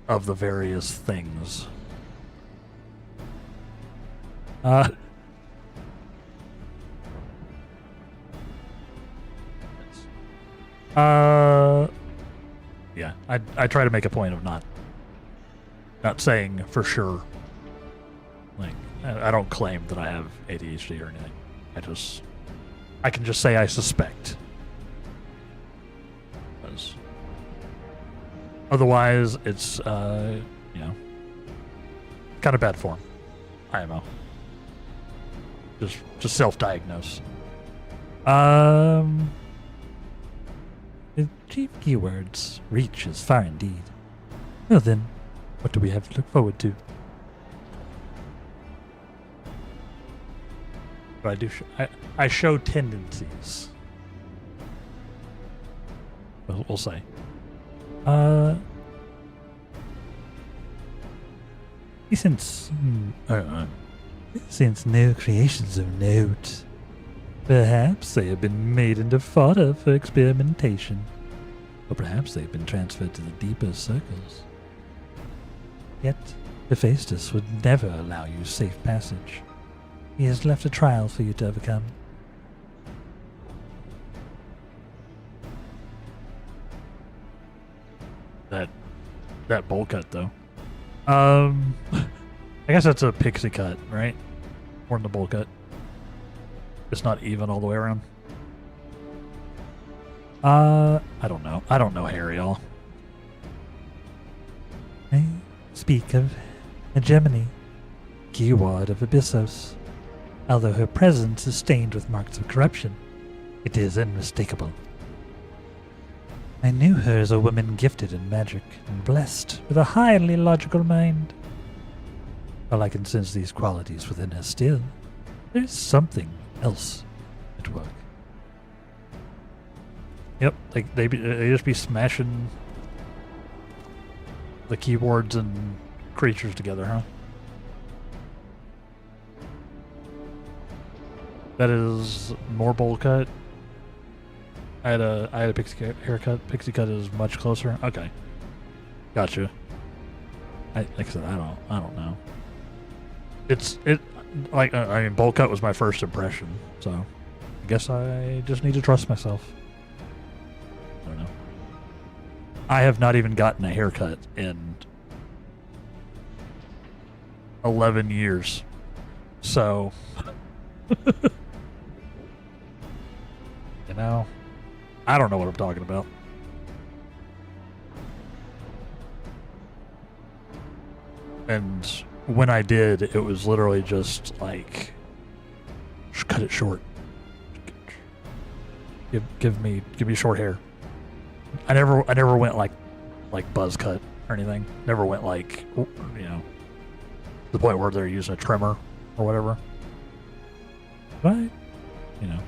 of the various things. Yeah, I try to make a point of not saying for sure. Like, I don't claim that I have ADHD or anything. I can just say I suspect. Because otherwise, it's, kind of bad form. IMO. Just self-diagnose. The chief keywords, reach is far indeed. Well then, what do we have to look forward to? But I show tendencies. We'll say. Since no creations of note, perhaps they have been made into fodder for experimentation, or perhaps they have been transferred to the deeper circles. Yet, Hephaestus would never allow you safe passage. He has left a trial for you to overcome. That bowl cut, though. I guess that's a pixie cut, right? More than the bowl cut. It's not even all the way around. I don't know. I don't know hair, y'all. I speak of Hegemony, keyword of Abyssos. Although her presence is stained with marks of corruption, it is unmistakable. I knew her as a woman gifted in magic and blessed with a highly logical mind. While I can sense these qualities within her still, there is something else at work. Yep, they just be smashing the keyboards and creatures together, huh? That is more bowl cut. I had a pixie haircut. Pixie cut is much closer. Okay, gotcha. Like I said, I don't know. I mean, bowl cut was my first impression, so I guess I just need to trust myself. I don't know. I have not even gotten a haircut in 11 years, so you know, I don't know what I'm talking about. And when I did, it was literally just like, cut it short. Give me short hair. I never went like buzz cut or anything. Never went like, you know, the point where they're using a trimmer or whatever. But, you know,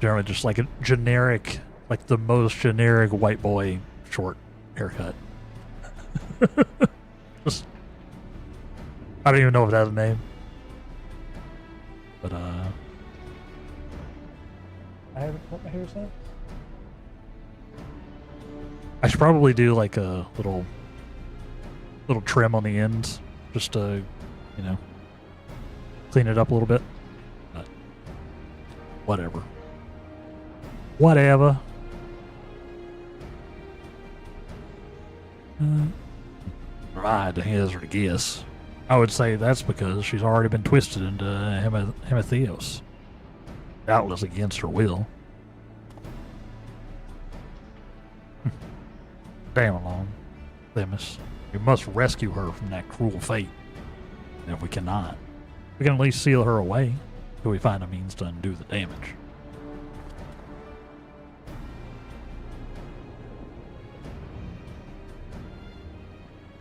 generally just like a generic, like the most generic white boy short haircut. Just, I don't even know if that has a name. But, I haven't cut my hair since. I should probably do like a little trim on the ends, just to, you know, clean it up a little bit. But whatever. Whatever. I'd hazard a guess. I would say that's because she's already been twisted into Hematheos. Doubtless against her will. Damn along, Themis. We must rescue her from that cruel fate. And if we cannot, we can at least seal her away till we find a means to undo the damage.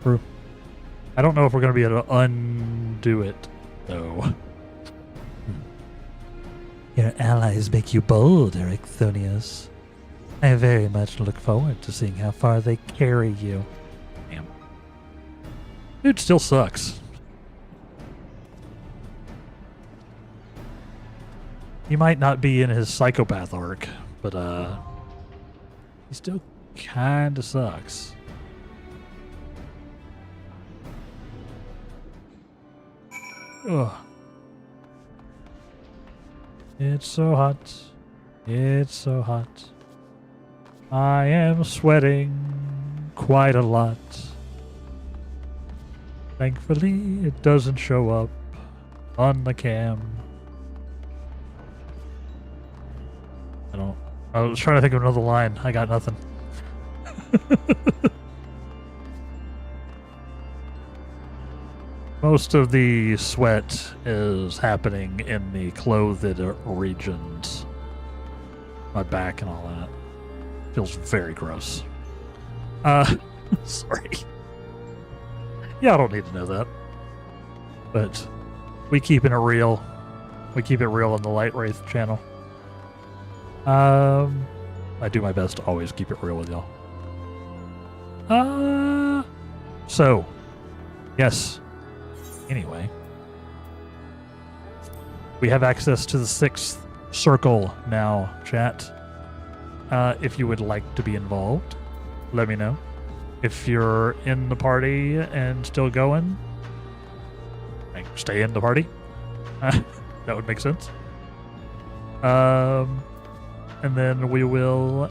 True. I don't know if we're going to be able to undo it, though. Your allies make you bold, Ericthonius. I very much look forward to seeing how far they carry you. Damn. Dude still sucks. He might not be in his psychopath arc, but he still kinda sucks. Ugh. It's so hot. It's so hot. I am sweating quite a lot. Thankfully, it doesn't show up on the cam. I was trying to think of another line. I got nothing. Most of the sweat is happening in the clothed regions. My back and all that. Feels very gross. Sorry. Yeah, I don't need to know that. But we keeping it real. We keep it real on the Light Wraith channel. I do my best to always keep it real with y'all. So, yes. Anyway. We have access to the 6th circle now, chat. If you would like to be involved, let me know. If you're in the party and still going, stay in the party. That would make sense. And then we will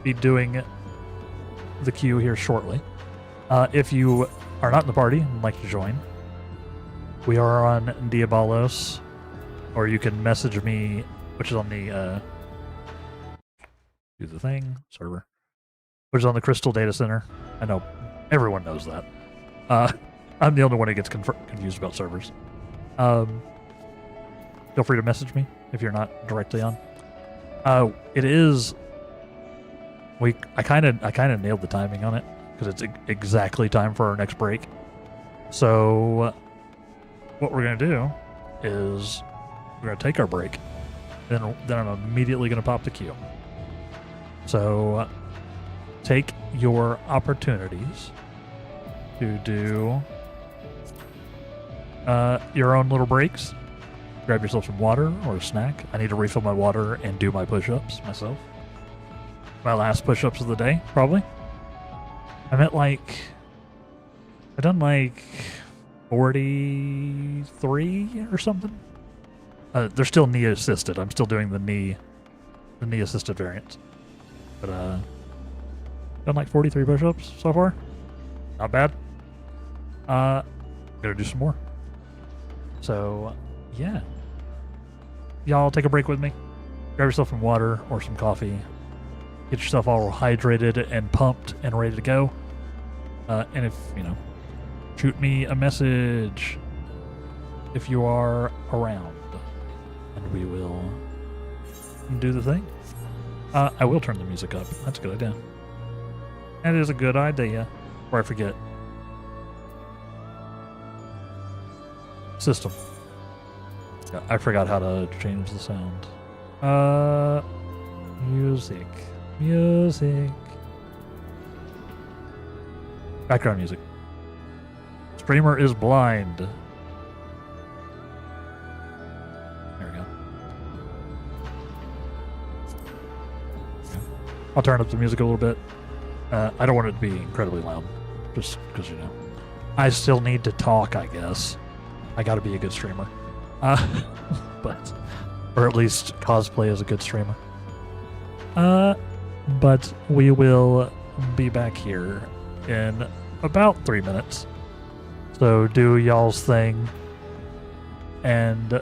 be doing the queue here shortly. If you are not in the party and would like to join, we are on Diabolos, or you can message me, which is on the do the thing server, which is on the Crystal Data Center. I know everyone knows that. I'm the only one who gets confused about servers. Feel free to message me if you're not directly on. It is. I kind of nailed the timing on it because it's exactly time for our next break. So what we're gonna do is we're gonna take our break, then I'm immediately gonna pop the queue. So take your opportunities to do your own little breaks. Grab yourself some water or a snack. I need to refill my water and do my push-ups myself. My last push-ups of the day, probably. I've done like 43 or something. They're still knee assisted. I'm still doing the knee assisted variant. But done like 43 push-ups so far. Not bad. Gotta do some more. So yeah. Y'all take a break with me. Grab yourself some water or some coffee. Get yourself all hydrated and pumped and ready to go. And if, shoot me a message if you are around. And we will do the thing. I will turn the music up. That's a good idea. That is a good idea. Before I forget. System. Yeah, I forgot how to change the sound. Music. Music. Background music. Streamer is blind. There we go. I'll turn up the music a little bit. I don't want it to be incredibly loud. Just because, you know. I still need to talk, I guess. I gotta be a good streamer. But... Or at least cosplay as a good streamer. But we will be back here in about 3 minutes. So do y'all's thing. And...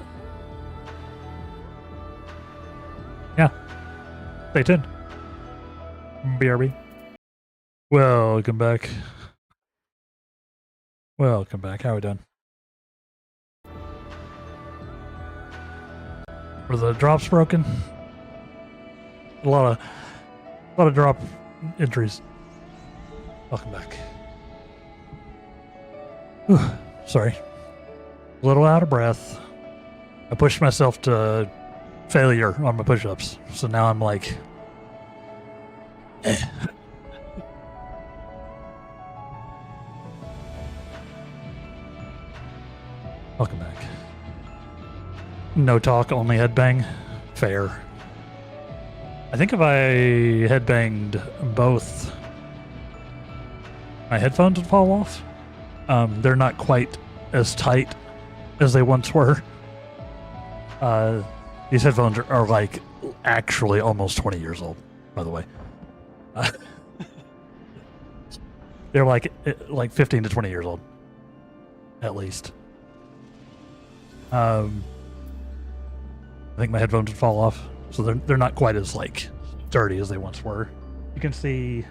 yeah. Stay tuned. BRB. Welcome back. Welcome back. How are we doing? Were the drops broken? A lot of drop entries. Welcome back. Whew, sorry. A little out of breath. I pushed myself to failure on my push-ups, so now I'm like... Welcome back. No talk, only headbang. Fair. I think if I headbanged both, my headphones would fall off. They're not quite as tight as they once were. These headphones are like actually almost 20 years old, by the way. They're like 15 to 20 years old, at least. I think my headphones would fall off, so they're not quite as like sturdy as they once were. You can see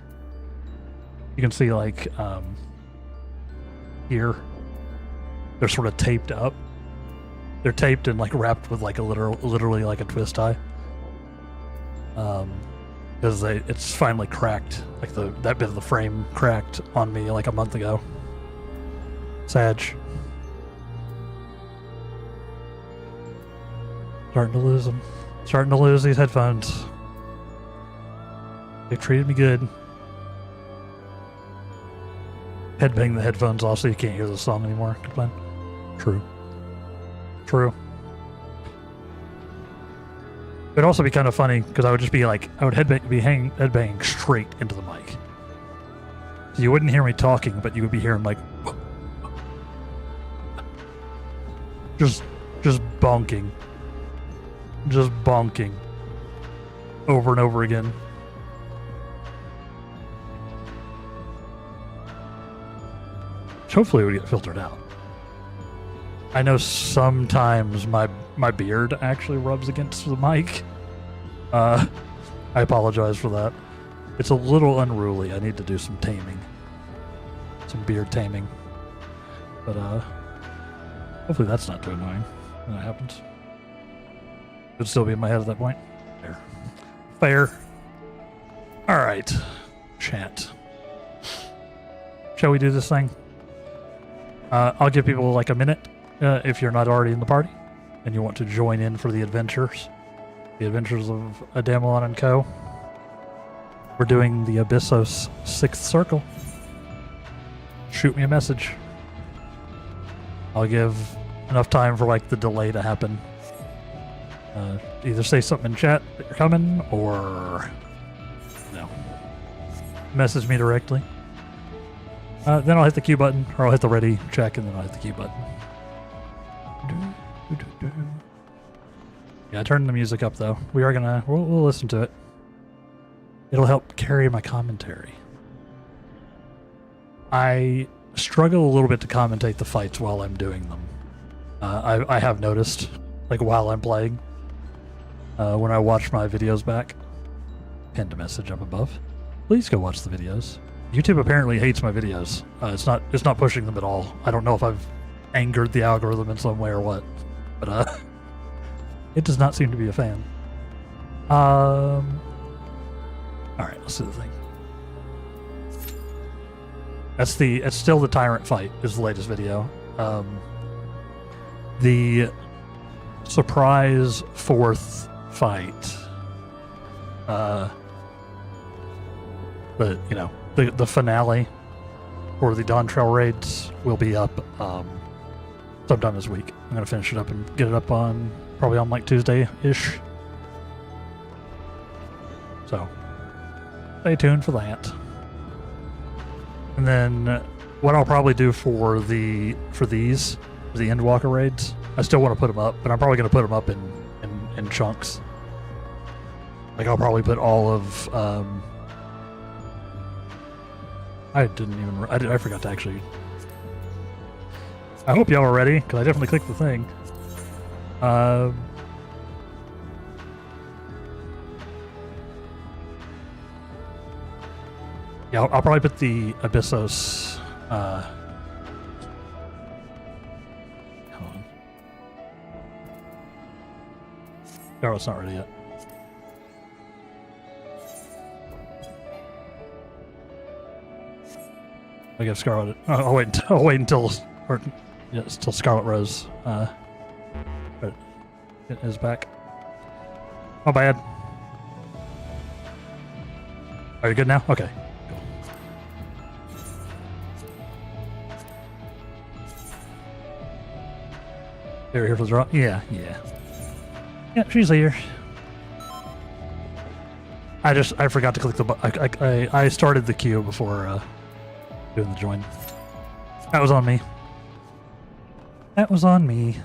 like here, they're sort of taped up. They're taped and like wrapped with like a literally like a twist tie. Because it's finally cracked. Like that bit of the frame cracked on me like a month ago. Sag. Starting to lose them. Starting to lose these headphones. They treated me good. Headbang the headphones off so you can't hear the song anymore. Good plan. True. True. It'd also be kind of funny because I would just be like, I would headbang straight into the mic. So you wouldn't hear me talking, but you would be hearing like, just bonking. Just bonking. Over and over again. Which hopefully would get filtered out. I know sometimes my beard actually rubs against the mic. I apologize for that. It's a little unruly. I need to do some taming. Some beard taming. But hopefully that's not too annoying when that happens. It'd still be in my head at that point. Fair. Fair. Alright. Chat. Shall we do this thing? I'll give people like a minute if you're not already in the party and you want to join in for the adventures. The adventures of Adamelon and Co. We're doing the Abyssos 6th Circle. Shoot me a message. I'll give enough time for like the delay to happen. Either say something in chat that you're coming, or no. Message me directly. Then I'll hit the Q button, or I'll hit the ready check, and then I'll hit the Q button. Yeah, I turned the music up though. We'll listen to it. It'll help carry my commentary. I struggle a little bit to commentate the fights while I'm doing them. I have noticed, like while I'm playing. When I watch my videos back, pinned message up above. Please go watch the videos. YouTube apparently hates my videos. It's not pushing them at all. I don't know if I've angered the algorithm in some way or what, but it does not seem to be a fan. Alright, let's do the thing. It's still the Tyrant fight is the latest video. The surprise fourth fight. But, you know, the finale for the Dawn Trail raids will be up sometime this week. I'm going to finish it up and get it up on, probably on like Tuesday-ish. So, stay tuned for that. And then what I'll probably do for the Endwalker raids, I still want to put them up, but I'm probably going to put them up in chunks. Like I'll probably put all of I forgot to actually. I hope y'all are ready because I definitely clicked the thing. Yeah, I'll probably put the Abyssos. Hold on. Oh, it's not ready yet. I guess Scarlet. I'll wait until Scarlet Rose. Is back. My bad. Are you good now? Okay. They're here for the draw? Yeah. Yeah, she's here. I forgot to click the button. I started the queue before doing the join. That was on me. That was on me.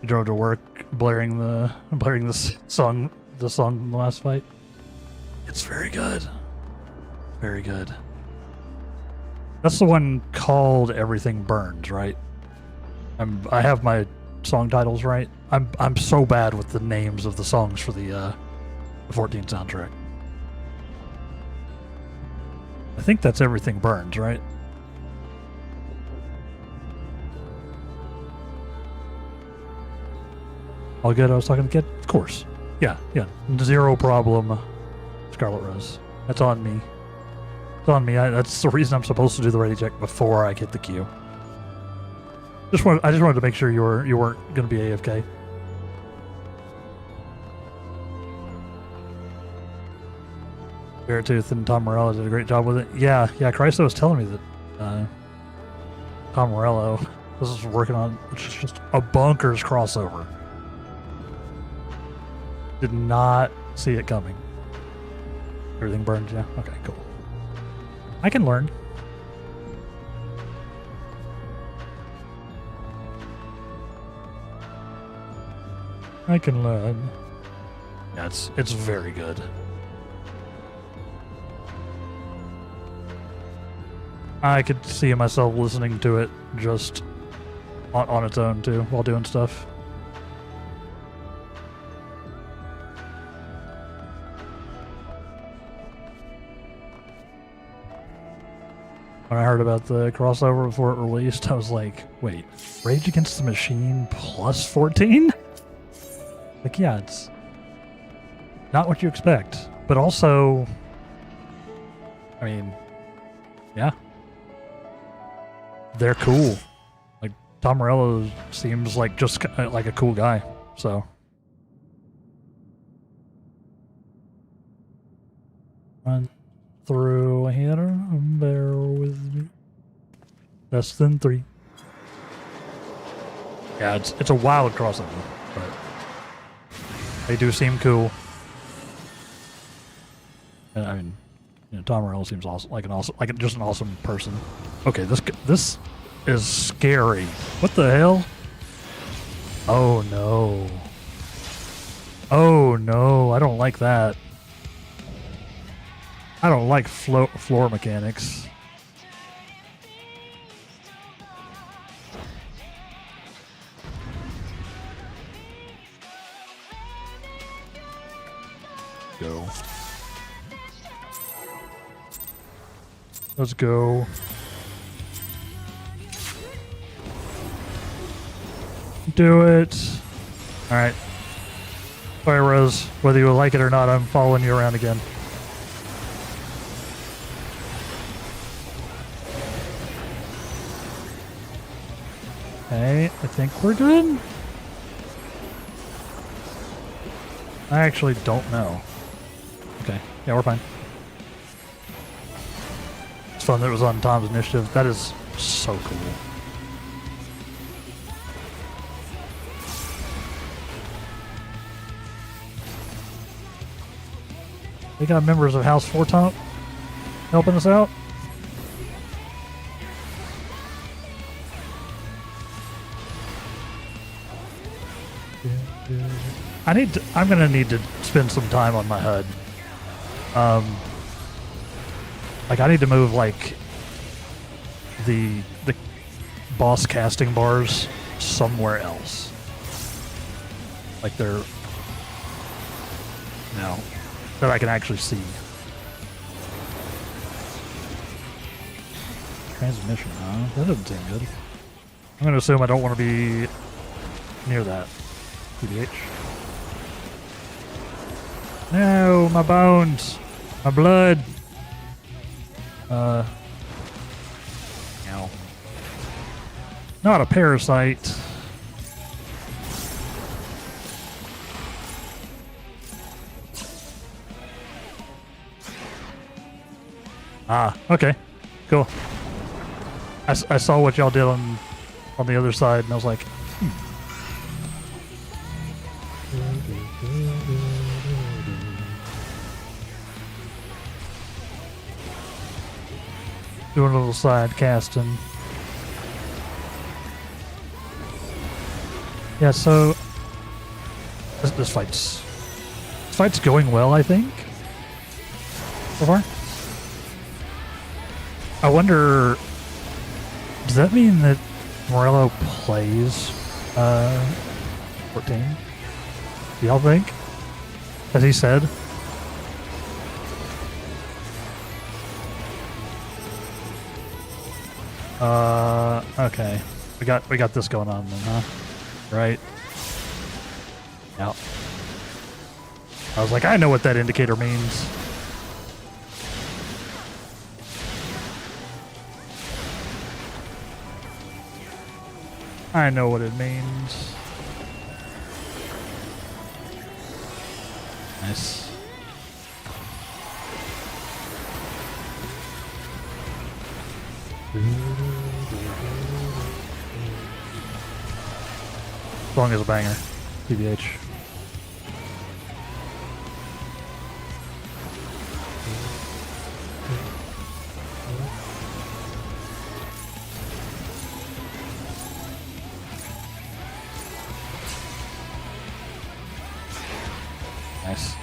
You drove to work blaring the song in the last fight. It's very good. Very good. That's the one called Everything Burns, right? I have my song titles right. I'm so bad with the names of the songs for the 14 soundtrack. I think that's Everything Burns, right? All good, I was talking to the kid? Of course. Yeah. Zero problem. Scarlet Rose. That's on me. It's on me. That's the reason I'm supposed to do the ready check before I hit the queue. I just wanted to make sure you weren't going to be AFK. Beartooth and Tom Morello did a great job with it. Yeah. Chryso was telling me that Tom Morello was working on, which is just a bonkers crossover. Did not see it coming. Everything Burns, yeah. Okay, cool. I can learn. I can learn. Yeah, it's very good. I could see myself listening to it just on its own too, while doing stuff. When I heard about the crossover before it released, I was like, wait, Rage Against the Machine plus 14? Like, yeah, it's not what you expect. But also, I mean, yeah. They're cool. Like, Tom Morello seems like just like a cool guy, so. Run through here, bear with me. Less than 3. Yeah, it's a wild crossover, but they do seem cool. And I mean, you know, Tom Morello seems awesome, just an awesome person. Okay, this is scary. What the hell? Oh no. Oh no, I don't like that. I don't like floor mechanics. Go. Let's go. Do it. All right. Sorry, Rose. Whether you like it or not, I'm following you around again. Okay, I think we're good. I actually don't know. Okay, yeah, we're fine. It's fun that it was on Tom's initiative. That is so cool. We got members of House Fortomp helping us out. I'm gonna need to spend some time on my HUD. Like I need to move like the boss casting bars somewhere else. Like they're that I can actually see. Transmission, huh? That doesn't seem good. I'm gonna assume I don't want to be near that. PBH. No, my bones, my blood. Ow. Not a parasite. Ah, okay, cool. I saw what y'all did on the other side, and I was like, doing a little side casting. Yeah, so this fight's going well, I think, so far. I wonder, does that mean that Morello plays 14? Do y'all think? As he said? Okay. We got this going on then, huh? Right? Yeah. I was like, I know what that indicator means. I know what it means. Nice. Song is a banger. PBH. Nice.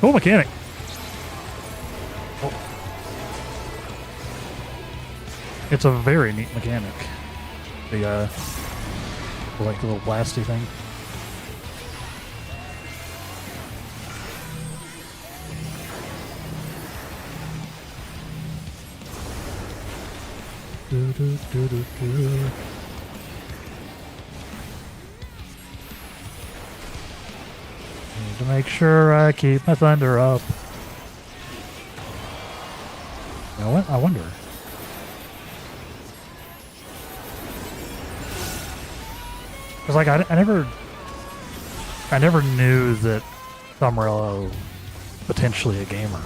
Cool mechanic. Oh. It's a very neat mechanic. The like the little blasty thing. Need to make sure I keep my thunder up. You know what? I wonder. Cause like I never knew that Thumbrello potentially a gamer.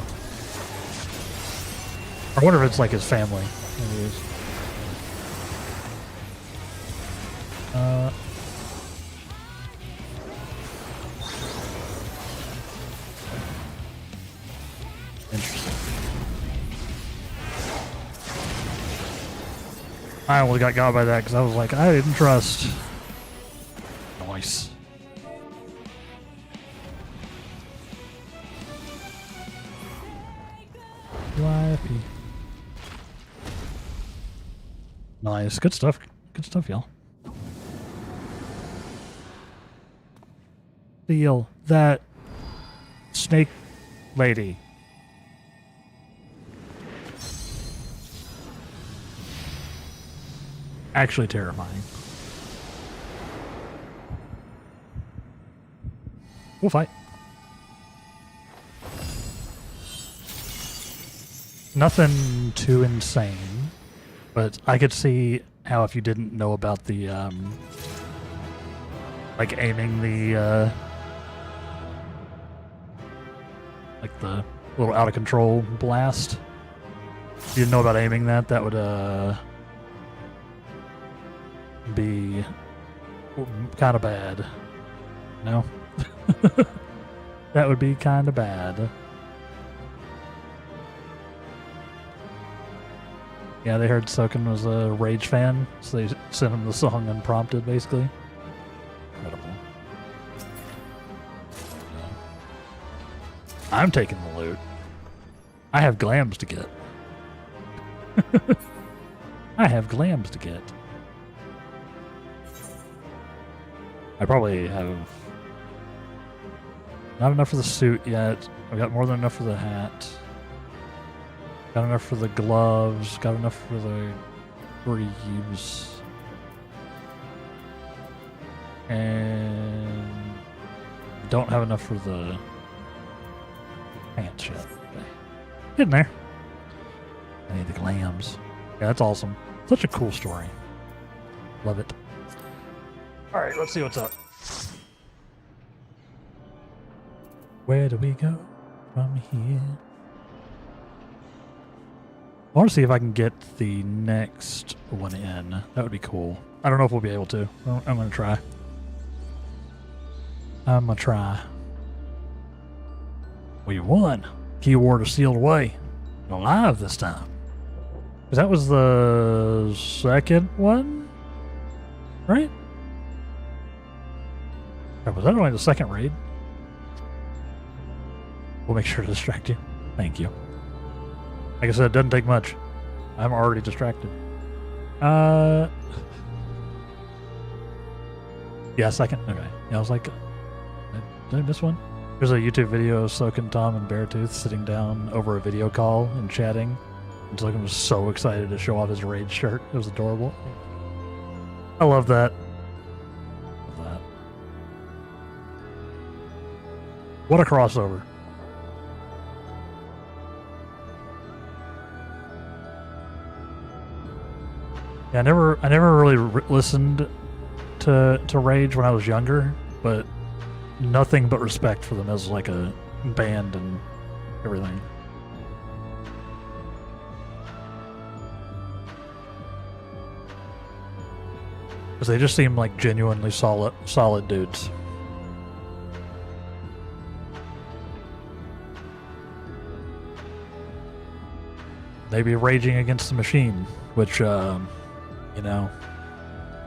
I wonder if it's like his family. Maybe it is. Interesting. I only got by that because I was like, I didn't trust. Nice. YFP. Nice. Good stuff. Good stuff, y'all. Steal that snake lady. Actually terrifying. We'll fight. Nothing too insane, but I could see how if you didn't know about the, like aiming the, like the little out of control blast. If you didn't know about aiming that, that would, be kind of bad. No? That would be kind of bad. Yeah, they heard Soken was a Rage fan, so they sent him the song unprompted, basically. Incredible. I'm taking the loot. I have glams to get. I have glams to get. I probably have not enough for the suit yet. I've got more than enough for the hat. Got enough for the gloves. Got enough for the greaves. And don't have enough for the pants yet. Okay. Getting there. I need the glams. Yeah, that's awesome. Such a cool story. Love it. Alright, let's see what's up. Where do we go from here? I want to see if I can get the next one in. That would be cool. I don't know if we'll be able to. I'm going to try. I'm going to try. We won. Keyword is sealed away. Alive this time. Because that was the second one? Right? Or was that only the second raid? We'll make sure to distract you. Thank you. Like I said, it doesn't take much. I'm already distracted. Yeah, second. Okay. Yeah, I was like, did I miss one? There's a YouTube video of Soken, Tom, and Beartooth sitting down over a video call and chatting. And Soken was so excited to show off his Raid shirt. It was adorable. I love that. Love that. What a crossover. Yeah, I never really listened to Rage when I was younger, but nothing but respect for them as like a band and everything. Because they just seem like genuinely solid dudes. They be raging against the machine, which, you know,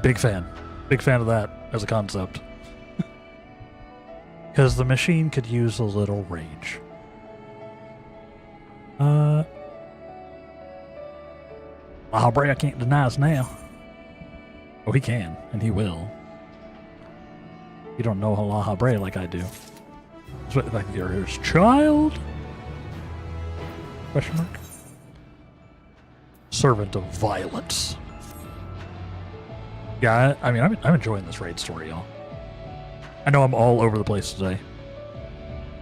big fan. Big fan of that as a concept. Because the machine could use a little rage. Aubrey, I can't deny us now. Oh, he can, and he will. You don't know La Habre like I do. Like you're his child? Question mark? Servant of violence. Yeah, I mean, I'm enjoying this raid story, y'all. I know I'm all over the place today,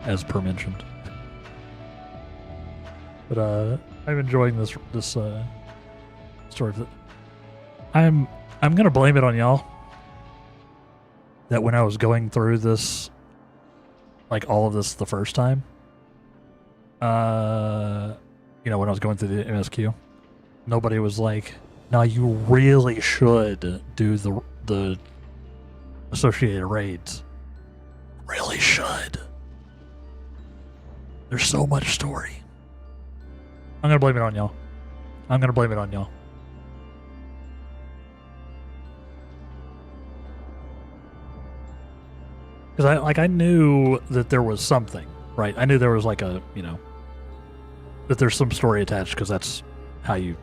as per mentioned. But I'm enjoying this story. I'm gonna blame it on y'all. That when I was going through this, like all of this the first time, you know, when I was going through the MSQ, nobody was like, "No, you really should do the associated raids. Really should. There's so much story." I'm gonna blame it on y'all. I'm gonna blame it on y'all. Because I knew that there was something, right? I knew there was like a, you know, that there's some story attached because that's how you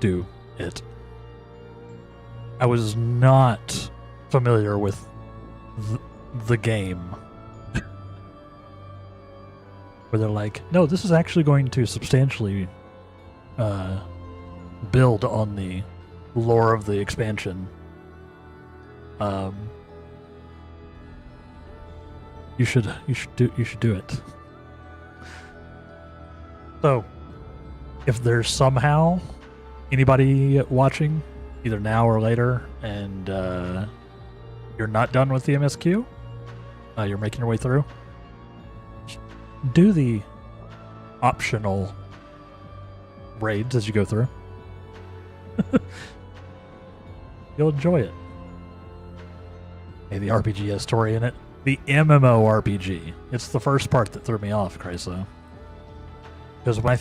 do it. I was not familiar with the game. Where they're like, no, this is actually going to substantially build on the lore of the expansion. You should do it. So, if there's somehow anybody watching, either now or later, and you're not done with the MSQ, you're making your way through, do the optional raids as you go through. You'll enjoy it. Hey, the RPG has story in it. The MMORPG. It's the first part that threw me off, Chryso. Because when I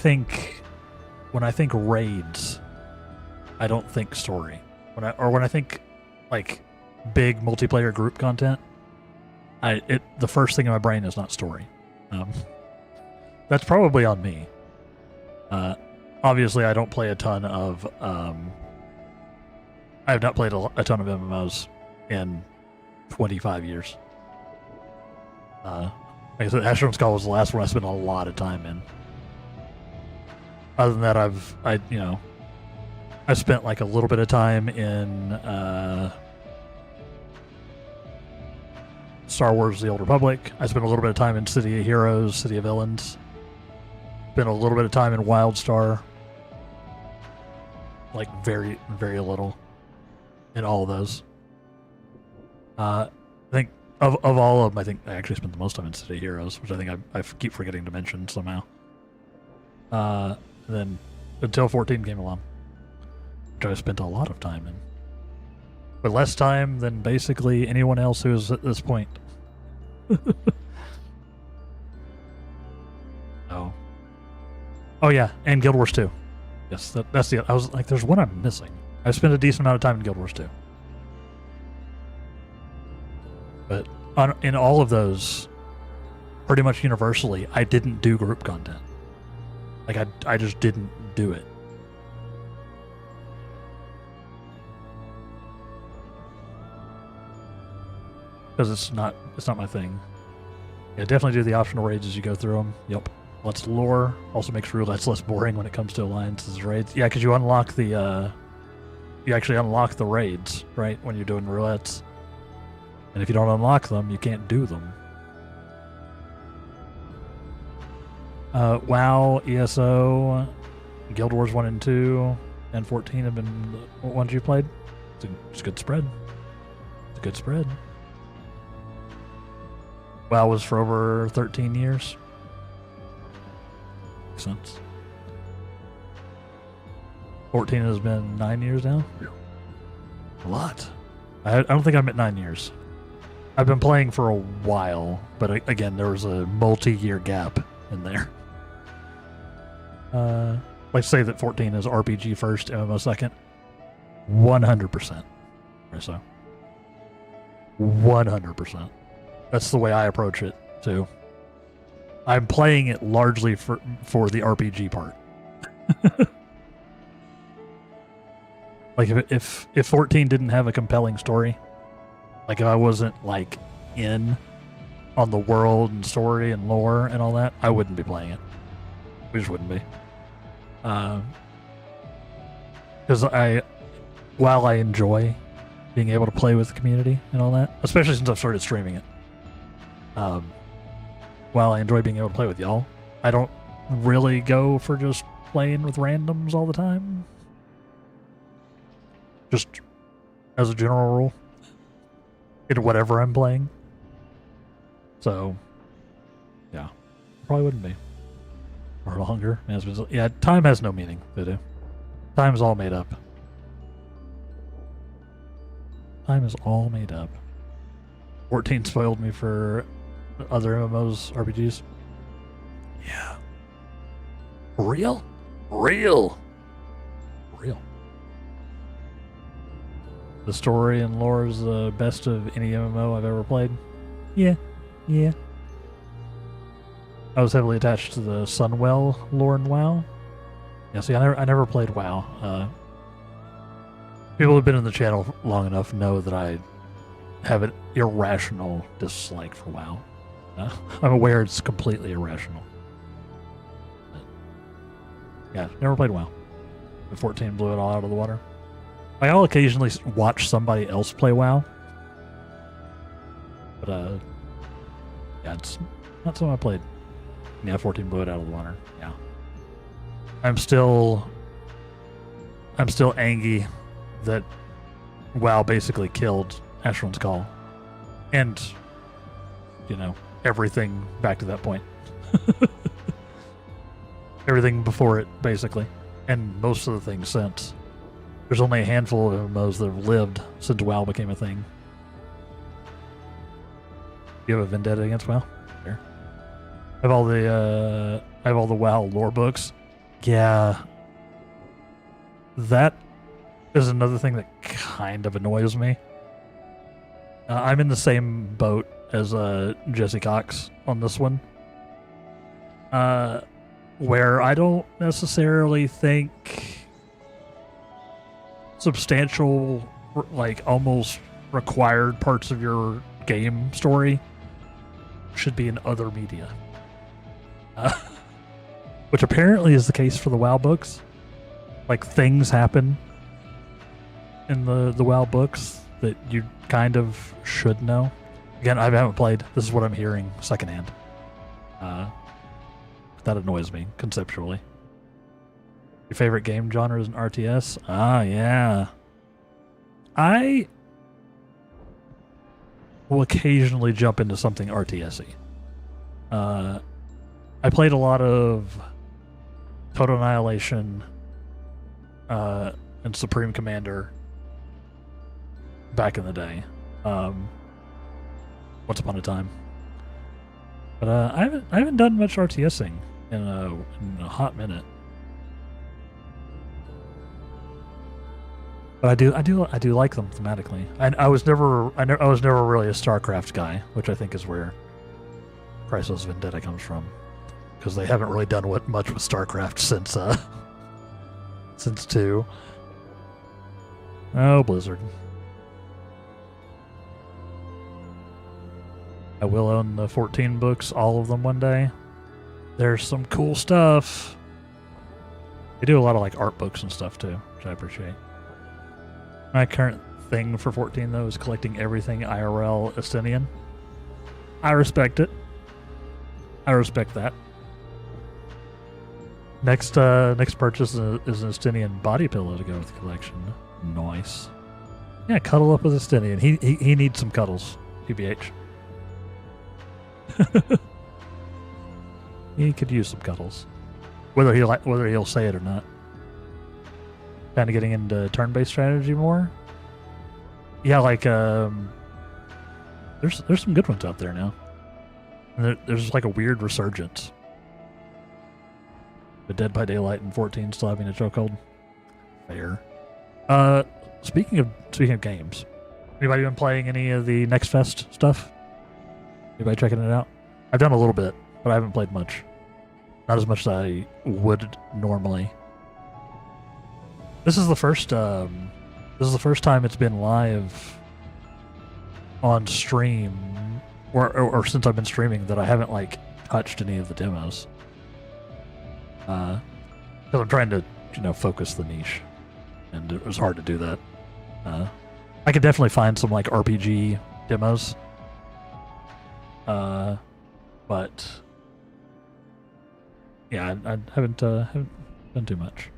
think raids, I don't think story. When I think like big multiplayer group content, the first thing in my brain is not story. That's probably on me. Obviously, I don't play a ton of. I have not played a ton of MMOs in 25 years. Like I said, Ashram's Call was the last one I spent a lot of time in. Other than that, I spent like a little bit of time in Star Wars: The Old Republic. I spent a little bit of time in City of Heroes, City of Villains. Spent a little bit of time in WildStar. Like very, very little in all of those. I think of all of them, I think I actually spent the most time in City of Heroes, which I think I keep forgetting to mention somehow. Then until 14 came along, which I spent a lot of time in. But less time than basically anyone else who is at this point. Oh yeah, and Guild Wars 2. Yes, that's the. I was like, there's one I'm missing. I spent a decent amount of time in Guild Wars 2. But in all of those, pretty much universally, I didn't do group content. Like I just didn't do it. Because it's not my thing. Yeah, definitely do the optional raids as you go through them. Yep. Lots of lore. Also makes roulette's less boring when it comes to alliances raids. Yeah, because you unlock the you actually unlock the raids, right, when you're doing roulettes. And if you don't unlock them, you can't do them. WoW, ESO, Guild Wars 1 and 2, and 14 have been the ones you played. It's a good spread. It's a good spread. WoW was for over 13 years. Makes sense. 14 has been 9 years now. A lot. I don't think I'm at 9 years. I've been playing for a while, but again, there was a multi-year gap in there. Let's say that 14 is RPG first, MMO second. 100%. So 100%. That's the way I approach it too. I'm playing it largely for the RPG part. Like if 14 didn't have a compelling story, like if I wasn't like in on the world and story and lore and all that, I wouldn't be playing it. We just wouldn't be. Because while I enjoy being able to play with the community and all that, especially since I've started streaming it, while I enjoy being able to play with y'all, I don't really go for just playing with randoms all the time. Just as a general rule, in whatever I'm playing. So, yeah, probably wouldn't be. Or longer. Yeah, time has no meaning, they do. Time is all made up. Time is all made up. 14 spoiled me for other MMOs, RPGs. Yeah. Real? Real. The story and lore is the best of any MMO I've ever played. Yeah. I was heavily attached to the Sunwell lore in WoW. Yeah, see, I never played WoW. People who've been in the channel long enough know that I have an irrational dislike for WoW. I'm aware it's completely irrational. But, yeah, never played WoW. The 14 blew it all out of the water. I'll occasionally watch somebody else play WoW. But, Yeah, it's not something I played. Yeah, 14 blew it out of the water. Yeah. I'm still angry that WoW basically killed Asheron's Call. And, everything back to that point. Everything before it, basically. And most of the things since. There's only a handful of MMOs that have lived since WoW became a thing. You have a vendetta against WoW? There. I have all the WoW lore books. Yeah. That is another thing that kind of annoys me. I'm in the same boat as Jesse Cox on this one. Where I don't necessarily think substantial, like almost required parts of your game story should be in other media. Which apparently is the case for the WoW books. Like, things happen in the WoW books that you kind of should know. Again, I haven't played. This is what I'm hearing secondhand. That annoys me, conceptually. Your favorite game genre is an RTS? Ah, yeah. I will occasionally jump into something RTS-y. I played a lot of Total Annihilation and Supreme Commander back in the day. Once upon a time. But I haven't done much RTSing in a hot minute. But I do like them thematically. I was never really a StarCraft guy, which I think is where Chrysos Vendetta comes from, because they haven't really done much with StarCraft since 2. Oh, Blizzard. I will own the 14 books, all of them one day. There's some cool stuff. They do a lot of like art books and stuff too, which I appreciate. My current thing for 14 though is collecting everything IRL Estinian. I respect it. I respect that. Next purchase is an Estinian body pillow to go with the collection. Nice. Yeah, cuddle up with Estinian. He needs some cuddles. TBH. He could use some cuddles, whether he'll say it or not. Kind of getting into turn-based strategy more. Yeah, like there's some good ones out there now. And there's like a weird resurgence. The Dead by Daylight and 14 still having a chokehold. Fair. Speaking of games, anybody been playing any of the Next Fest stuff? Anybody checking it out? I've done a little bit, but I haven't played much. Not as much as I would normally. This is the first time it's been live on stream, or since I've been streaming, that I haven't like touched any of the demos. Because I'm trying to focus the niche, and it was hard to do that. I could definitely find some like RPG demos. But yeah, I haven't done too much.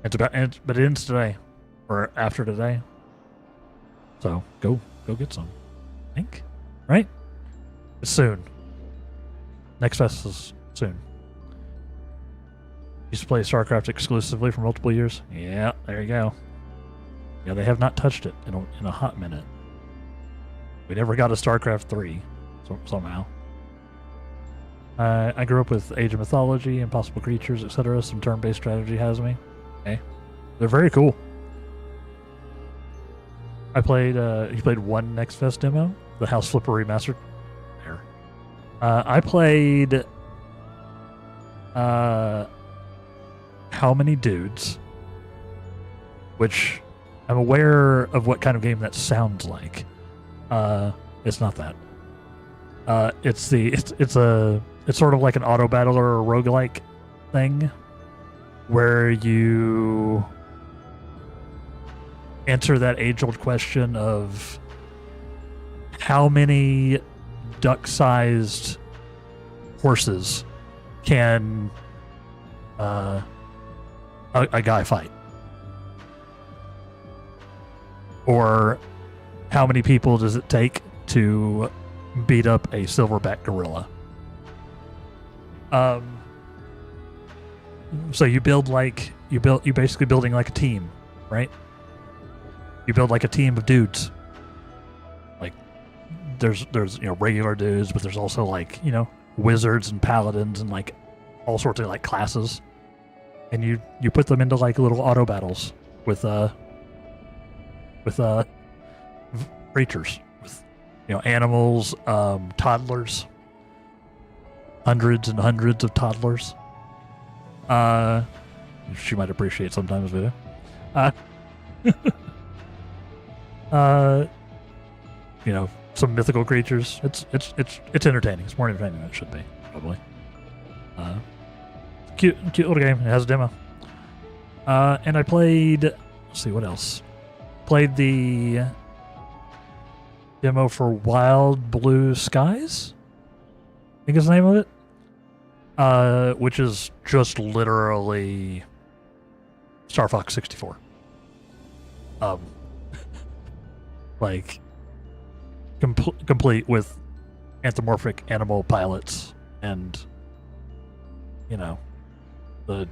But it ends today, or after today. So go get some. I think, right? It's soon. Next Fest is soon. Used to play StarCraft exclusively for multiple years. Yeah, there you go. Yeah, they have not touched it in a hot minute. We never got a StarCraft 3, somehow. I grew up with Age of Mythology, Impossible Creatures, etc. Some turn-based strategy has me. Okay. They're very cool. He played one Next Fest demo, the House Flipper Remastered. There. I played How Many Dudes, which I'm aware of what kind of game that sounds like. It's not that. It's sort of like an auto battle or a roguelike thing where you answer that age-old question of how many duck-sized horses can a guy fight? Or how many people does it take to beat up a silverback gorilla? So you're basically building like a team, right? You build like a team of dudes. Like there's regular dudes, but there's also like, wizards and paladins and like all sorts of like classes. And you put them into like little auto battles with creatures, with animals, toddlers, hundreds and hundreds of toddlers. She might appreciate sometimes video. Some mythical creatures. It's entertaining. It's more entertaining than it should be, probably. Cute little game. It has a demo. And I played. Let's see what else. Played the demo for Wild Blue Skies, I think is the name of it. Which is just literally Star Fox 64. Like complete with anthropomorphic animal pilots and the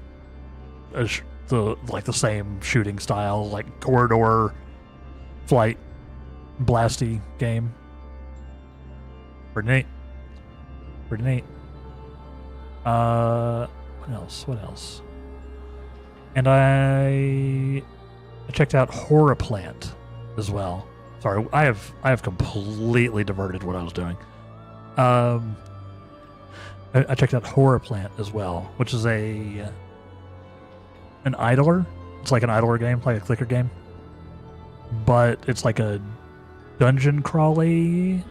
same shooting style, like corridor flight blasty game. Pretty neat. What else? And I checked out Horror Plant as well. Sorry, I have completely diverted what I was doing. I checked out Horror Plant as well, which is an idler. It's like an idler game, like a clicker game. But it's like a dungeon crawly,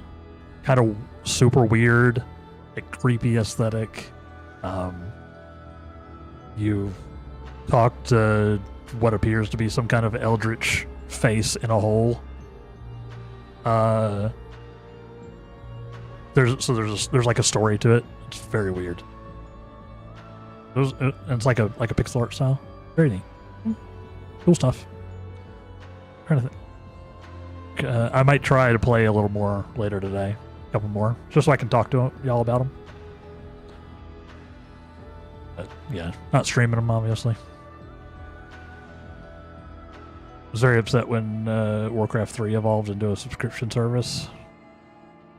kind of super weird, like creepy aesthetic. You talk to what appears to be some kind of eldritch face in a hole. There's like a story to it. It's very weird. And it's like a pixel art style. Very neat. Cool stuff. Trying to think. I might try to play a little more later today. A couple more, just so I can talk to y'all about them. But yeah, not streaming them obviously. I was very upset when Warcraft 3 evolved into a subscription service.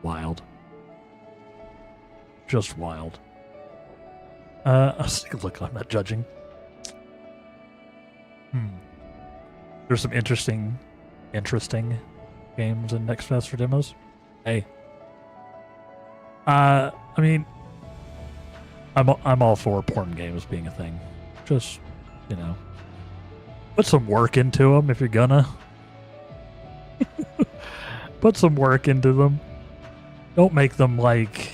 Wild. Just wild. Let's take a look. I'm not judging. There's some interesting games in Next Fest for demos. Hey. I mean, I'm all for porn games being a thing. Just, put some work into them if you're gonna. Put some work into them. Don't make them like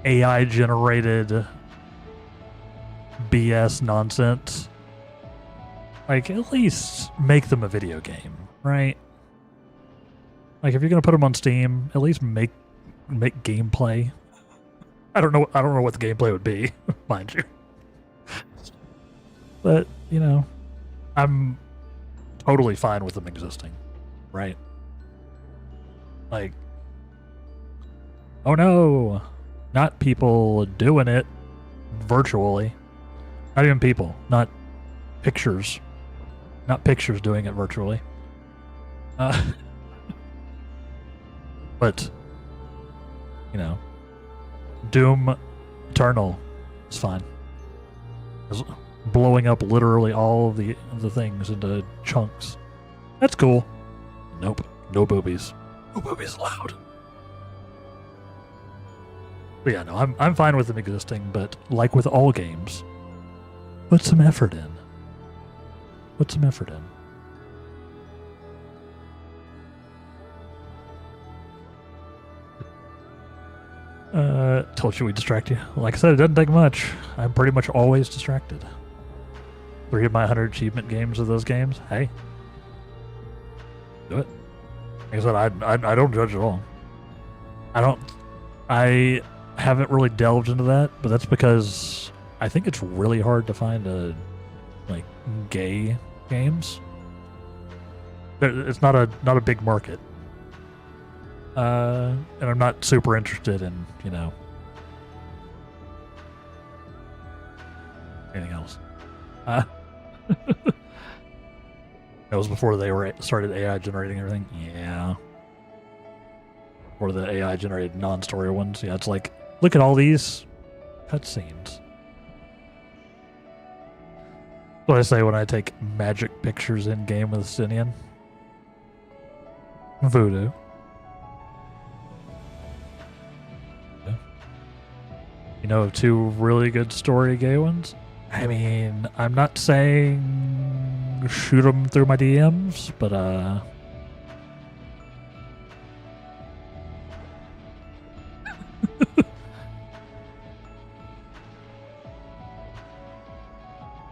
AI generated BS nonsense. Like, at least make them a video game, right? Like, if you're gonna put them on Steam, at least make gameplay. I don't know what the gameplay would be, mind you. But, I'm totally fine with them existing, right? Like, oh no, not people doing it virtually. Not even people, not pictures. Not pictures doing it virtually. But, Doom Eternal is fine. It's blowing up literally all of the things into chunks. That's cool. Nope. No boobies. No boobies allowed. But yeah, no, I'm fine with them existing, but like with all games, put some effort in. Put some effort in. Told you we distract you. Like I said, it doesn't take much. I'm pretty much always distracted. 3 of my 100 achievement games of those games. Hey. Do it. Like I said, I don't judge at all. I haven't really delved into that, but that's because I think it's really hard to find like gay games. It's not a big market, and I'm not super interested in anything else. That was before they started AI generating everything. Yeah. Or the AI generated non-story ones. Yeah, it's like, look at all these cutscenes. That's what I say when I take magic pictures in game with Sinian. Voodoo. You know of two really good story gay ones? I mean, I'm not saying shoot them through my DMs, but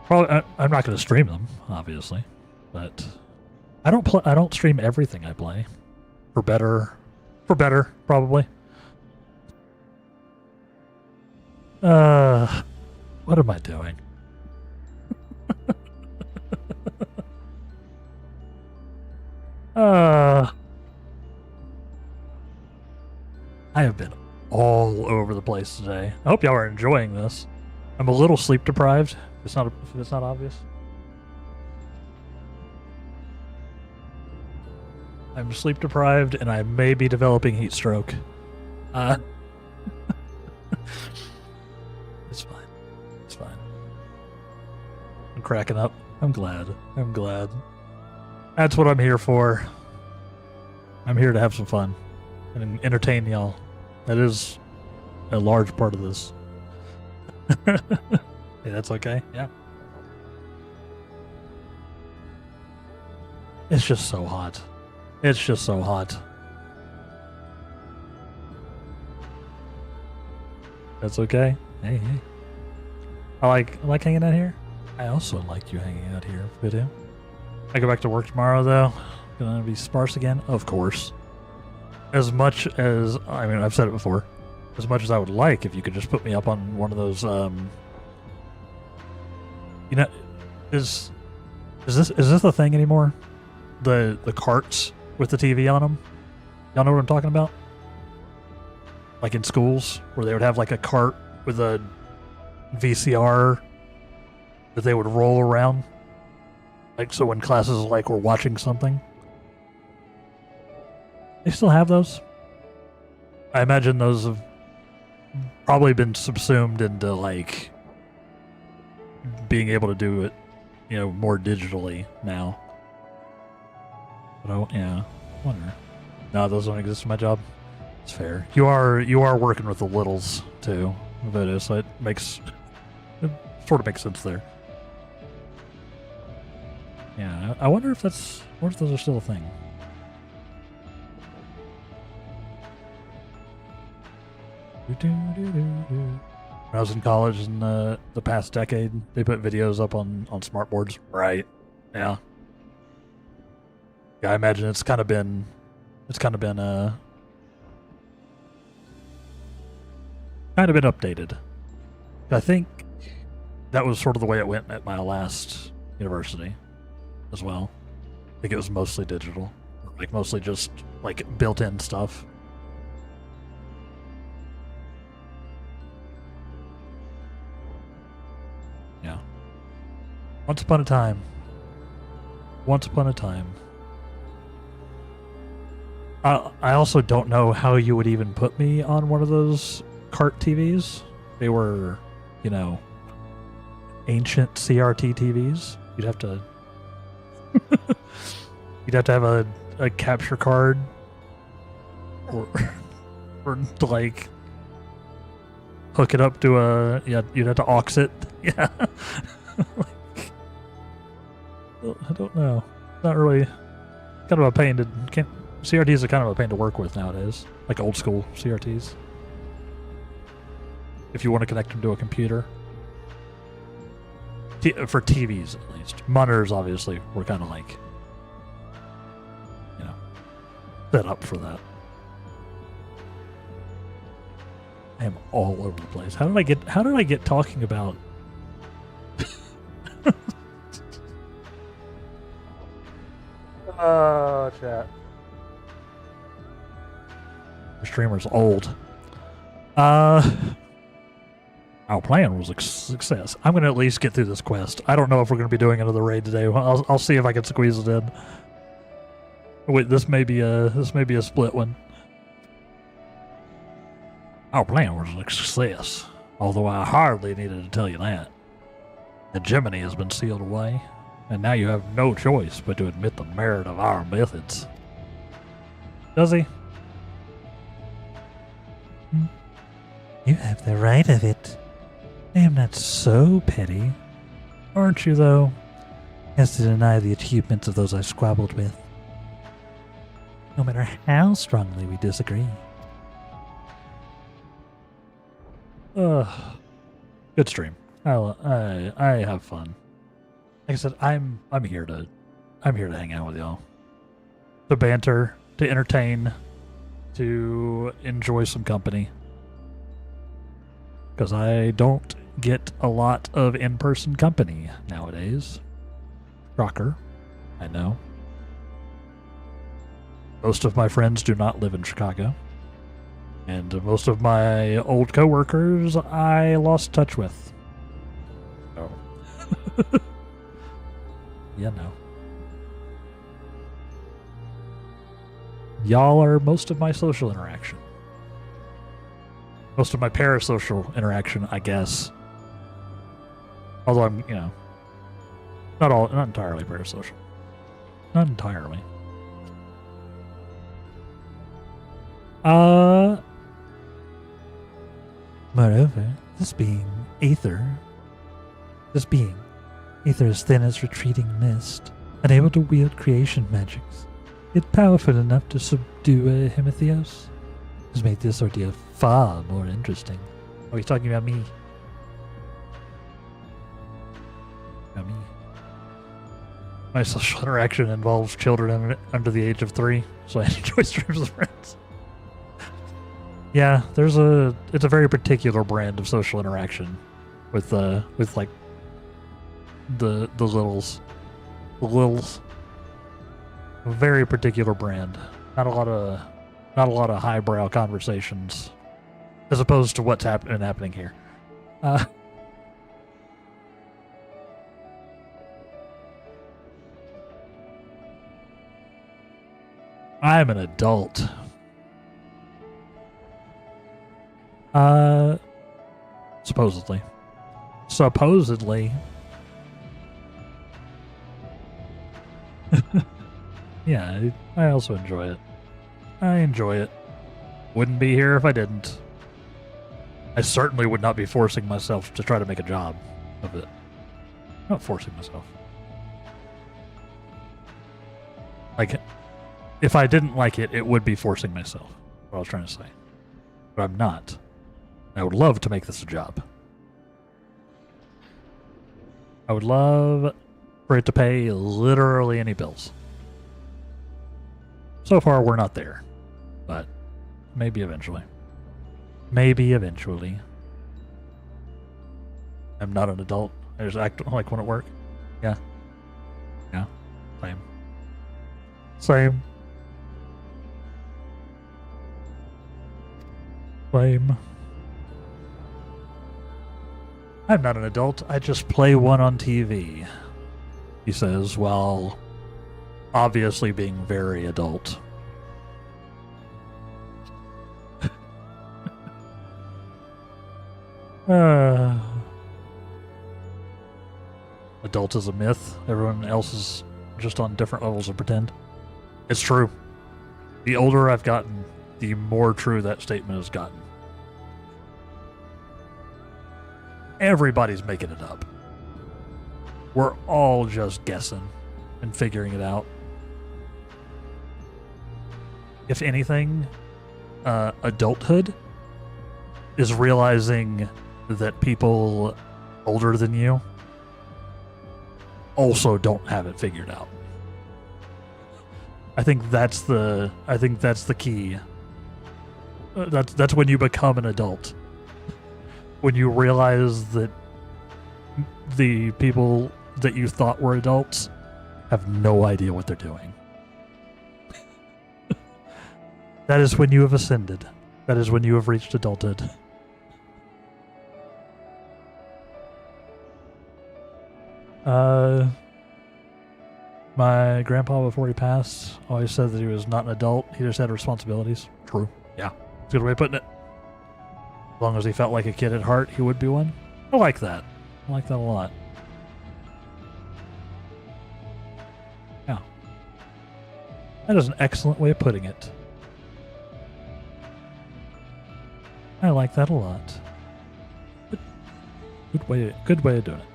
probably I'm not going to stream them, obviously, but I don't stream everything I play, for better, probably. What am I doing? I have been all over the place today. I hope y'all are enjoying this. I'm a little sleep deprived. If it's not obvious. I'm sleep deprived, and I may be developing heat stroke. It's fine. It's fine. I'm cracking up. I'm glad. That's what I'm here for. I'm here to have some fun and entertain y'all. That is a large part of this. Hey, that's okay. Yeah. It's just so hot. That's okay. Hey. I like hanging out here. I also like you hanging out here, Voodoo. I go back to work tomorrow, though. Gonna be sparse again? Of course. As much as, I mean, I've said it before, as much as I would like if you could just put me up on one of those, is this a thing anymore? The carts with the TV on them? Y'all know what I'm talking about? Like in schools, where they would have like a cart with a VCR that they would roll around. Like, so when classes like were watching something. They still have those? I imagine those have probably been subsumed into like being able to do it, more digitally now. But I wonder. No, those don't exist in my job. It's fair. You are working with the littles too, Voodoo, so it sort of makes sense there. Yeah, I wonder if those are still a thing. When I was in college in the past decade, they put videos up on smartboards. Right. Yeah. Yeah, I imagine it's kind of been updated. I think that was sort of the way it went at my last university as well. I think it was mostly digital. Like mostly just like built-in stuff. Yeah. Once upon a time. I also don't know how you would even put me on one of those cart TVs. They were, ancient CRT TVs. You'd have to have a capture card or to like hook it up to you'd have to aux it. Yeah. I don't know. Not really. Kind of a pain to. CRTs are kind of a pain to work with nowadays, like old school CRTs. If you want to connect them to a computer. For TVs, at least. Monitors, obviously, were kind of like, set up for that. I am all over the place. How did I get talking about chat. The streamer's old. Our plan was a success. I'm going to at least get through this quest. I don't know if we're going to be doing another raid today. I'll see if I can squeeze it in. Wait, this may be a split one. Our plan was a success, although I hardly needed to tell you that. The Gemini has been sealed away, and now you have no choice but to admit the merit of our methods. Does he? You have the right of it. I am not so petty. Aren't you, though? As to deny the achievements of those I squabbled with. No matter how strongly we disagree. Good stream. I have fun. Like I said, I'm here to hang out with y'all, to banter, to entertain, to enjoy some company. Because I don't get a lot of in-person company nowadays. Shocker, I know. Most of my friends do not live in Chicago. And most of my old coworkers I lost touch with. So. Yeah, no. Y'all are most of my social interaction. Most of my parasocial interaction, I guess. Although I'm, not entirely parasocial. Not entirely. Moreover, this being ether as thin as retreating mist, unable to wield creation magics, yet powerful enough to subdue a Hemithios, has made this ordeal far more interesting. Oh, he's talking about me. About me. My social interaction involves children under the age of 3, so I enjoy streams with friends. Yeah, it's a very particular brand of social interaction with like the littles. The littles. A very particular brand. Not a lot of highbrow conversations, as opposed to what's happening here. I'm an adult. Supposedly. Yeah, I also enjoy it. I enjoy it. Wouldn't be here if I didn't. I certainly would not be forcing myself to try to make a job of it. Not forcing myself. Like, if I didn't like it, it would be forcing myself. What I was trying to say. But I'm not. I would love to make this a job. I would love for it to pay literally any bills. So far, we're not there. But maybe eventually. Maybe eventually. I'm not an adult. I just act like one at work. Yeah. Yeah. Same. Same. Same. I'm not an adult. I just play one on TV, he says, while obviously being very adult. Adult is a myth. Everyone else is just on different levels of pretend. It's true. The older I've gotten, the more true that statement has gotten. Everybody's making it up. We're all just guessing and figuring it out. If anything, adulthood is realizing that people older than you also don't have it figured out. I think that's the key. That's when you become an adult, when you realize that the people that you thought were adults have no idea what they're doing. That is when you have ascended. That is when you have reached adulthood. My grandpa, before he passed, always said that he was not an adult. He just had responsibilities. True. Yeah. It's a good way of putting it. As long as he felt like a kid at heart, he would be one. I like that. I like that a lot. Yeah. That is an excellent way of putting it. I like that a lot. Good way of doing it.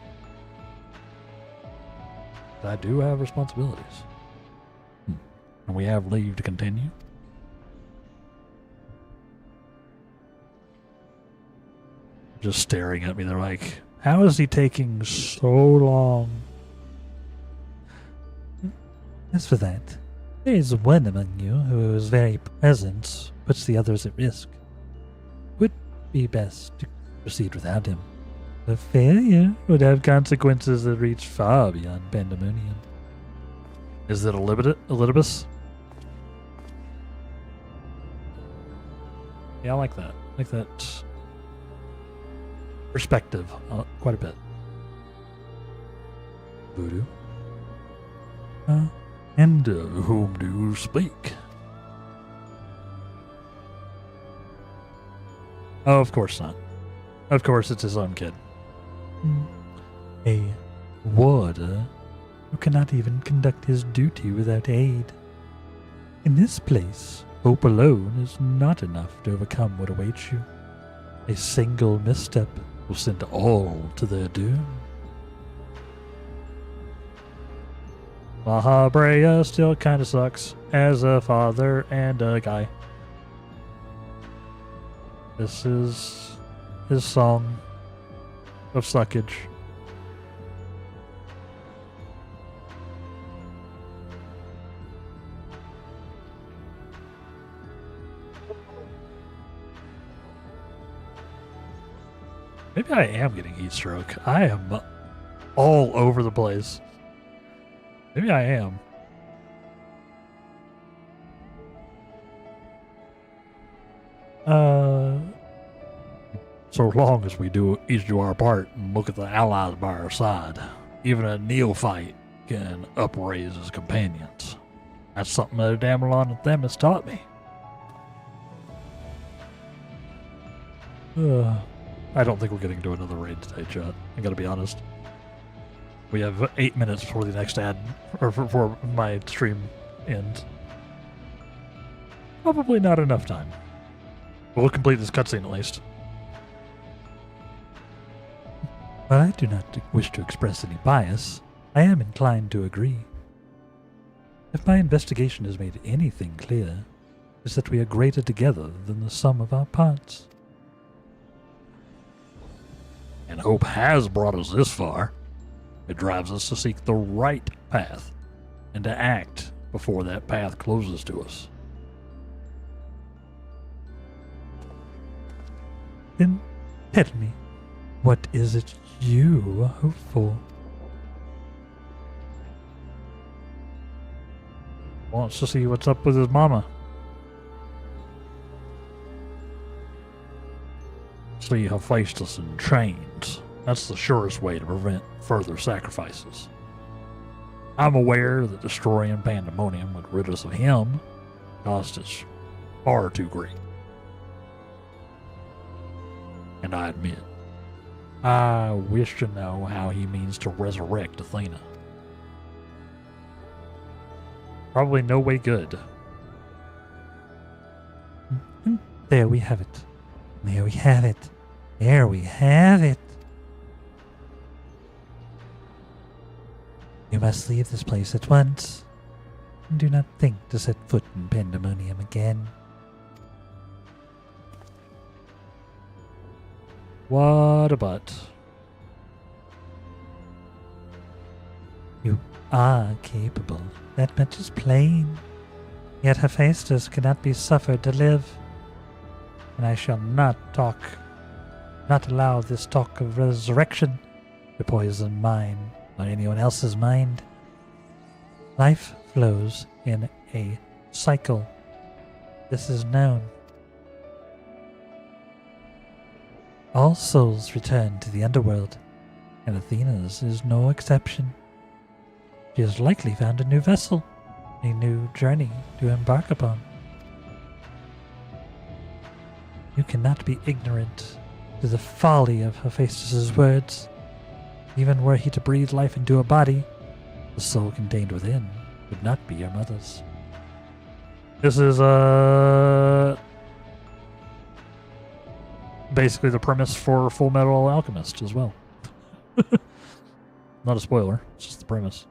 I do have responsibilities. And we have leave to continue. Just staring at me, they're like, how is he taking so long? As for that, there is one among you whose very presence puts the others at risk. Would be best to proceed without him. A failure would have consequences that reach far beyond pandemonium. Is it Elidibus? Yeah, I like that. I like that perspective quite a bit. Voodoo? And whom do you speak? Oh, of course not. Of course it's his own kid. A warder who cannot even conduct his duty without aid. In this place, hope alone is not enough to overcome what awaits you. A single misstep will send all to their doom. Baja Brea still kind of sucks as a father and a guy. This is his song of suckage. Maybe I am getting heat stroke. I am all over the place. Maybe I am. So long as we each do our part and look at the allies by our side, even a neophyte can upraise his companions. That's something that Damelon and Themis taught me. I don't think we're getting to another raid today, chat. I gotta be honest. We have 8 minutes before the next ad, or before my stream ends. Probably not enough time. We'll complete this cutscene at least. While I do not wish to express any bias, I am inclined to agree. If my investigation has made anything clear, it's that we are greater together than the sum of our parts. And hope has brought us this far. It drives us to seek the right path and to act before that path closes to us. Then tell me, what is it you hope for? Wants to see what's up with his mama. See Hephaestus in chains. That's the surest way to prevent further sacrifices. I'm aware that destroying Pandemonium would rid us of him. Cost is far too great. And I admit, I wish to know how he means to resurrect Athena. Probably no way good. There we have it. There we have it. There we have it. You must leave this place at once. And do not think to set foot in Pandemonium again. What a butt. You are capable. That much is plain. Yet Hephaestus cannot be suffered to live. And I shall not talk Not allow this talk of resurrection to poison mine or anyone else's mind. Life flows in a cycle. This is known. All souls return to the underworld, and Athena's is no exception. She has likely found a new vessel, a new journey to embark upon. You cannot be ignorant to the folly of Hephaestus' words. Even were he to breathe life into a body, the soul contained within would not be your mother's. This is basically the premise for Full Metal Alchemist as well. Not a spoiler, it's just the premise.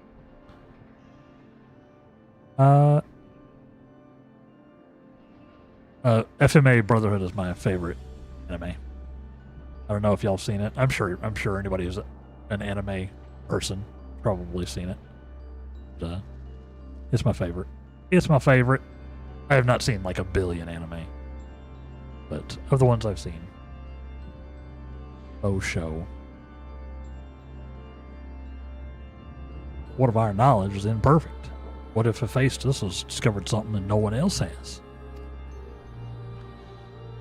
FMA Brotherhood is my favorite anime. I don't know if y'all have seen it. I'm sure anybody who's an anime person probably seen it. But, it's my favorite. It's my favorite. I have not seen like a billion anime, but of the ones I've seen, oh show. What if our knowledge is imperfect? What if Hephaestus has discovered something that no one else has?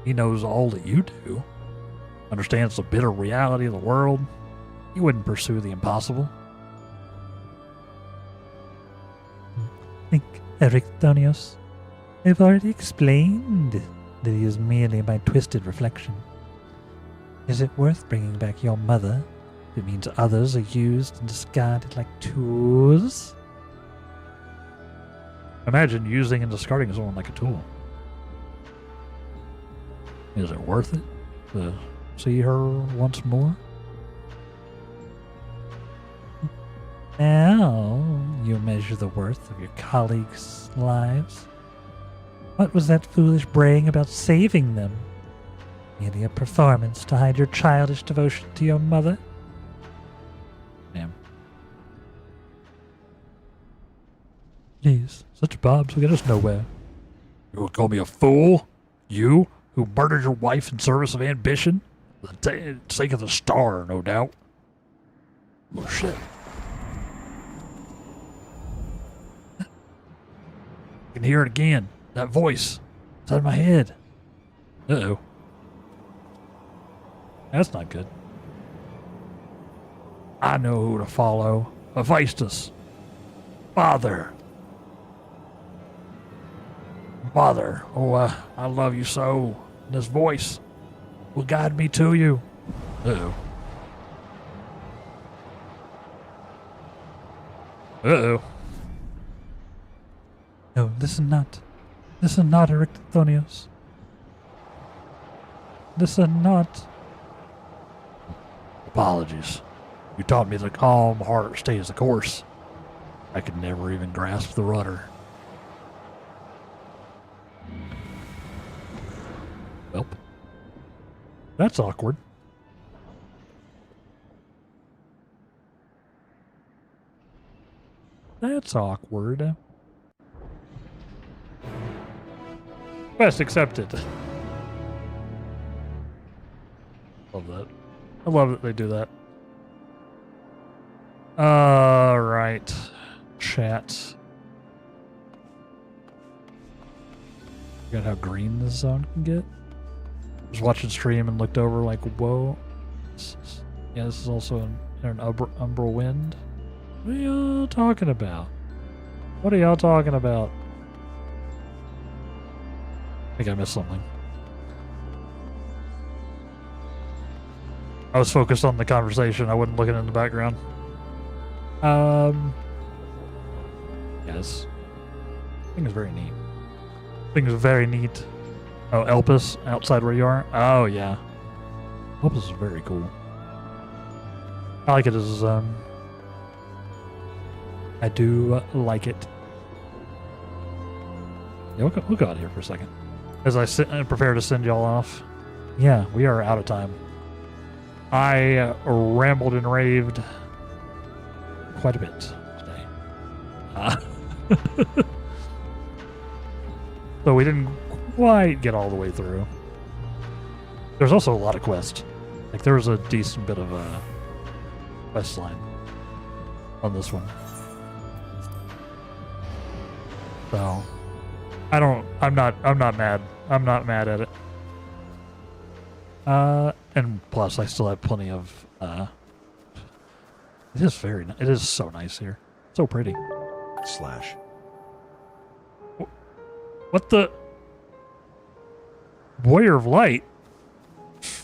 He knows all that you do, understands the bitter reality of the world. He wouldn't pursue the impossible. Think, Ericthonios. I've already explained that he is merely my twisted reflection. Is it worth bringing back your mother if it means others are used and discarded like tools? Imagine using and discarding someone like a tool. Is it worth it to see her once more? Now you measure the worth of your colleagues' lives. What was that foolish braying about saving them? Merely a performance to hide your childish devotion to your mother? Damn. Jeez, such bobs will get us nowhere. You would call me a fool? You, who murdered your wife in service of ambition? For the sake of the star, no doubt. Oh shit. I can hear it again. That voice. It's out of my head. Uh-oh. That's not good. I know who to follow. Hephaestus. Father. Father. Oh, I love you so. This voice will guide me to you. Uh-oh. Uh-oh. No, listen not. Listen not, Ericthonios. Listen not. Apologies. You taught me the calm heart stays the course. I could never even grasp the rudder. Welp. That's awkward. That's awkward. Quest accepted. Love that. I love that they do that. Alright. Chat. Forgot how green this zone can get. Was watching stream and looked over like, whoa. This is also an umbral wind. What are y'all talking about? What are y'all talking about? I think I missed something. I was focused on the conversation. I wasn't looking in the background. Yes. Thing is very neat. Thing is very neat. Oh, Elpis, outside where you are? Oh, yeah. Elpis is very cool. I like it as a zone. I do like it. Yeah, we'll go out here for a second. As I prepare to send y'all off. Yeah, we are out of time. I rambled and raved quite a bit today. So we didn't quite get all the way through. There's also a lot of quests. Like, there was a decent bit of a quest line on this one. So, I'm not mad. I'm not mad at it. And plus, I still have plenty of, it is so nice here. So pretty. Slash. What the? Warrior of Light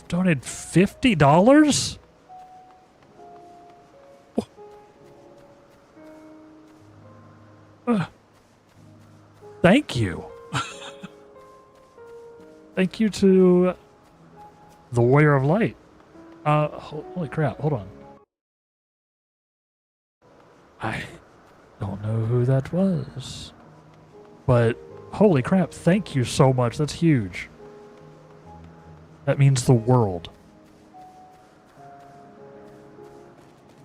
donated $50? Thank you. Thank you to the Warrior of Light. Holy crap, hold on. I don't know who that was. But holy crap, thank you so much. That's huge. That means the world.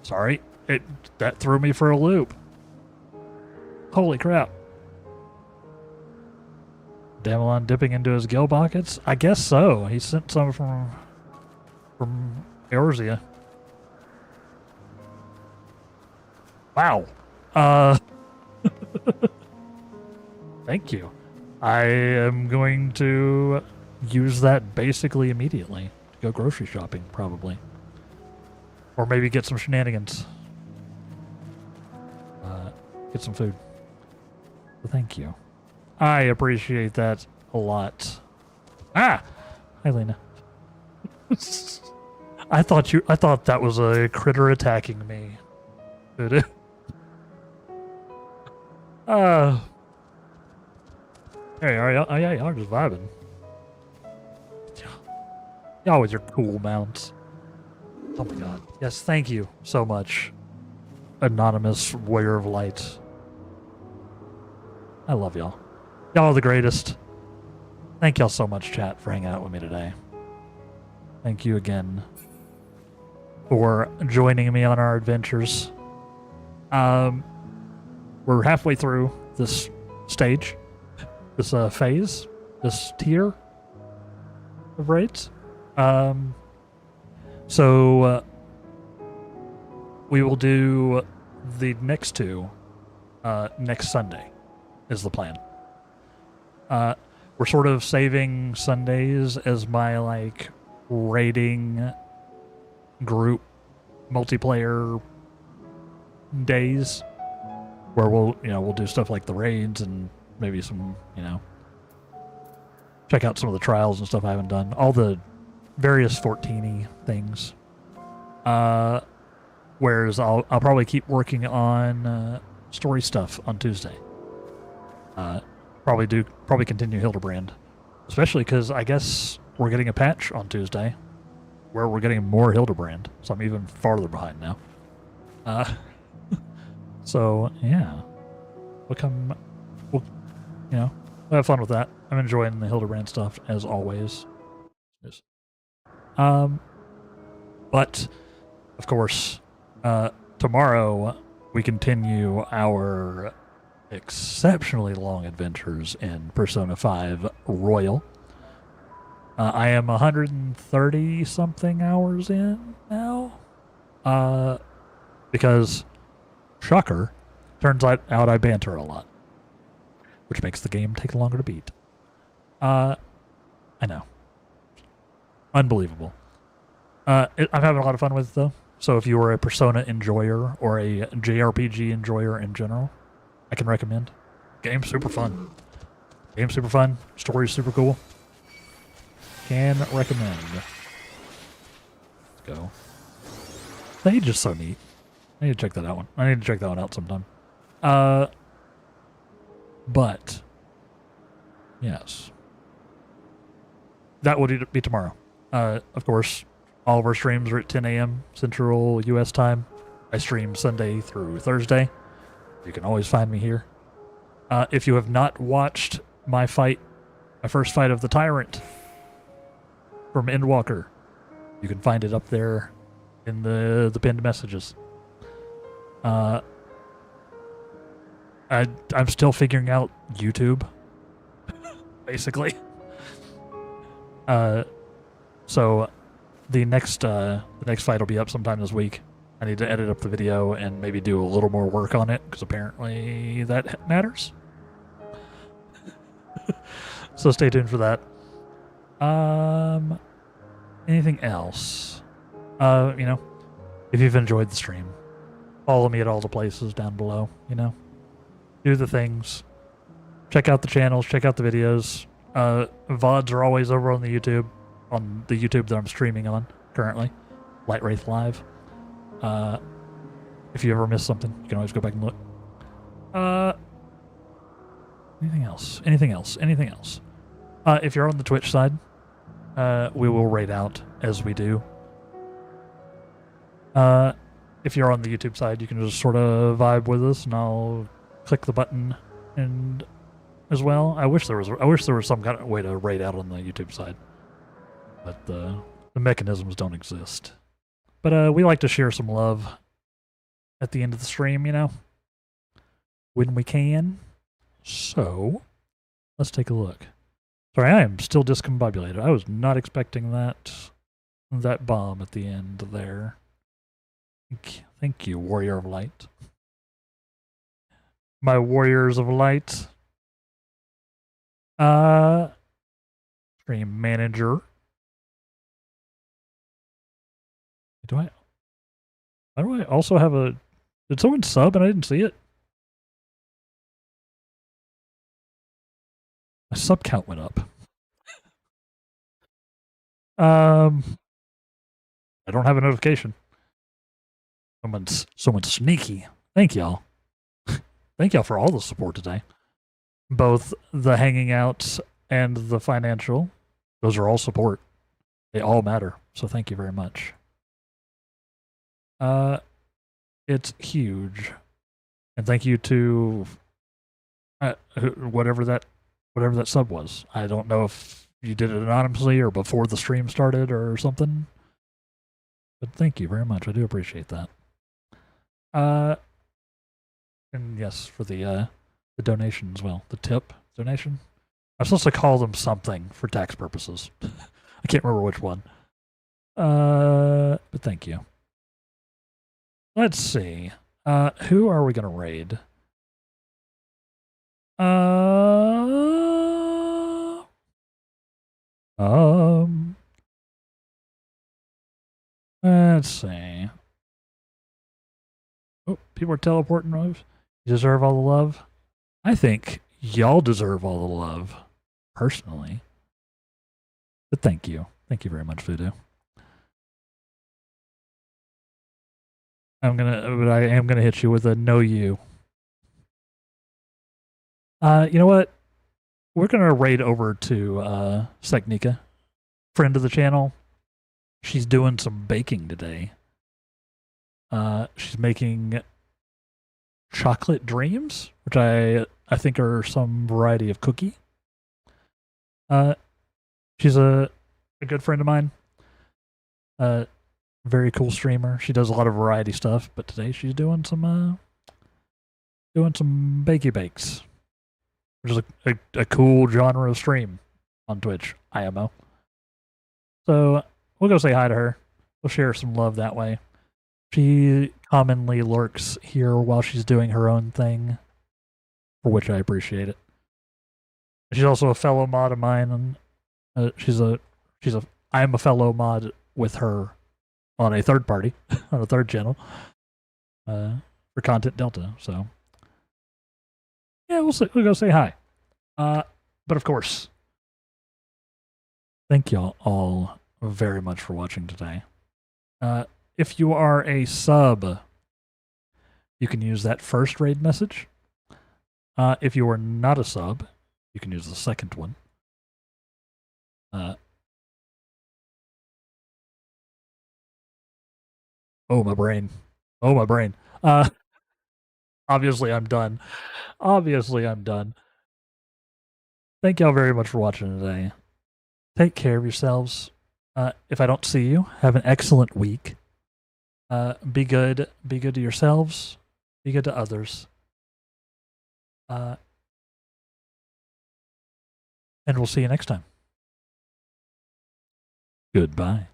Sorry, that threw me for a loop. Holy crap. Damelon dipping into his gill pockets? I guess so. He sent some from Eorzea. Wow. Thank you. I am going to use that basically immediately to go grocery shopping, probably. Or maybe get some shenanigans. Get some food. So thank you. I appreciate that a lot. Ah! Hi, Lena. I thought that was a critter attacking me. Hey, y'all just vibing. Y'all with your cool mounts. Oh my god. Yes, thank you so much, Anonymous Warrior of Light. I love y'all. Y'all are the greatest. Thank y'all so much, chat, for hanging out with me today. Thank you again for joining me on our adventures. We're halfway through this stage, this phase, this tier of raids. So we will do the next two next Sunday is the plan. We're sort of saving Sundays as my like raiding group multiplayer days where we'll do stuff like the raids and maybe some, check out some of the trials and stuff I haven't done. All the various 14y things. Whereas I'll probably keep working on story stuff on Tuesday. Probably continue Hildebrand, especially because I guess we're getting a patch on Tuesday where we're getting more Hildebrand, so I'm even farther behind now. So yeah, we'll have fun with that. I'm enjoying the Hildebrand stuff as always. But of course, tomorrow we continue our exceptionally long adventures in Persona 5 Royal. I am 130 something hours in now. Because, shocker, turns out I banter a lot, which makes the game take longer to beat. I know. Unbelievable. I'm having a lot of fun with it, though. So if you are a Persona enjoyer or a JRPG enjoyer in general, I can recommend. Game's super fun. Story's super cool. Can recommend. Let's go. Stage is so neat. I need to check that out. I need to check that one out sometime. But yes, that will be tomorrow. Of course, all of our streams are at 10 a.m. Central U.S. time. I stream Sunday through Thursday. You can always find me here. If you have not watched my first fight of the Tyrant from Endwalker, you can find it up there in the pinned messages. I'm still figuring out YouTube, basically. So the next fight will be up sometime this week. I need to edit up the video and maybe do a little more work on it because apparently that matters. So stay tuned for that. Anything else? You know, if you've enjoyed the stream, follow me at all the places down below. You know, do the things. Check out the channels. Check out the videos. VODs are always over on the YouTube that I'm streaming on currently, Light Wraith Live. If you ever miss something, you can always go back and look. Anything else? Anything else? Anything else? If you're on the Twitch side, we will raid out as we do. If you're on the YouTube side, you can just sort of vibe with us, and I'll click the button and as well. I wish there was some kind of way to raid out on the YouTube side, but the mechanisms don't exist. But we like to share some love at the end of the stream, you know, when we can. So let's take a look. Sorry, I am still discombobulated. I was not expecting that bomb at the end there. Thank you, Warrior of Light. My Warriors of Light. Stream manager. Why do I also have a... Did someone sub and I didn't see it? My sub count went up. I don't have a notification. Someone's sneaky. Thank y'all. Thank y'all for all the support today. Both the hanging out and the financial. Those are all support. They all matter. So thank you very much. It's huge. And thank you to whatever that sub was. I don't know if you did it anonymously or before the stream started or something. But thank you very much. I do appreciate that. And yes, for the donation as well. The tip donation. I'm supposed to call them something for tax purposes. I can't remember which one. But thank you. Let's see. Who are we gonna raid? Let's see. Oh, people are teleporting moves. You deserve all the love. I think y'all deserve all the love, personally. But thank you. Thank you very much, Voodoo. I am gonna hit you with a no you. You know what? We're gonna raid over to Seknika, friend of the channel. She's doing some baking today. She's making chocolate dreams, which I think are some variety of cookie. She's a good friend of mine. Very cool streamer. She does a lot of variety stuff, but today she's doing some bakey bakes, which is a cool genre of stream on Twitch, IMO. So we'll go say hi to her. We'll share some love that way. She commonly lurks here while she's doing her own thing, for which I appreciate it. She's also a fellow mod of mine, and I'm a fellow mod with her on a third party, on a third channel, for Content Delta. So yeah, we'll go say hi. But of course, thank y'all all very much for watching today. If you are a sub, you can use that first raid message. If you are not a sub, you can use the second one. Oh, my brain. Oh, my brain. Obviously, I'm done. Obviously, I'm done. Thank y'all very much for watching today. Take care of yourselves. If I don't see you, have an excellent week. Be good. Be good to yourselves. Be good to others. And we'll see you next time. Goodbye.